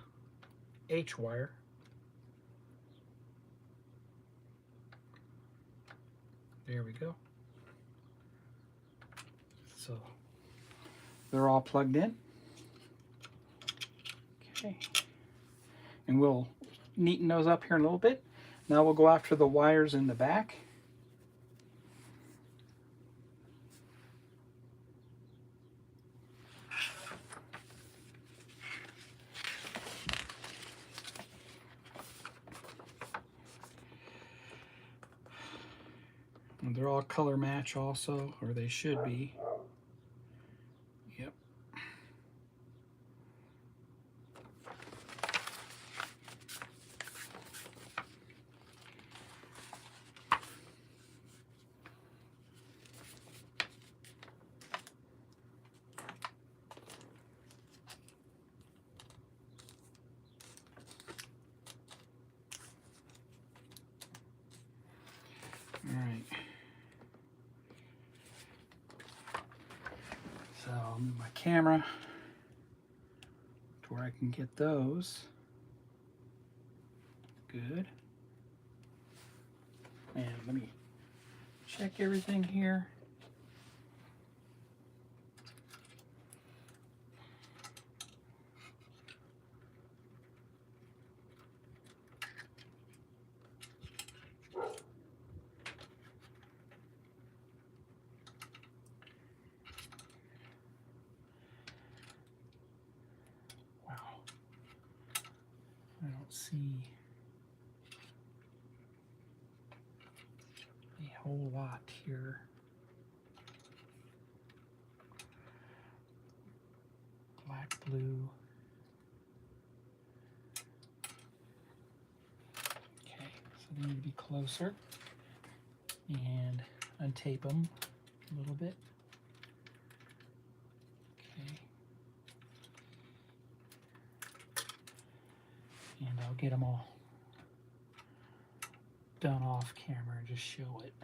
H wire. There we go. So they're all plugged in. Okay. And we'll neaten those up here in a little bit. Now we'll go after the wires in the back. And they're all color match also, or they should be. Yep. All right. So I'll move my camera to where I can get those. Good. And let me check everything here. I don't see a whole lot here. Black, blue. Okay, so they need to be closer. And untape them a little bit. Okay. And I'll get them all done off camera and just show it.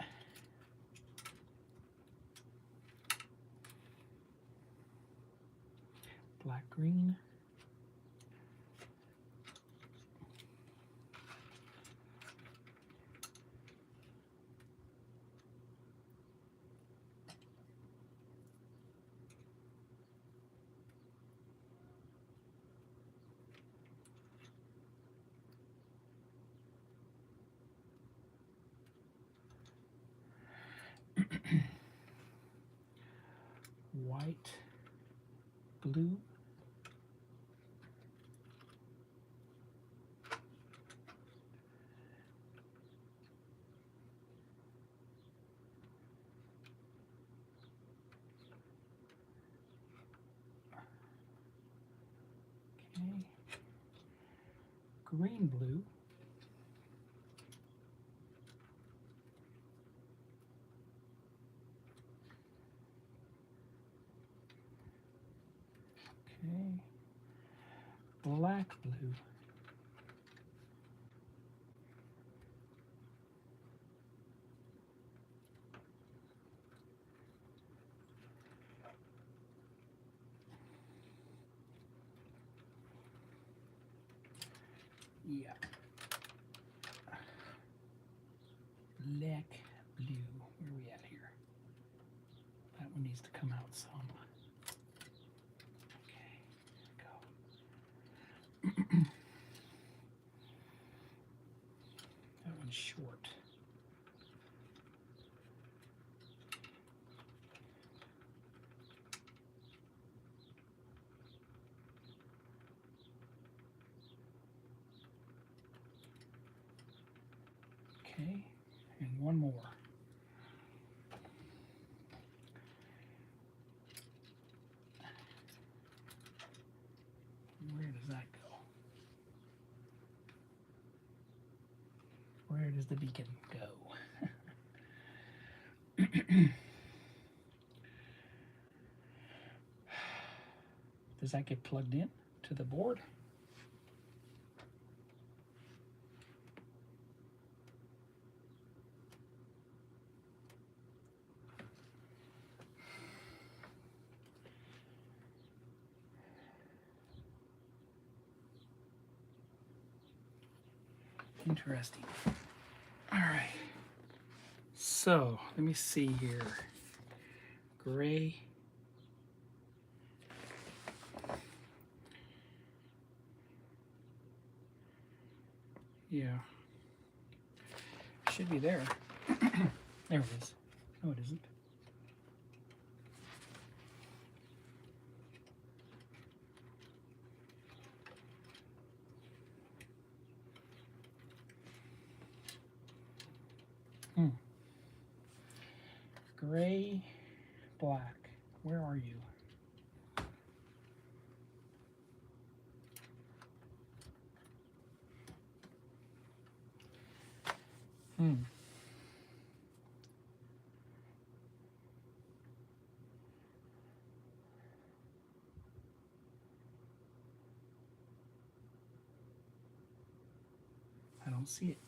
Black, green. White, blue. Okay. Green, blue. Okay. Black, blue. Yeah. Black, blue. Where are we at here? That one needs to come out some. Okay, go. That one's short. Okay, and one more. Where does that go? Where does the beacon go? Does that get plugged in to the board? Interesting. All right. So let me see here. Gray. Yeah. Should be there. There it is. No, it isn't. Gray, black. Where are you? I don't see it.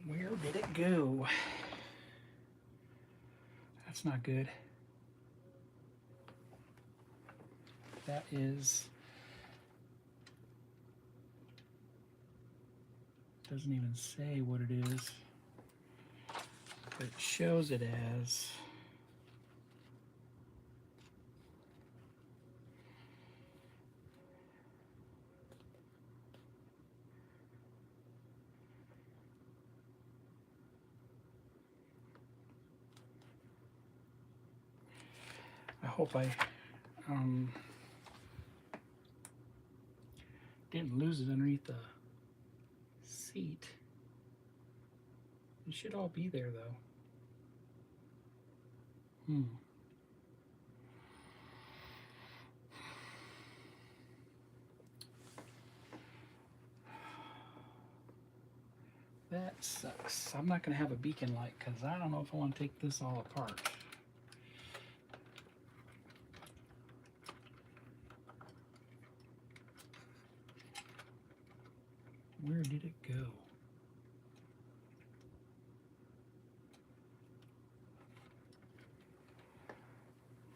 Where did it go? That's not good. That is, doesn't even say what it is, but it shows it as I hope I didn't lose it underneath the seat. It should all be there though. That sucks. I'm not going to have a beacon light because I don't know if I want to take this all apart. Where did it go?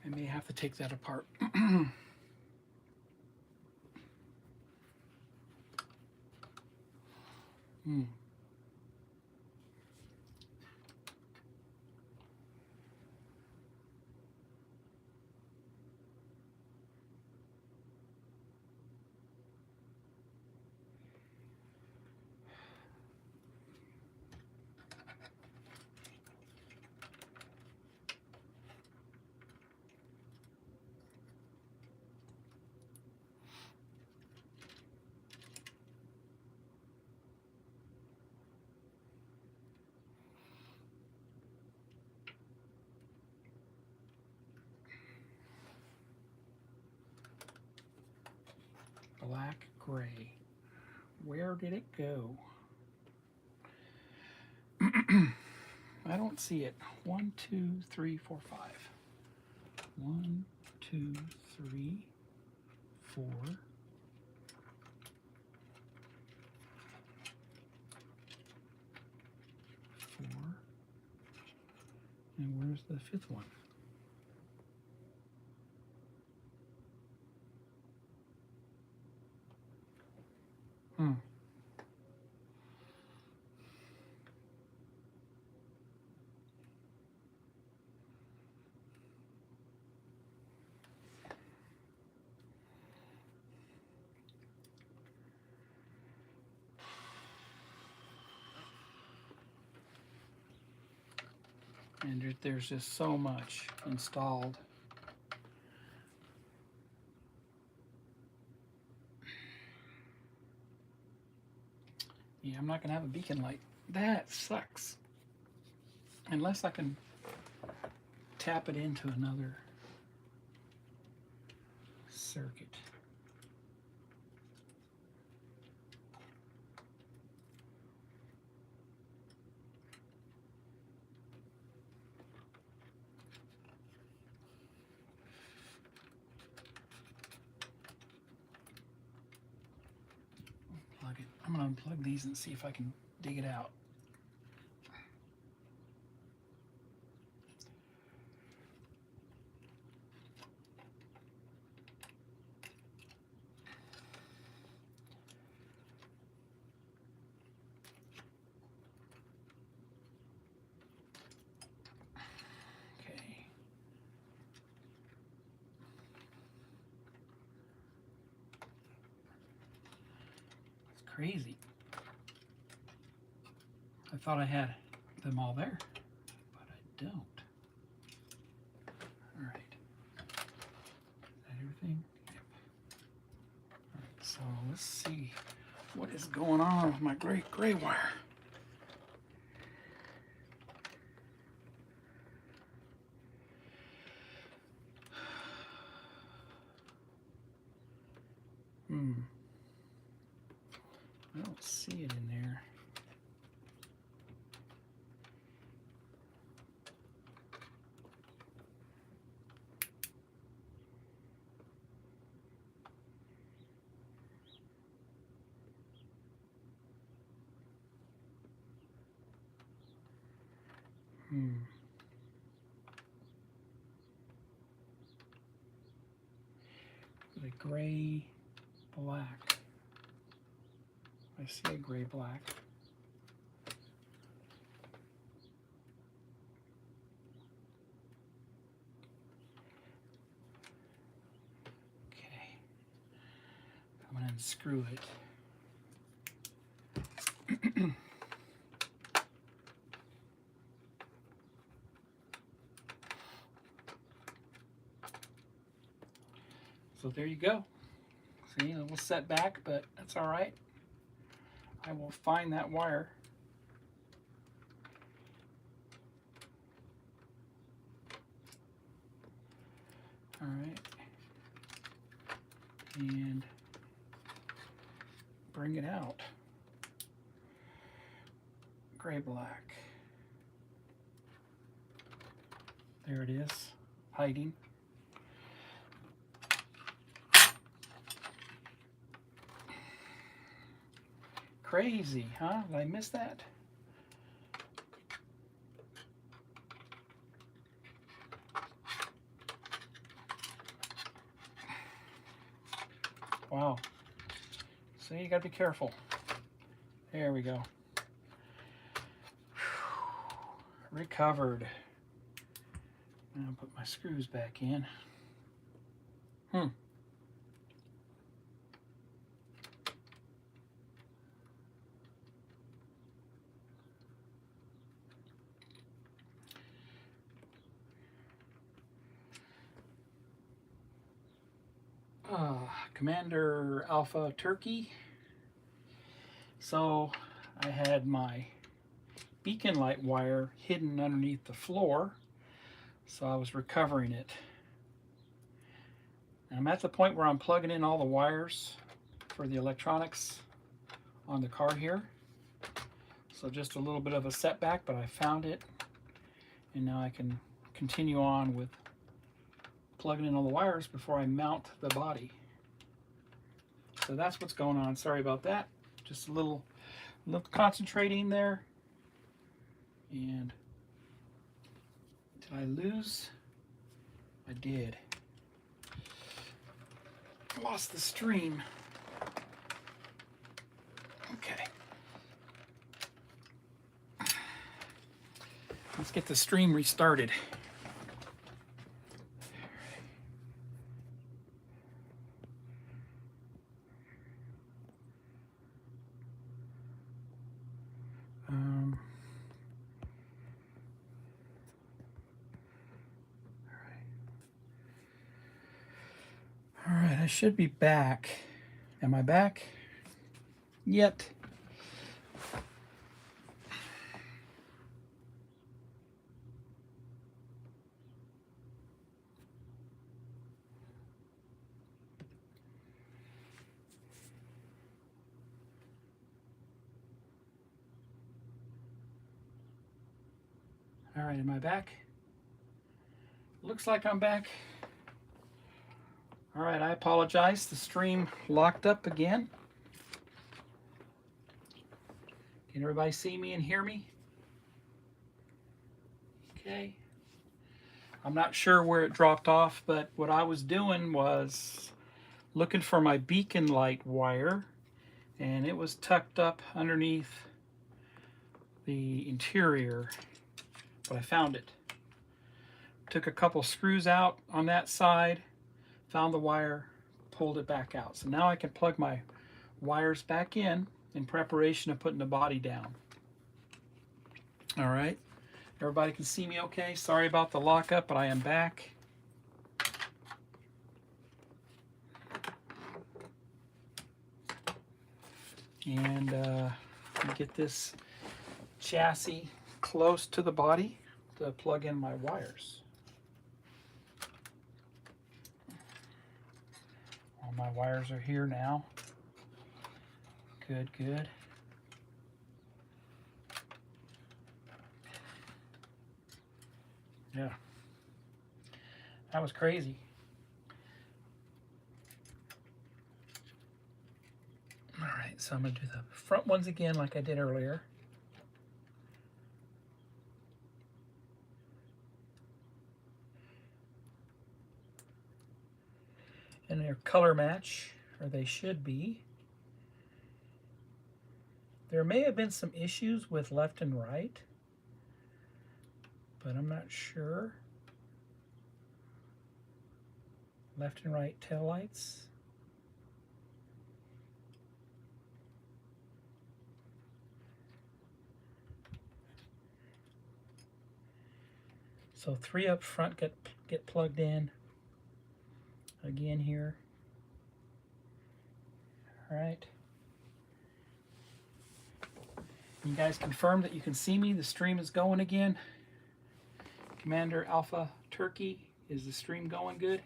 I may have to take that apart. Black, gray. Where did it go? I don't see it. 1, 2, 3, 4, 5. 1, 2, 3, 4. 4. And where's the fifth one? And there's just so much installed. Yeah, I'm not gonna have a beacon light. That sucks. Unless I can tap it into another circuit. Plug it. I'm gonna unplug these and see if I can dig it out. Okay. It's crazy. I thought I had them all there, but I don't. All right. Is that everything? Yep. All right, so let's see what is going on with my gray wire. I don't see it in there. The gray black. I see a gray black. Okay. I'm going to unscrew it. So there you go. See, a little setback, but that's all right. I will find that wire. All right. And bring it out. Gray black. There it is, hiding. Crazy, huh? Did I miss that? Wow. See, you gotta be careful. There we go. Recovered. Now I'll put my screws back in. Commander Alpha Turkey. So I had my beacon light wire hidden underneath the floor, so I was recovering it. And I'm at the point where I'm plugging in all the wires for the electronics on the car here. So just a little bit of a setback, but I found it, and now I can continue on with plugging in all the wires before I mount the body. So that's what's going on. Sorry about that. Just a little concentrating there. And did I lose? I did. I lost the stream. Okay. Let's get the stream restarted. I should be back. Am I back yet? All right, am I back? Looks like I'm back. All right, I apologize. The stream locked up again. Can everybody see me and hear me? Okay. I'm not sure where it dropped off, but what I was doing was looking for my beacon light wire, and it was tucked up underneath the interior, but I found it. Took a couple screws out on that side, found the wire, pulled it back out. So now I can plug my wires back in preparation of putting the body down. All right, everybody can see me okay? Sorry about the lockup, but I am back. And get this chassis close to the body to plug in my wires. All my wires are here now. Good, good. Yeah, that was crazy. All right, so I'm gonna do the front ones again like I did earlier. And they're color match, or they should be. There may have been some issues with left and right, but I'm not sure. Left and right taillights. So 3 up front get plugged in again here. All right. You guys confirm that you can see me. The stream is going again. Commander Alpha Turkey, is the stream going good?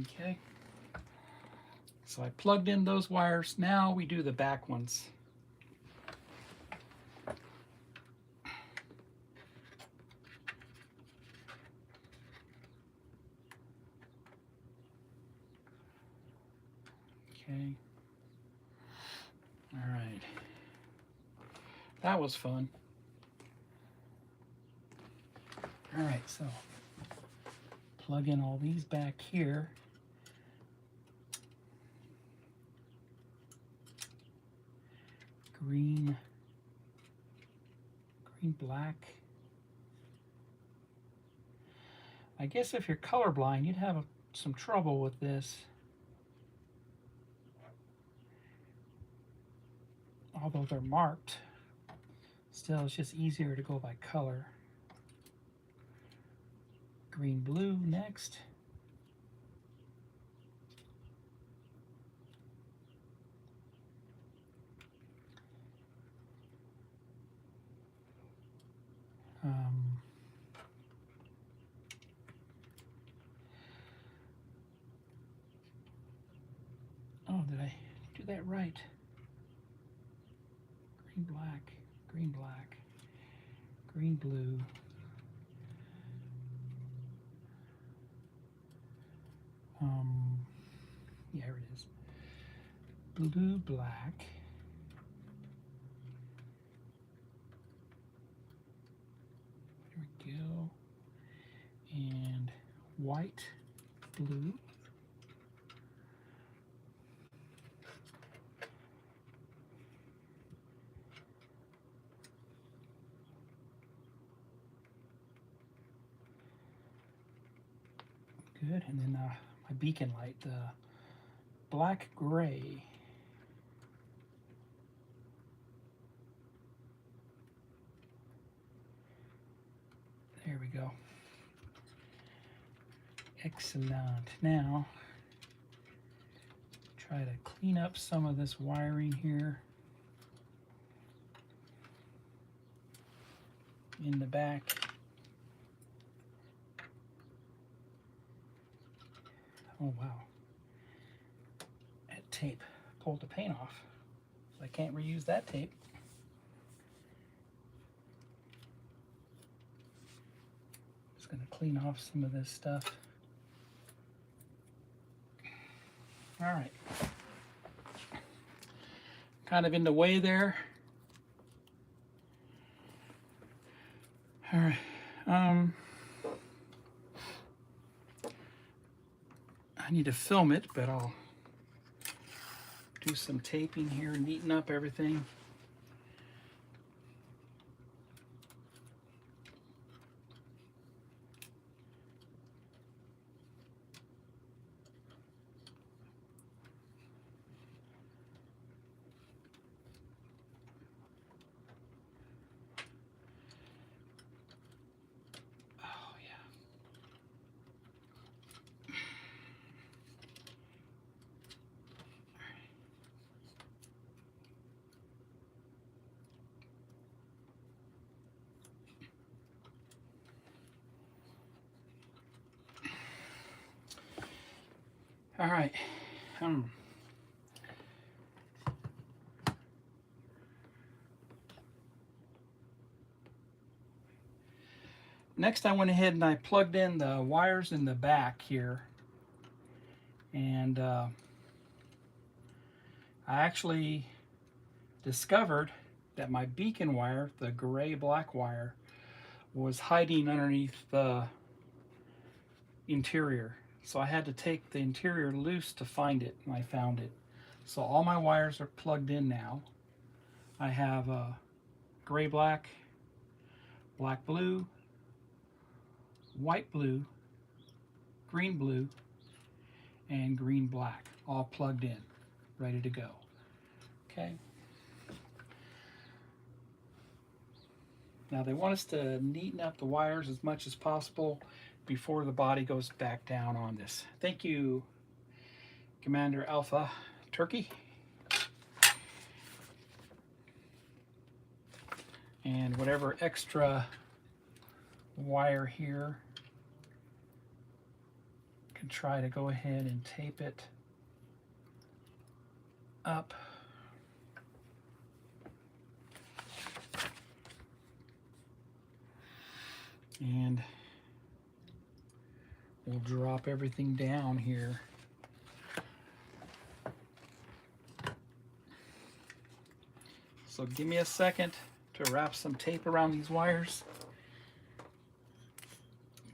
Okay. So I plugged in those wires. Now we do the back ones. Okay. All right. That was fun. All right, so plug in all these back here. Green, black. I guess if you're colorblind, you'd have some trouble with this. Although they're marked, still it's just easier to go by color. Green, blue next. Oh, did I do that right? Green, black, green, black, green, blue. Yeah, here it is. Blue, black. There we go. And white, blue. good. And then my beacon light, the black gray. There we go. Excellent. Now, try to clean up some of this wiring here in the back. Oh wow, that tape pulled the paint off, so I can't reuse that tape. Just gonna clean off some of this stuff. All right, kind of in the way there. All right, I need to film it, but I'll do some taping here, neaten up everything. All right. Next, I went ahead and I plugged in the wires in the back here, and I actually discovered that my beacon wire, the gray-black wire, was hiding underneath the interior. So I had to take the interior loose to find it, and I found it. So all my wires are plugged in now. I have gray-black, black-blue, white-blue, green-blue, and green-black, all plugged in, ready to go. Okay. Now they want us to neaten up the wires as much as possible before the body goes back down on this. Thank you, Commander Alpha Turkey. And whatever extra wire here, I can try to go ahead and tape it up. And we'll drop everything down here. So give me a second to wrap some tape around these wires.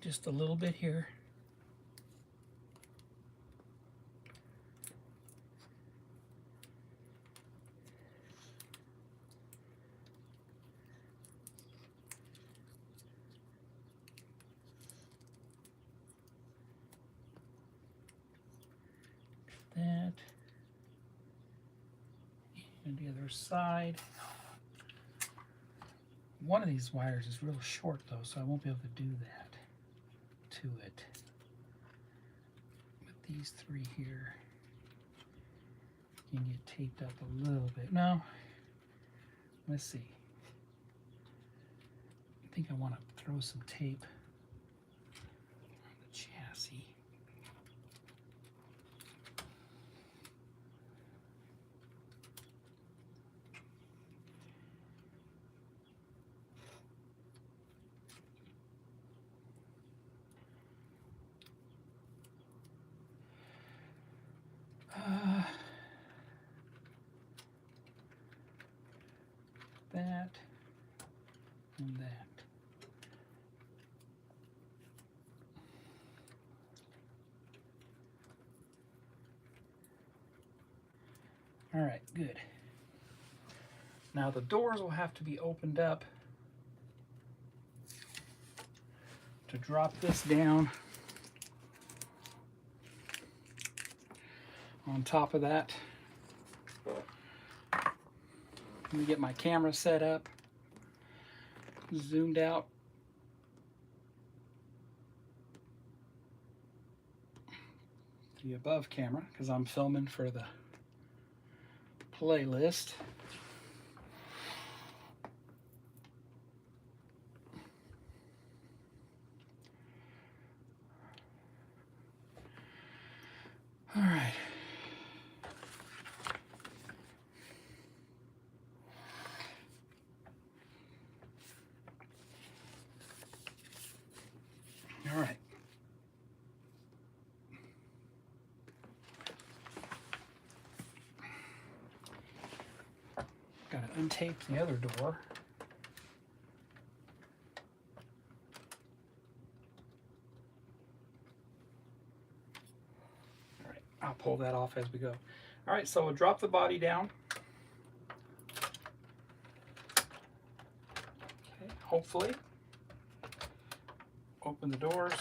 Just a little bit here. That. And the other side. One of these wires is real short though, so I won't be able to do that to it. But these three here can get taped up a little bit. No, let's see. I think I want to throw some tape on the chassis. That and that. All right, good. Now the doors will have to be opened up to drop this down on top of that. Let me get my camera set up, zoomed out. The above camera, because I'm filming for the playlist. All right. All right. Got to untape the other door. All right, I'll pull that off as we go. All right, so we'll drop the body down. Okay, hopefully. Open the doors.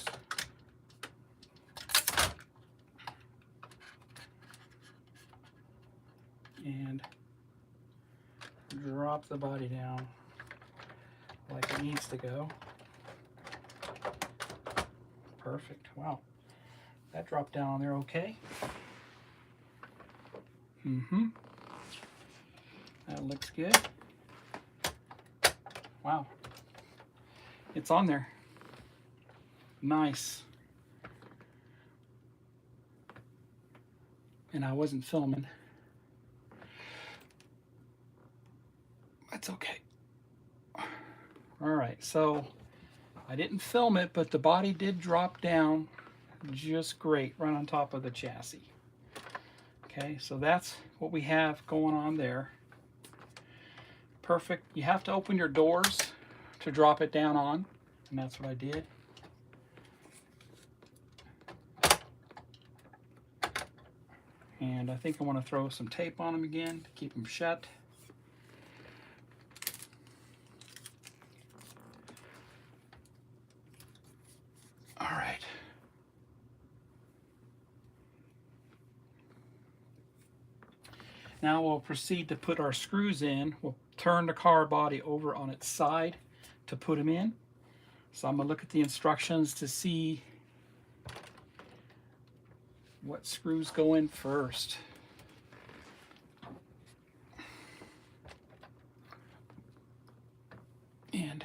And drop the body down like it needs to go. Perfect. Wow. That dropped down on there okay. That looks good. Wow. It's on there. Nice. And I wasn't filming. That's okay. All right, so I didn't film it, but the body did drop down just great right on top of the chassis. Okay, so that's what we have going on there. Perfect. You have to open your doors to drop it down on, and that's what I did. And I think I want to throw some tape on them again to keep them shut. All right. Now we'll proceed to put our screws in. We'll turn the car body over on its side to put them in. So I'm going to look at the instructions to see what screws go in first. And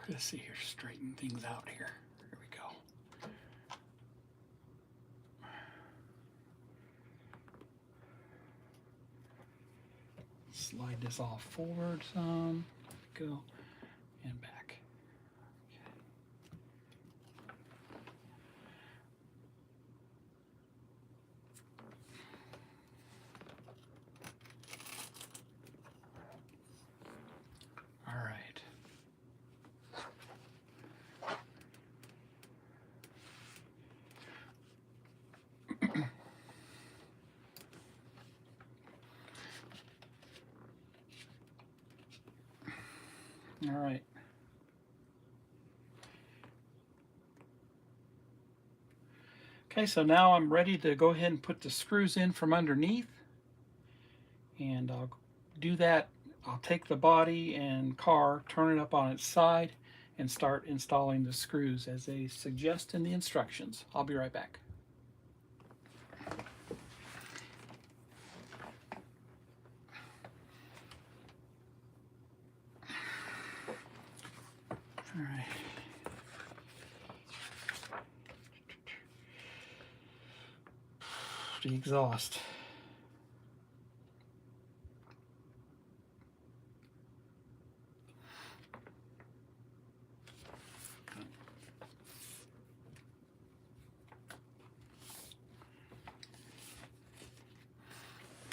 let's see here, straighten things out here. Here we go. Slide this off forward some, go, and back. All right. All right. Okay, so now I'm ready to go ahead and put the screws in from underneath. And I'll do that. I'll take the body and car, turn it up on its side, and start installing the screws as they suggest in the instructions. I'll be right back. All right. The exhaust.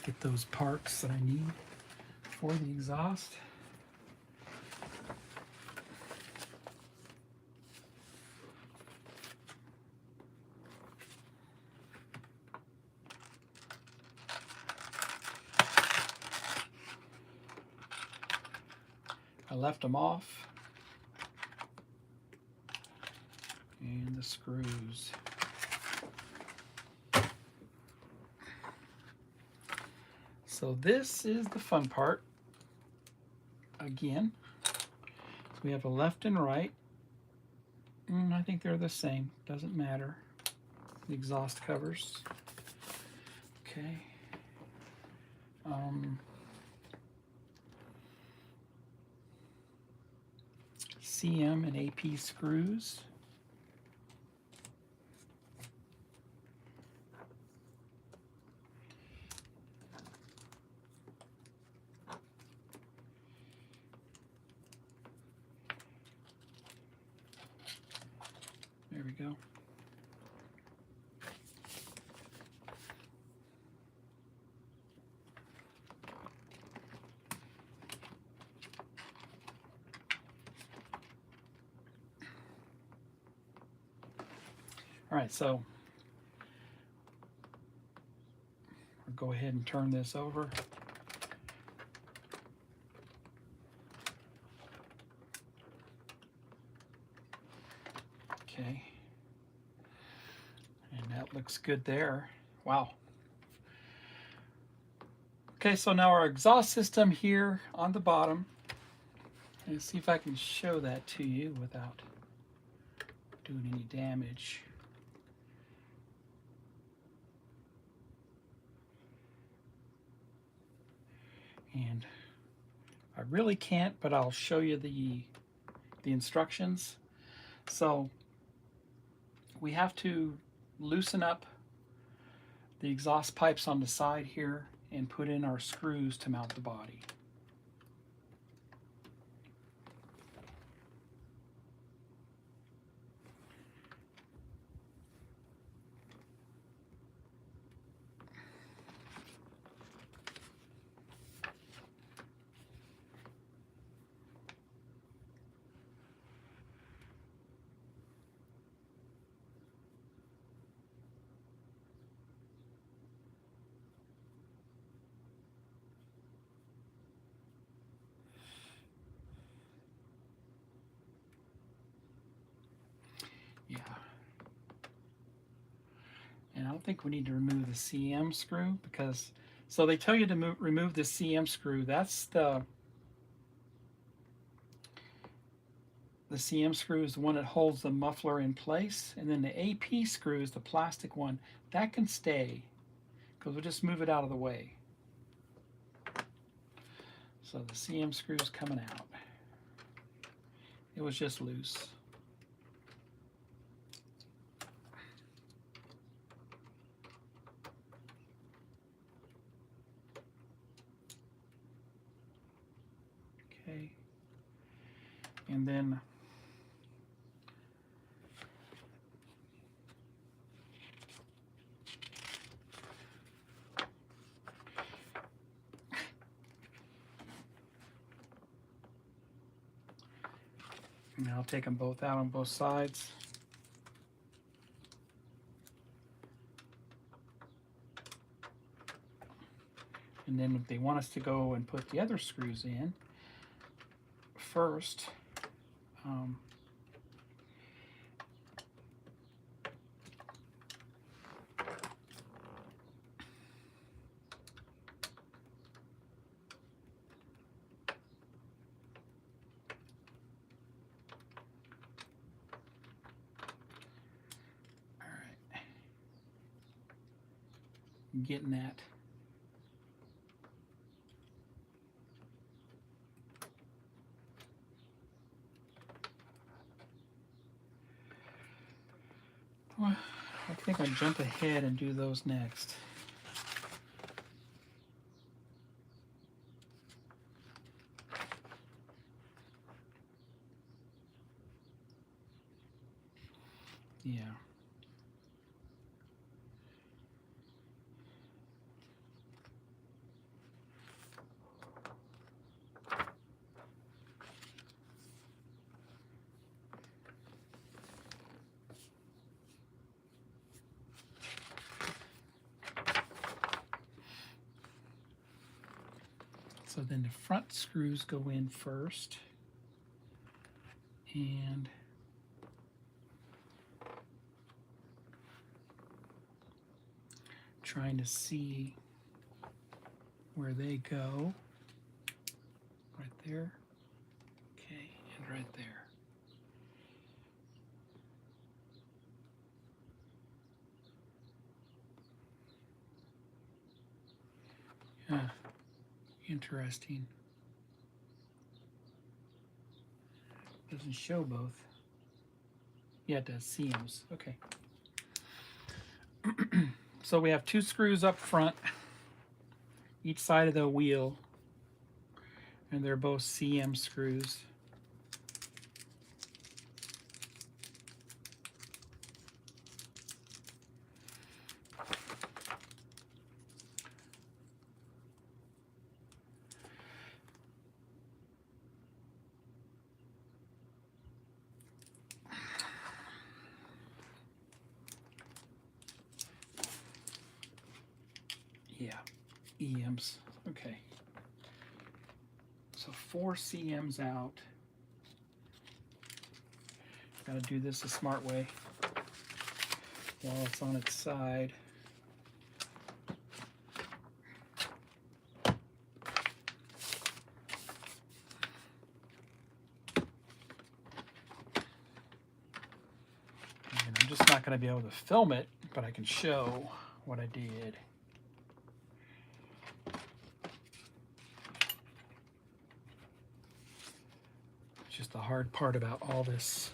Get those parts that I need for the exhaust. I left them off. screws. So this is the fun part. Again, so we have a left and right. I think they're the same. Doesn't matter. The exhaust covers. Okay. CM and AP screws. There we go. All right, so I'll go ahead and turn this over. Okay. And that looks good there. Wow. Okay, so now our exhaust system here on the bottom. Let's see if I can show that to you without doing any damage. And I really can't, but I'll show you the instructions. So we have to loosen up the exhaust pipes on the side here and put in our screws to mount the body. Yeah. And I don't think we need to remove the CM screw because, so they tell you to remove the CM screw. That's the CM screw is the one that holds the muffler in place. And then the AP screw is the plastic one. That can stay because we'll just move it out of the way. So the CM screw is coming out. It was just loose. Okay. And then I'll take them both out on both sides. And then if they want us to go and put the other screws in first, getting that. Well, I think I'll jump ahead and do those next. Yeah. So then the front screws go in first, and trying to see where they go. Right there. Okay, and right there. Yeah, interesting. Doesn't show both. Yeah, it does. CMs. Okay. So we have 2 screws up front, each side of the wheel, and they're both CM screws. Yeah, EMs. Okay. So 4 CMs out. Got to do this a smart way while it's on its side. And I'm just not going to be able to film it, but I can show what I did. It's just the hard part about all this.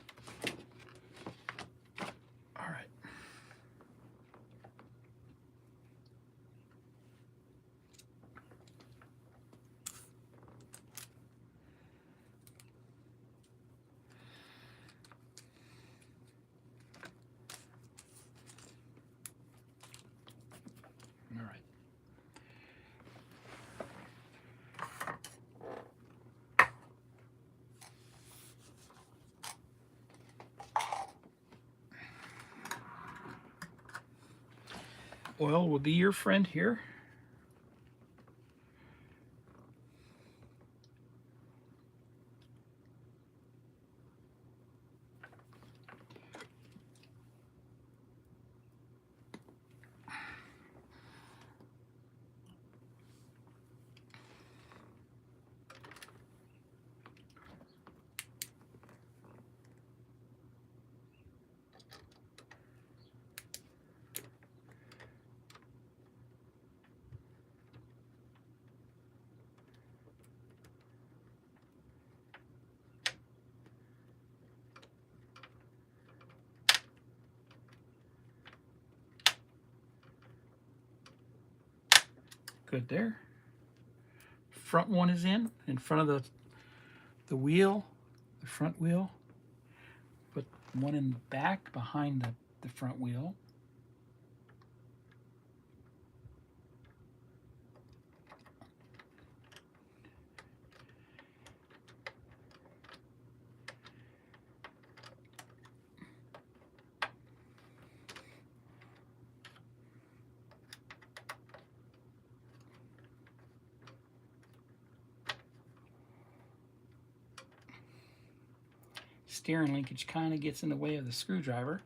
All right. All right. Oil will be your friend here. Good there. Front one is in front of the wheel, the front wheel. Put one in the back behind the front wheel. Steering linkage kind of gets in the way of the screwdriver.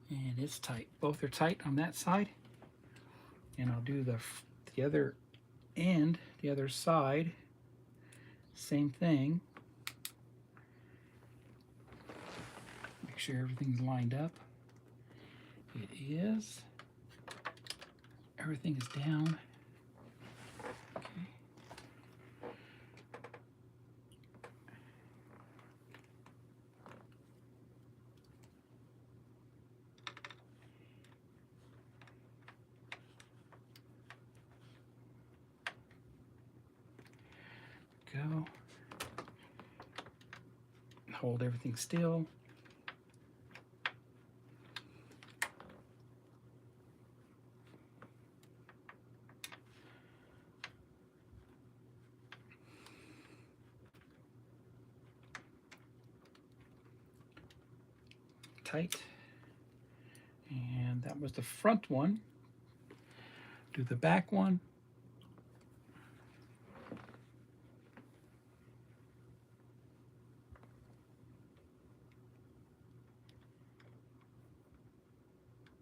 And it's tight. Both are tight on that side. And I'll do the other end, the other side. Same thing. Make sure everything's lined up. It is. Everything is down. Okay. Go. Hold everything still. Tight. And that was the front one. Do the back one.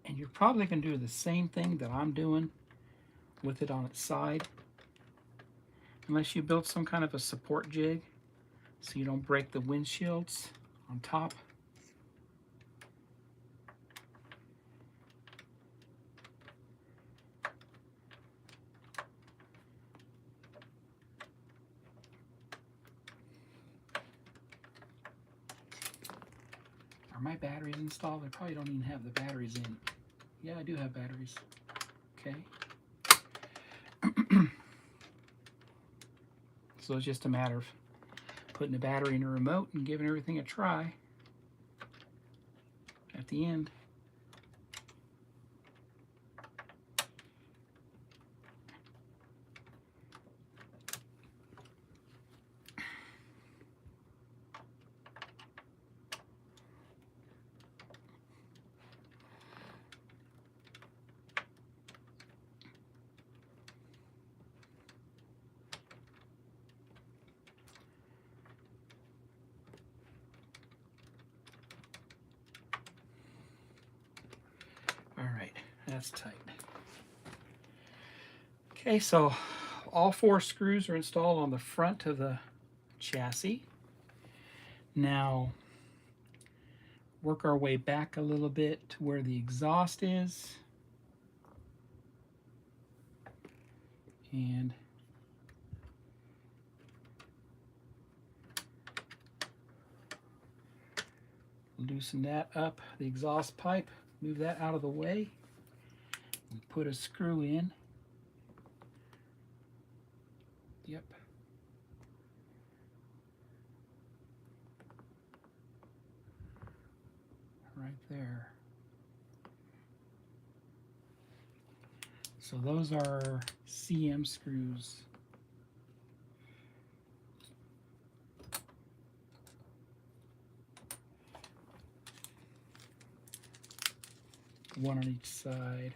And you're probably going to do the same thing that I'm doing with it on its side, unless you build some kind of a support jig so you don't break the windshields on top. Are my batteries installed? I probably don't even have the batteries in. Yeah, I do have batteries. Okay. So it's just a matter of putting a battery in a remote and giving everything a try at the end. All right, that's tight. Okay, so all 4 screws are installed on the front of the chassis. Now, work our way back a little bit to where the exhaust is. And loosen that up, the exhaust pipe, move that out of the way, and put a screw in. Yep. Right there. So those are CM screws. One on each side.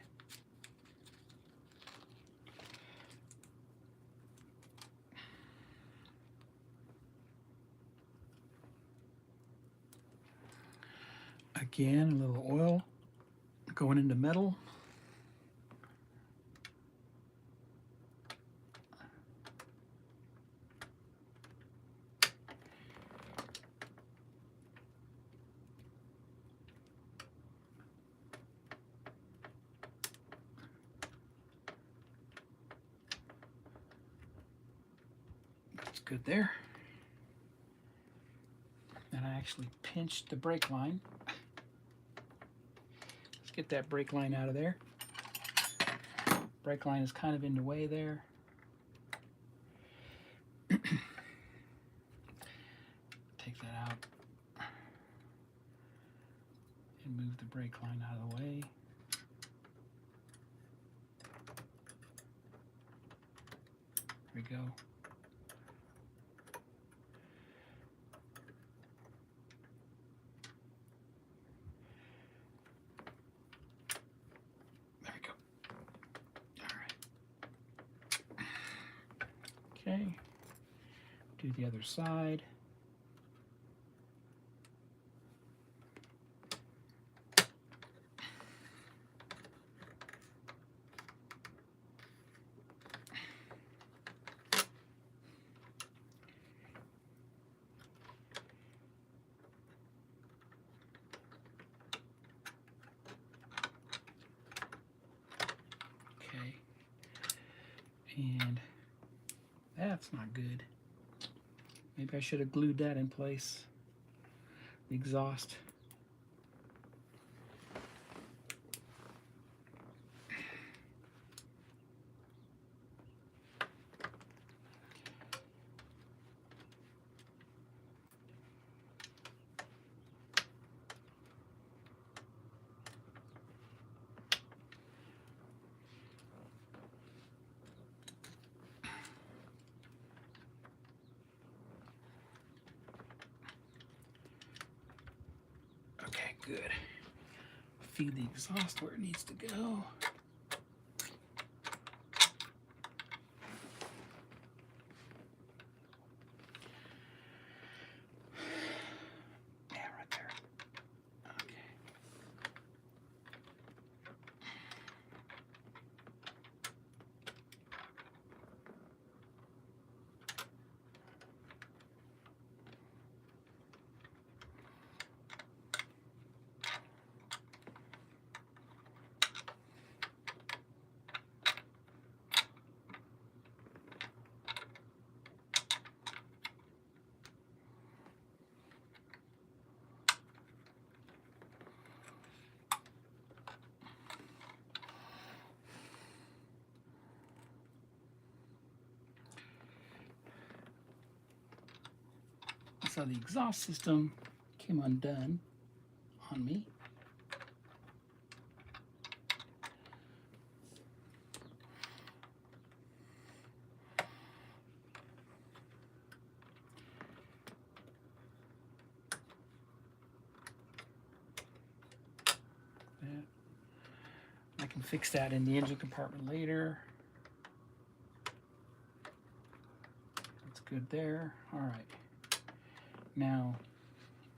Again, a little oil going into metal. That's good there. And I actually pinched the brake line. Let's get that brake line out of there. Brake line is kind of in the way there. Take that out and move the brake line out of the way. There we go. There we go. All right. Okay. Do the other side. Okay. And that's not good. Maybe I should have glued that in place. The exhaust. Okay, good. feed the exhaust where it needs to go. Yeah, right there. Okay. So the exhaust system came undone on me. I can fix that in the engine compartment later. That's good there. All right. Now,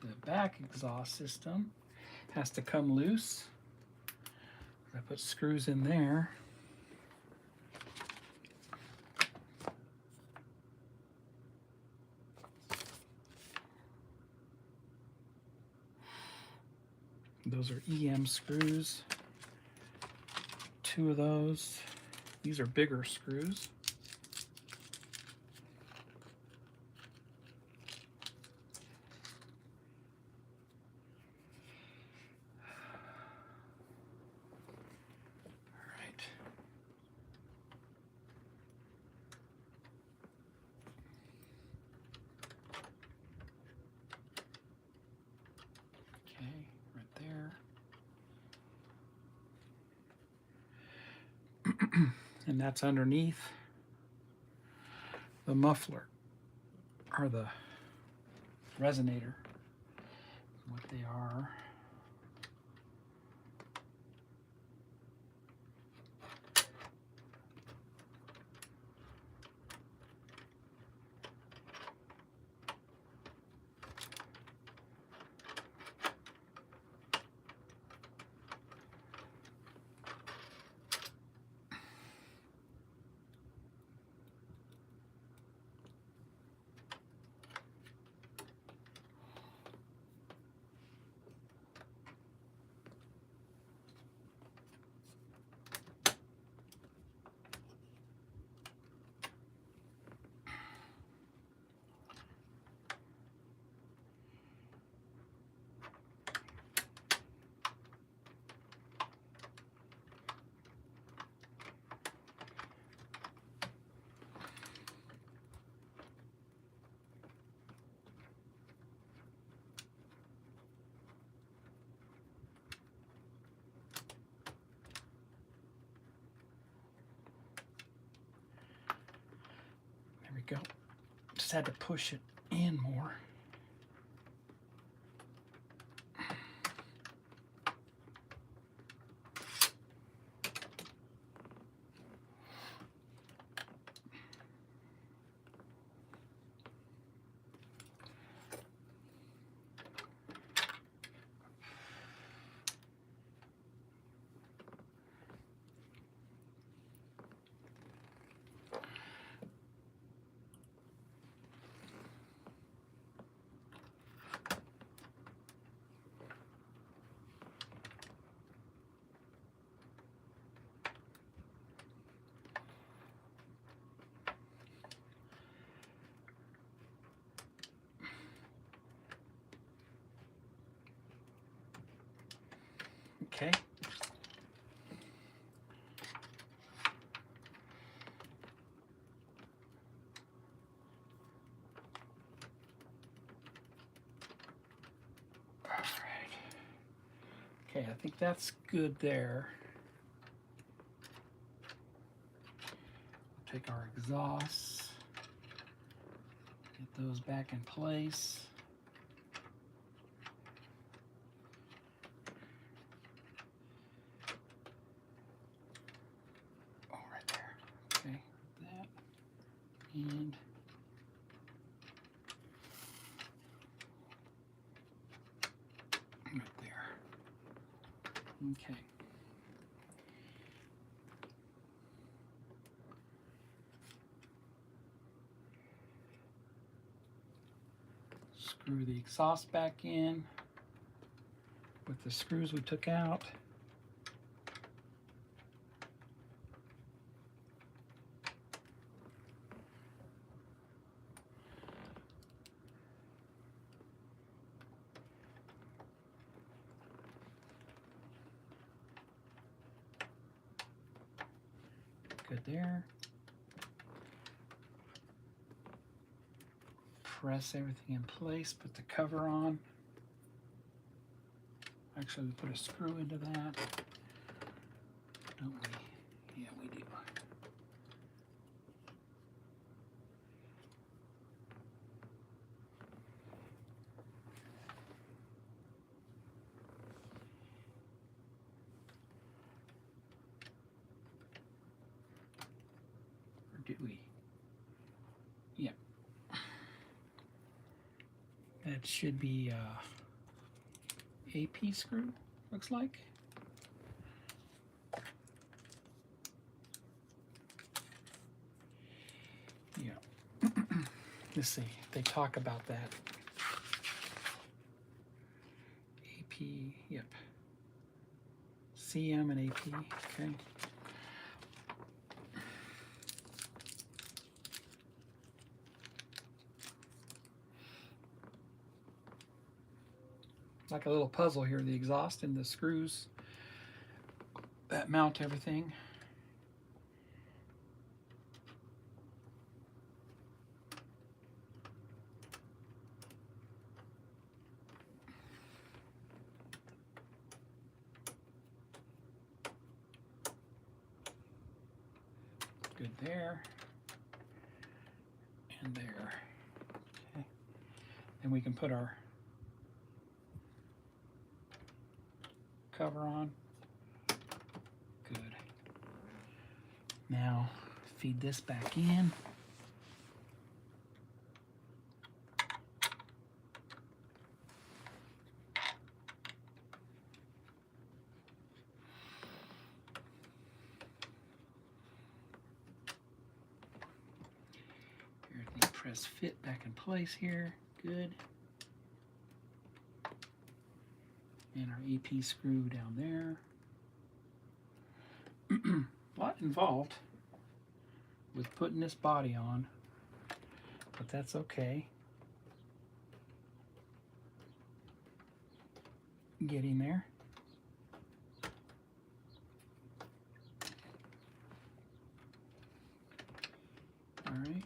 the back exhaust system has to come loose. I put screws in there. Those are EM screws. 2 of those. These are bigger screws. And that's underneath the muffler, or the resonator, what they are. Go. Just had to push it in more. Okay. All right. Okay, I think that's good there. Take our exhausts, get those back in place. And right there. Okay. Screw the exhaust back in with the screws we took out. Good there. Press everything in place, put the cover on. Actually, we put a screw into that, don't we? Yeah, we do. Or did we? Yeah. That should be AP screw, looks like. Yeah. Let's see. They talk about that. AP, yep. CM and AP, okay. Like a little puzzle here, the exhaust and the screws that mount everything. Good there. And there. Okay. And we can put our cover on. Good. Now feed this back in. Everything press fit back in place here. Good. And our AP screw down there. A lot involved with putting this body on, but that's okay. Getting there. All right,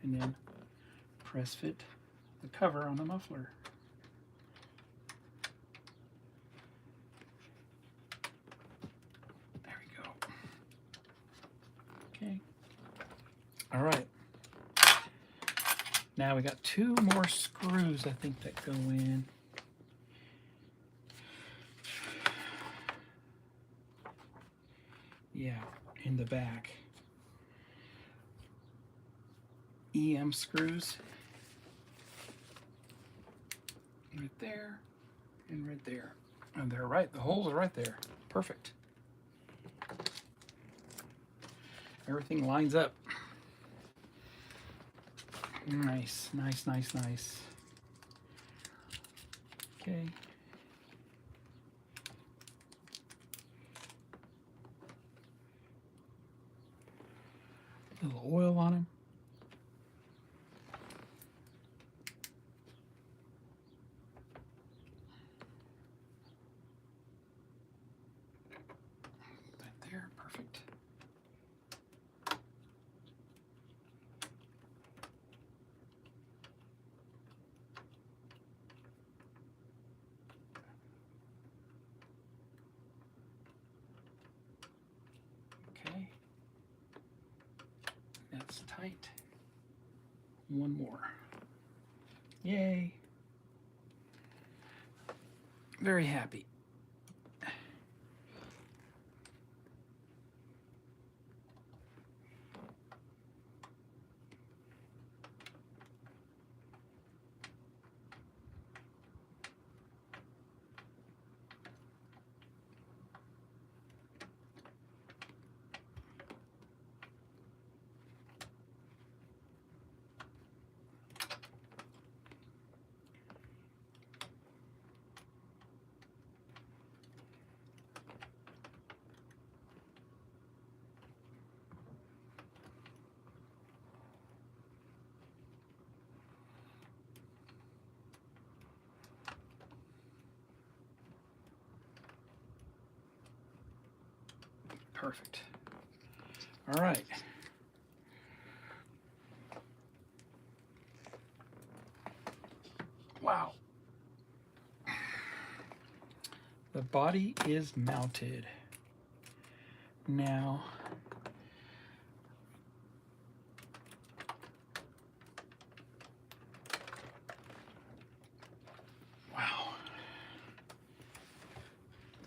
and then press fit the cover on the muffler. There we go. Okay. All right. Now we got 2 more screws, I think, that go in. Yeah, in the back. EM screws. Right there and right there. And they're right, the holes are right there. Perfect. Everything lines up. Nice, nice, nice, nice. Okay. A little oil on him. Right there, perfect. Okay. That's tight. One more. Yay. Very happy. Perfect. All right. Wow. The body is mounted. Now, wow.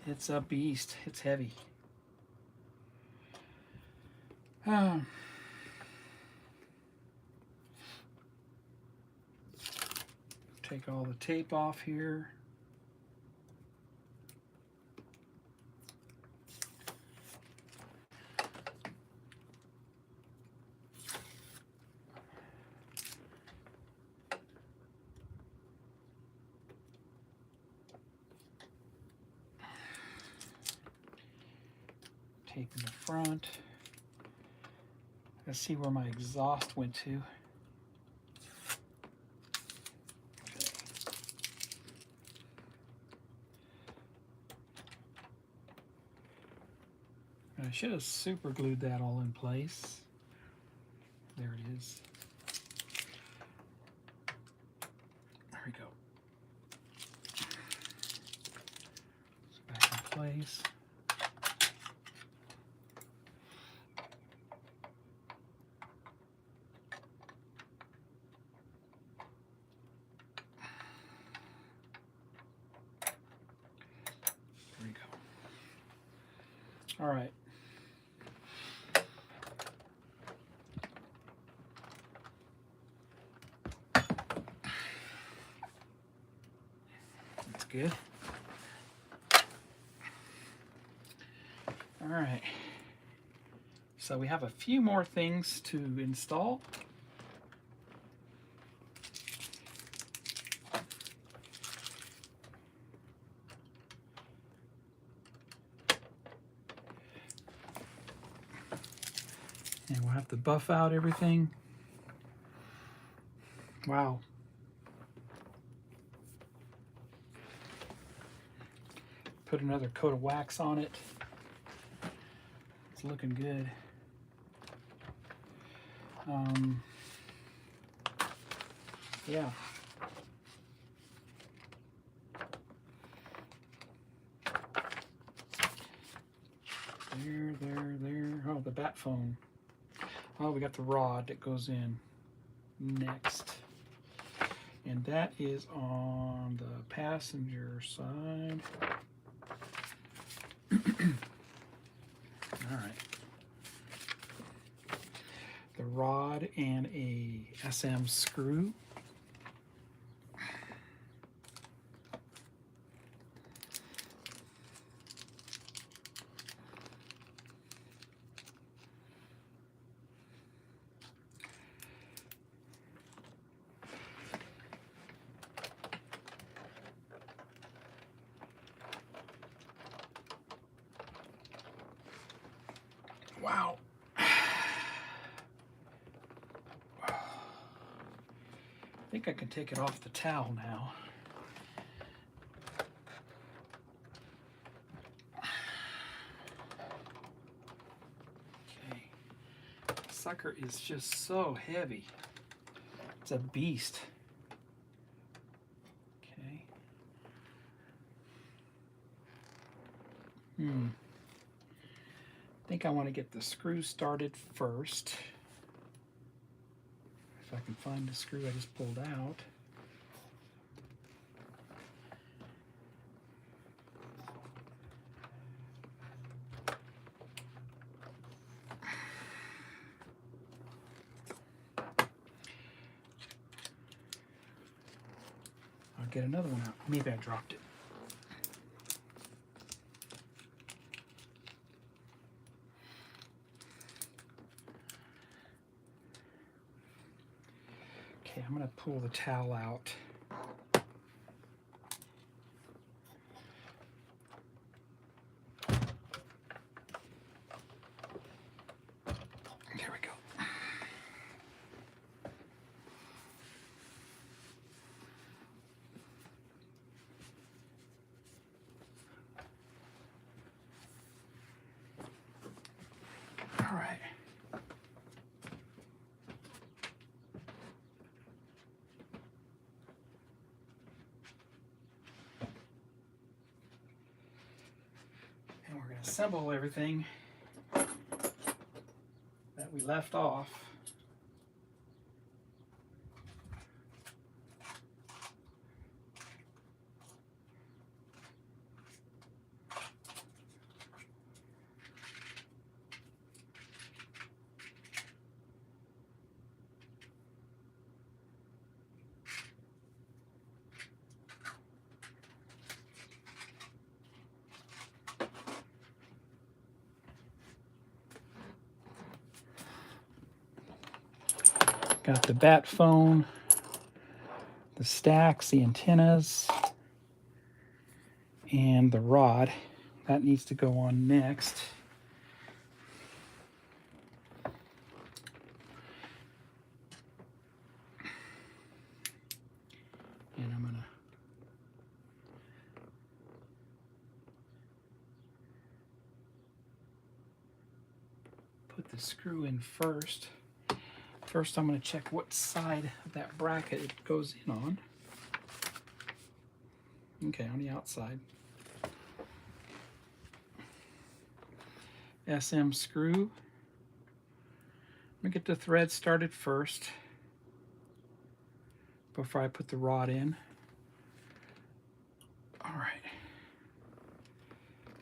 It's a beast. It's heavy. Take all the tape off here. Tape in the front. Let's see where my exhaust went to. I should have super glued that all in place. There it is. There we go. It's back in place. There we go. All right. Good. All right. So we have a few more things to install. And we'll have to buff out everything. Wow. Put another coat of wax on it. It's looking good. Yeah. There. Oh, the bat phone. Oh, we got the rod that goes in next. And that is on the passenger side. All right. The rod and a SM screw. Wow. I think I can take it off the towel now. Okay. Sucker is just so heavy. It's a beast. Okay. I think I want to get the screw started first. If I can find the screw I just pulled out. I'll get another one out. Maybe I dropped it. Okay, I'm going to pull the towel out. There we go. All right. And we're going to assemble everything that we left off. Got the bat phone, the stacks, the antennas, and the rod. That needs to go on next. And I'm gonna put the screw in first. First, I'm going to check what side of that bracket it goes in on. Okay, on the outside. SM screw. Let me get the thread started first before I put the rod in. All right.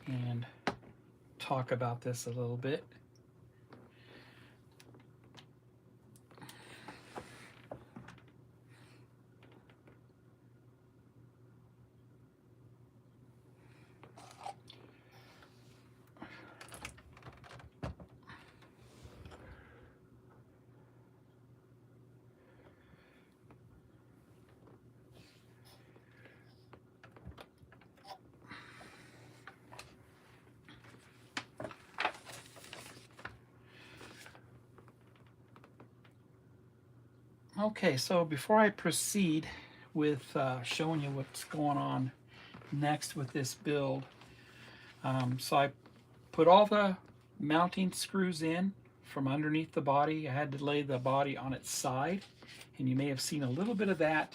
And talk about this a little bit. Okay, so before I proceed with showing you what's going on next with this build, so I put all the mounting screws in from underneath the body. I had to lay the body on its side, and you may have seen a little bit of that.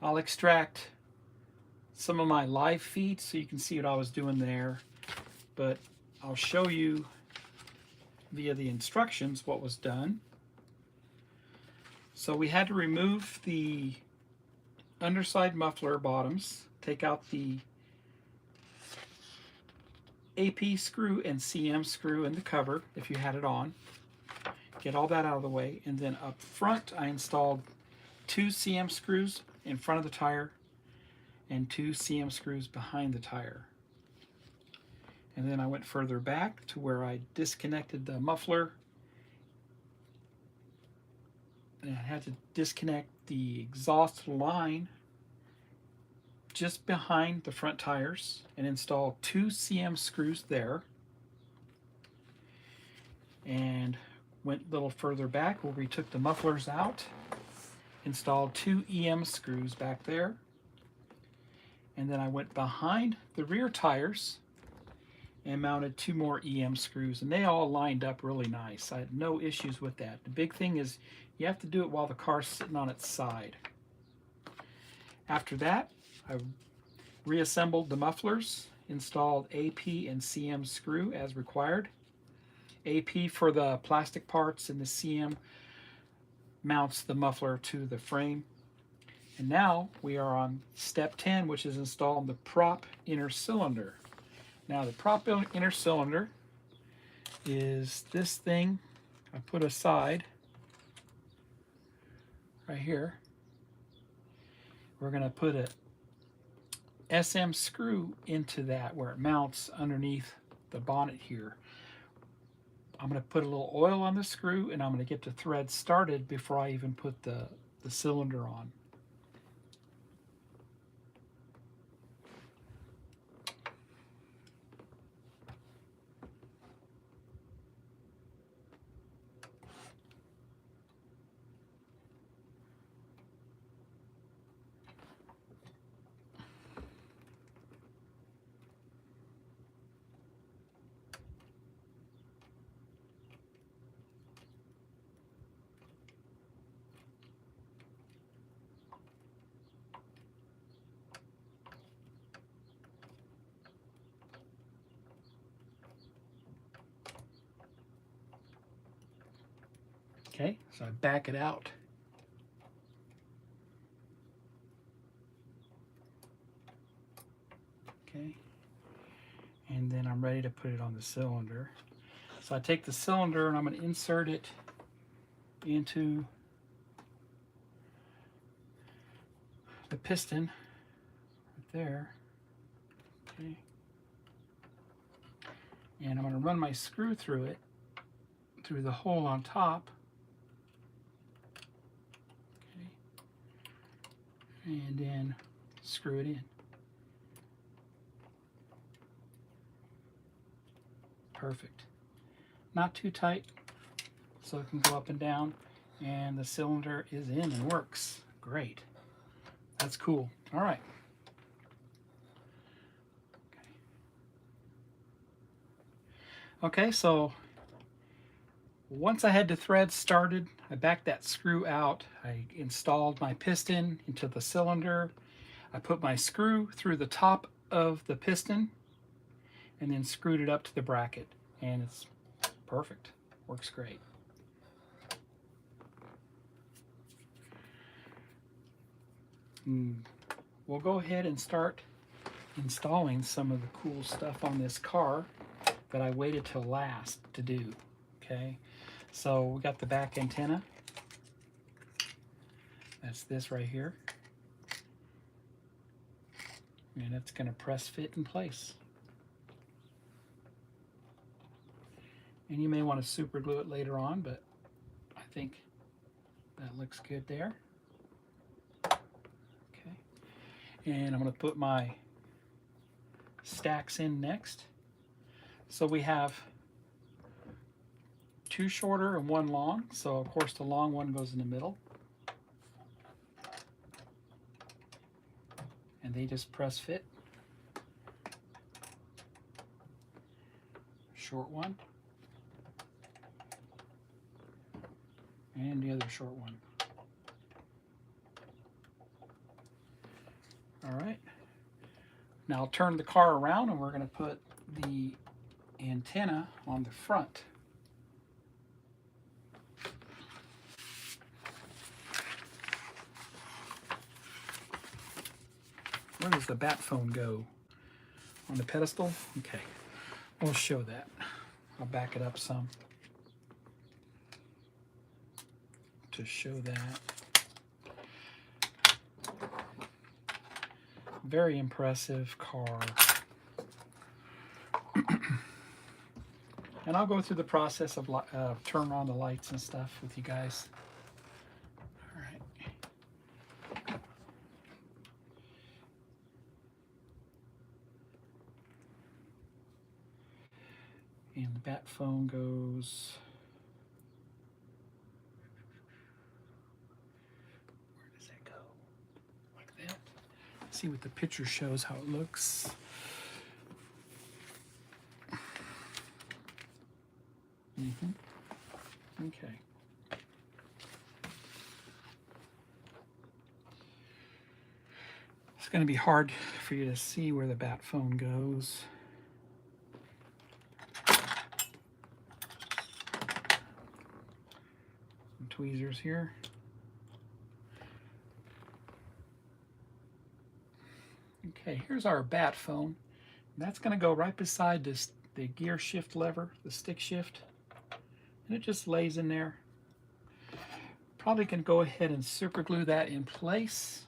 I'll extract some of my live feed so you can see what I was doing there, but I'll show you via the instructions what was done. So we had to remove the underside muffler bottoms, take out the AP screw and CM screw in the cover if you had it on. Get all that out of the way, and then up front I installed 2 CM screws in front of the tire and 2 CM screws behind the tire. And then I went further back to where I disconnected the muffler, and I had to disconnect the exhaust line just behind the front tires and install 2 CM screws there, and went a little further back where we took the mufflers out, installed 2 EM screws back there, and then I went behind the rear tires and mounted 2 more EM screws, and they all lined up really nice. I had no issues with that. The big thing is you have to do it while the car's sitting on its side. After that, I reassembled the mufflers, installed AP and CM screw as required. AP for the plastic parts, and the CM mounts the muffler to the frame. And now we are on step 10, which is installing the prop inner cylinder. Now the prop inner cylinder is this thing I put aside right here. We're going to put a SM screw into that where it mounts underneath the bonnet here. I'm going to put a little oil on the screw, and I'm going to get the thread started before I even put the cylinder on. Okay, so I back it out. Okay, and then I'm ready to put it on the cylinder. So I take the cylinder and I'm going to insert it into the piston right there. Okay, and I'm going to run my screw through it, through the hole on top. Okay, and then screw it in. Perfect. Not too tight, so it can go up and down, and the cylinder is in and works. Great. That's cool. All right. Okay, so once I had the thread started, I backed that screw out. I installed my piston into the cylinder. I put my screw through the top of the piston and then screwed it up to the bracket, and it's perfect. Works great. We'll go ahead and start installing some of the cool stuff on this car that I waited till last to do. Okay, so we got the back antenna. That's this right here, and it's going to press fit in place. And you may want to super glue it later on, but I think that looks good there. Okay, and I'm going to put my stacks in next. So we have 2 shorter and 1 long, so of course the long one goes in the middle. And they just press fit. Short one. And the other short one. All right. Now I'll turn the car around and we're going to put the antenna on the front. Where does the bat phone go? On the pedestal? Okay, we'll show that. I'll back it up some to show that. Very impressive car. And I'll go through the process of turn on the lights and stuff with you guys. All right. And the bat phone goes. Where does that go? Like that. See what the picture shows, how it looks. Okay. It's going to be hard for you to see where the bat phone goes. Some tweezers here. Okay, here's our bat phone. That's going to go right beside this, the gear shift lever, the stick shift. And it just lays in there. Probably can go ahead and super glue that in place.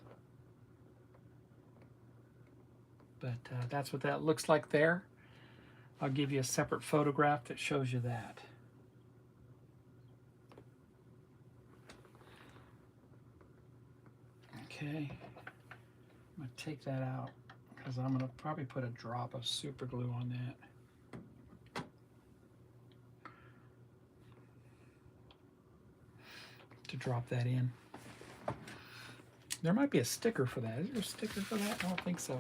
But that's what that looks like there. I'll give you a separate photograph that shows you that. Okay, I'm going to take that out because I'm going to probably put a drop of super glue on that. To drop that in. There might be a sticker for that. Is there a sticker for that? I don't think so.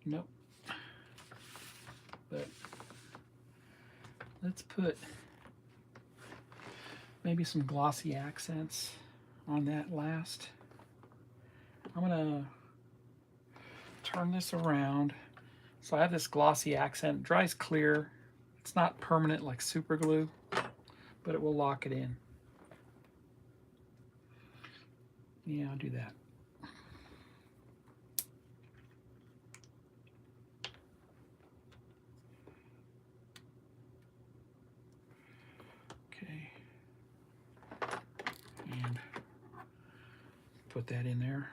Nope. But let's put maybe some glossy accents on that last. I'm gonna turn this around. So I have this glossy accent, dries clear. It's not permanent like super glue, but it will lock it in. Yeah, I'll do that. Okay. And put that in there.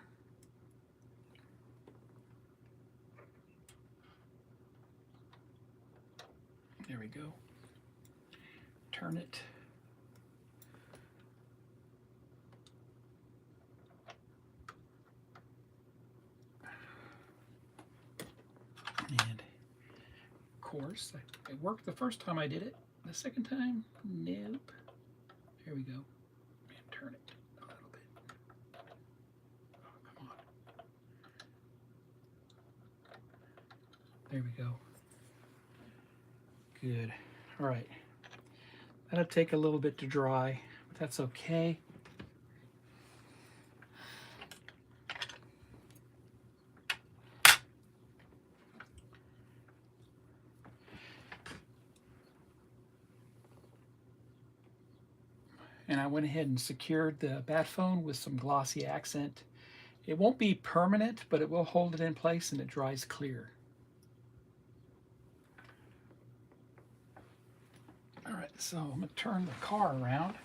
There we go. Turn it. And of course, it worked the first time I did it. The second time, nope. There we go. And turn it a little bit. Oh, come on. There we go. Good. All right. That'll take a little bit to dry, but that's okay. And I went ahead and secured the bat phone with some glossy accent. It won't be permanent, but it will hold it in place and it dries clear. All right, so I'm going to turn the car around.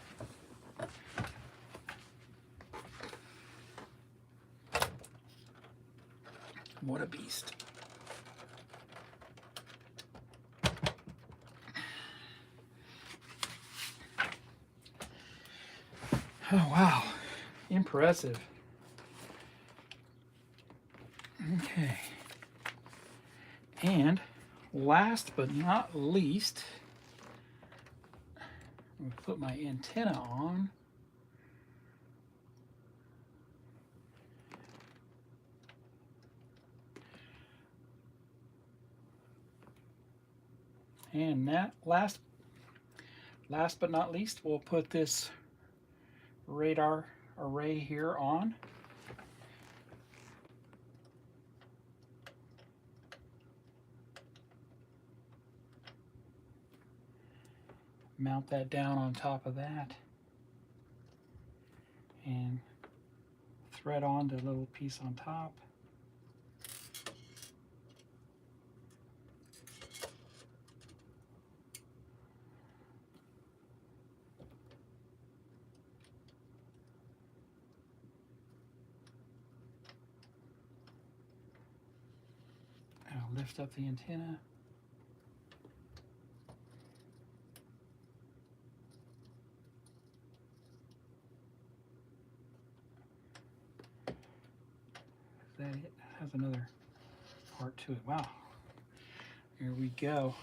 What a beast. Oh, wow. Impressive. Okay. And last but not least, I'm going to put my antenna on. And that last but not least, we'll put this radar array here on. Mount that down on top of that and thread on the little piece on top. I'll lift up the antenna. Is that it? Has another part to it. Wow. Here we go.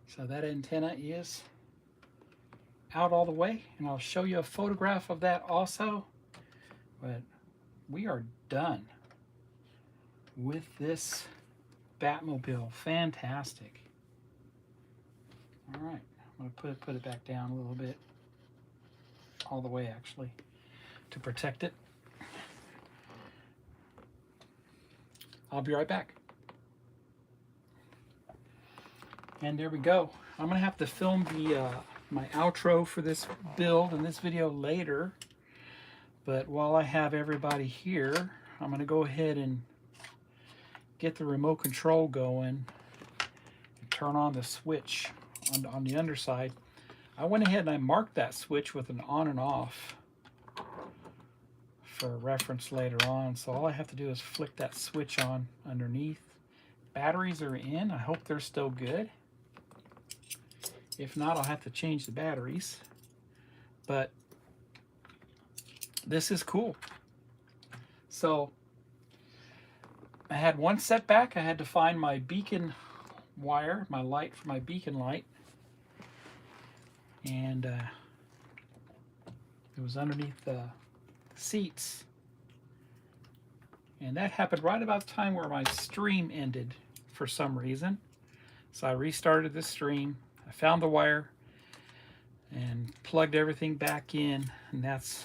So that antenna is out all the way, and I'll show you a photograph of that also. But we are done with this Batmobile. Fantastic. All right, I'm going to put it back down a little bit, all the way actually, to protect it. I'll be right back. And there we go. I'm going to have to film the my outro for this build and this video later. But while I have everybody here, I'm going to go ahead and get the remote control going and turn on the switch on the underside. I went ahead and I marked that switch with an on and off for reference later on. So all I have to do is flick that switch on underneath. Batteries are in. I hope they're still good. If not, I'll have to change the batteries. But this is cool. So I had one setback. I had to find my beacon wire, my light for my beacon light. And it was underneath the seats. And that happened right about the time where my stream ended for some reason. So I restarted the stream. I found the wire and plugged everything back in, and that's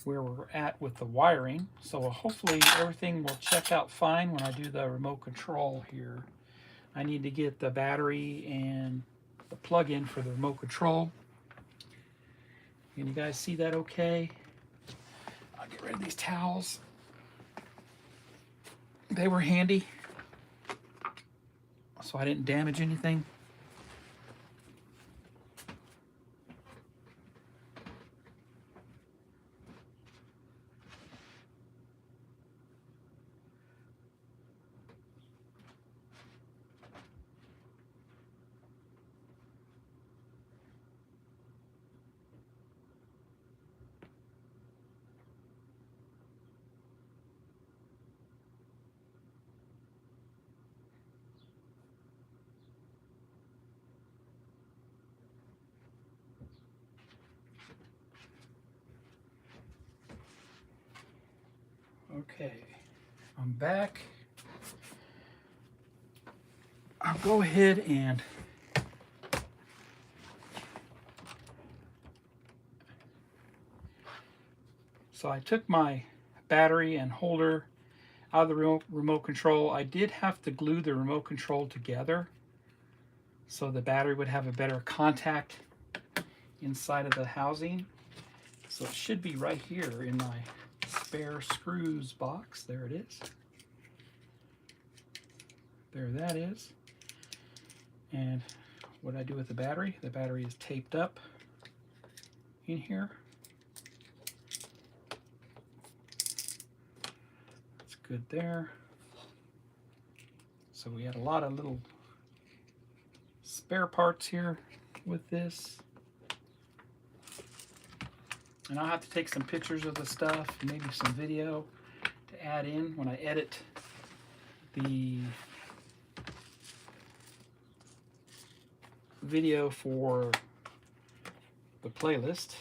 where we're at with the wiring. So hopefully everything will check out fine when I do the remote control here. I need to get the battery and the plug-in for the remote control. Can you guys see that okay? I'll get rid of these towels. They were handy, so I didn't damage anything. Okay, I'm back. I'll go ahead and so I took my battery and holder out of the remote control. I did have to glue the remote control together so the battery would have a better contact inside of the housing. So it should be right here in my spare screws box. There it is. There that is. And what I do with the battery is taped up in here. That's good there. So we had a lot of little spare parts here with this. And I'll have to take some pictures of the stuff, maybe some video to add in when I edit the video for the playlist.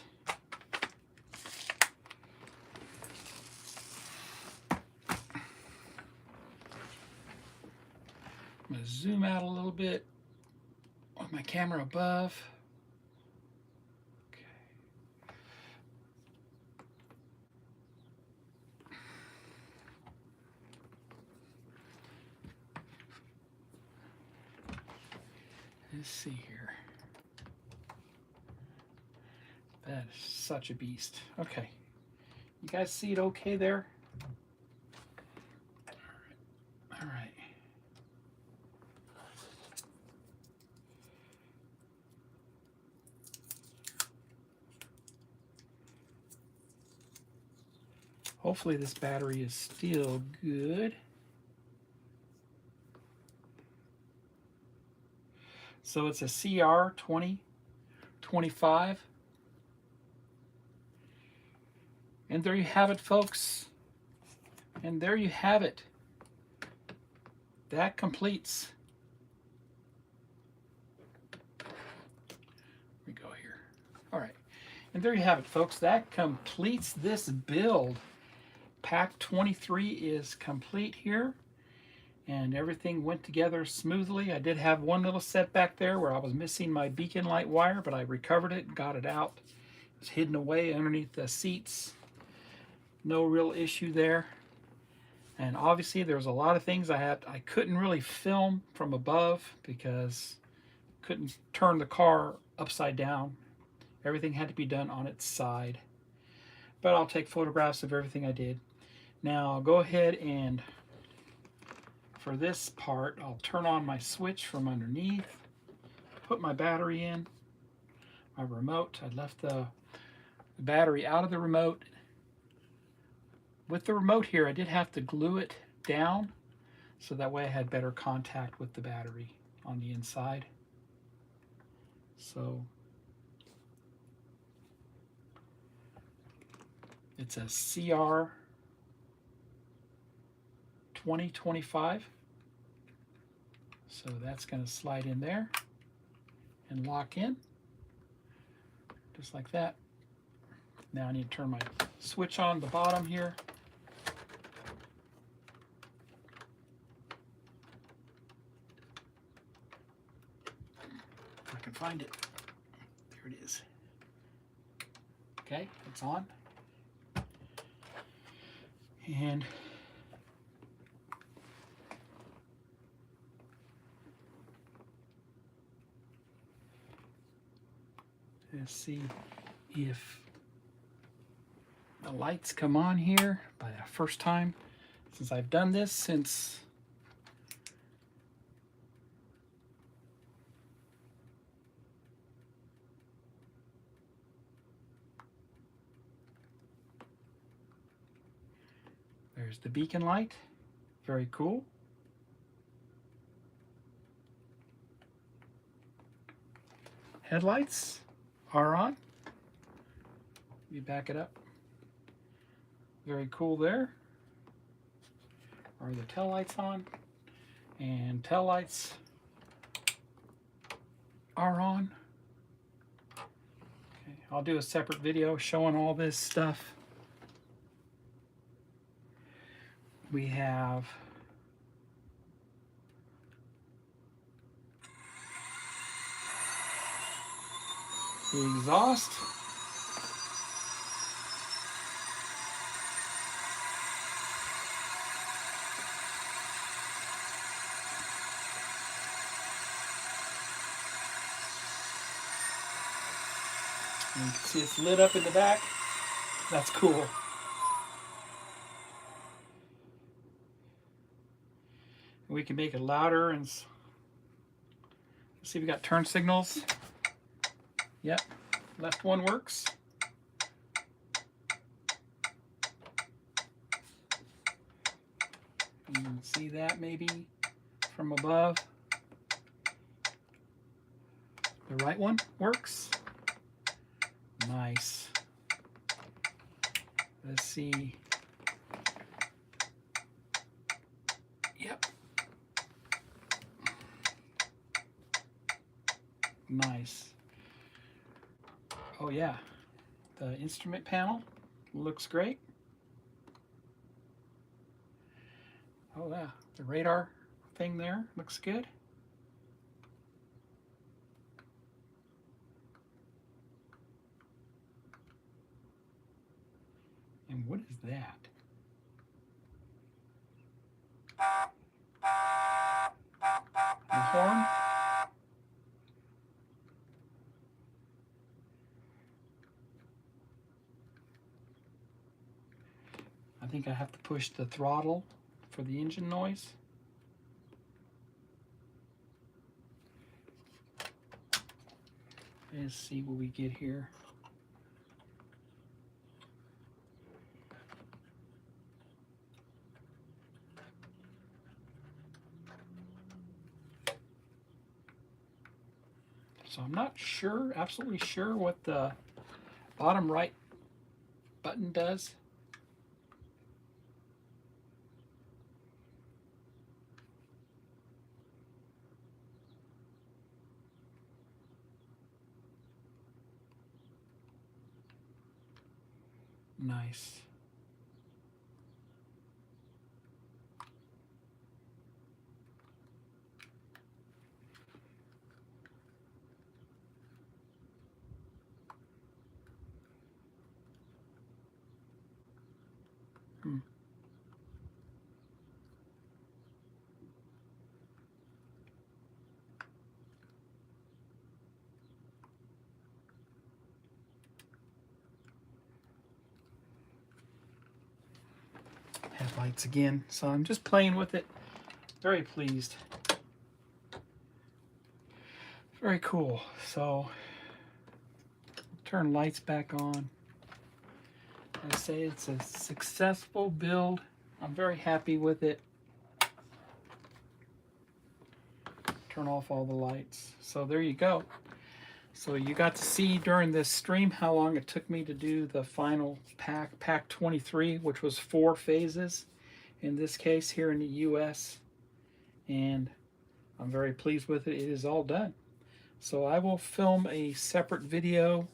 I'm going to zoom out a little bit with my camera above. Let's see here. That is such a beast. Okay. You guys see it okay there? All right. Hopefully this battery is still good. So it's a CR 2025. And there you have it, folks. And there you have it. That completes. Here we go here. All right. And there you have it, folks. That completes this build. Pack 23 is complete here. And everything went together smoothly. I did have one little setback there where I was missing my beacon light wire, but I recovered it and got it out. It was hidden away underneath the seats. No real issue there. And obviously there's a lot of things I couldn't really film from above because I couldn't turn the car upside down. Everything had to be done on its side. But I'll take photographs of everything I did. Now I'll go ahead and for this part, I'll turn on my switch from underneath, put my battery in, my remote. I left the battery out of the remote. With the remote here, I did have to glue it down so that way I had better contact with the battery on the inside. So it's a CR 2025. So that's going to slide in there and lock in just like that. Now I need to turn my switch on the bottom here. If I can find it. There it is. Okay, it's on. And Let's see if the lights come on here by the first time since I've done this since there's the beacon light. Very cool. Headlights are on. Let me back it up. Very cool there. Are the tail lights on? And tail lights are on. Okay, I'll do a separate video showing all this stuff. We have the exhaust. You can see it's lit up in the back. That's cool. We can make it louder and let's see, we got turn signals. Yep, left one works. You can see that maybe from above. The right one works. Nice. Let's see. Yep. Nice. Oh yeah, the instrument panel looks great. Oh yeah, the radar thing there looks good. And what is that? The horn? I think I have to push the throttle for the engine noise. Let's see what we get here. So I'm not sure, absolutely sure what the bottom right button does. Nice. Headlights again. So I'm just playing with it. Very pleased. Very cool. So turn lights back on. I say it's a successful build. I'm very happy with it. Turn off all the lights. So there you go. So you got to see during this stream how long it took me to do the final pack 23, which was 4 phases in this case here in the US. And I'm very pleased with it. It is all done. So I will film a separate video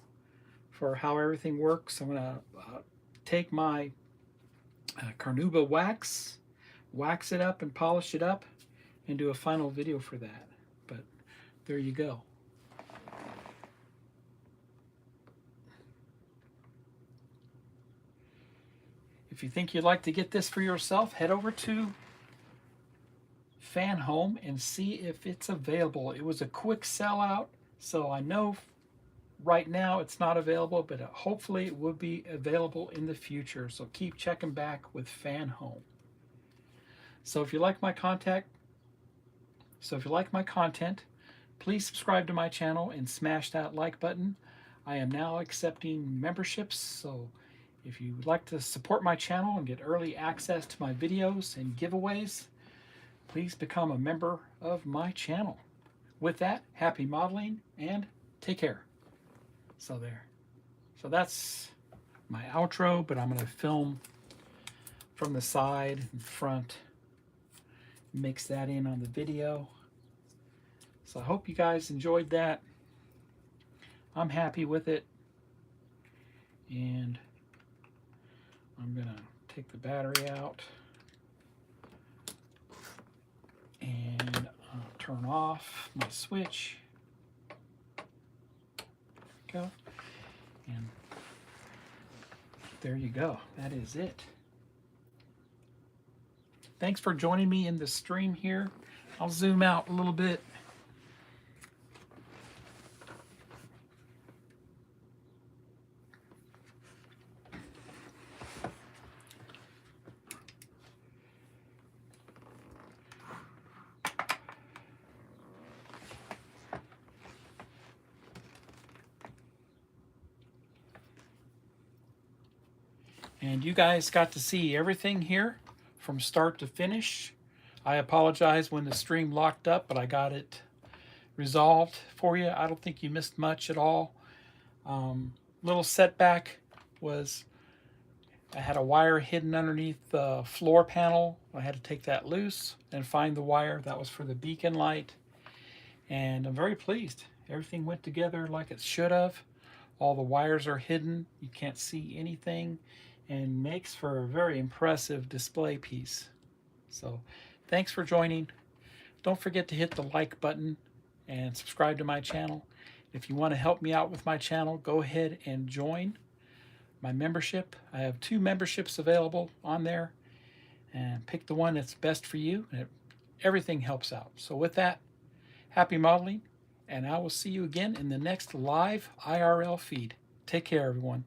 for how everything works. I'm going to take my Carnauba wax it up and polish it up and do a final video for that. But there you go. If you think you'd like to get this for yourself, head over to FanHome and see if it's available. It was a quick sellout, so I know Right now it's not available, but hopefully it will be available in the future. So keep checking back with FanHome. So if you like my content, please subscribe to my channel and smash that like button. I am now accepting memberships, so if you would like to support my channel and get early access to my videos and giveaways, please become a member of my channel. With that, happy modeling and take care. So there. So that's my outro, but I'm going to film from the side and front, mix that in on the video. So I hope you guys enjoyed that. I'm happy with it. And I'm going to take the battery out and turn off my switch. Go. And there you go. That is it. Thanks for joining me in the stream here. I'll zoom out a little bit. And you guys got to see everything here from start to finish. I apologize when the stream locked up, but I got it resolved for you. I don't think you missed much at all. Little setback was I had a wire hidden underneath the floor panel. I had to take that loose and find the wire. That was for the beacon light. And I'm very pleased. Everything went together like it should have. All the wires are hidden. You can't see anything, and makes for a very impressive display piece. So thanks for joining. Don't forget to hit the like button and subscribe to my channel. If you want to help me out with my channel, go ahead and join my membership. I have 2 memberships available on there, and pick the one that's best for you, and everything helps out. So with that, happy modeling, and I will see you again in the next live IRL feed. Take care, everyone.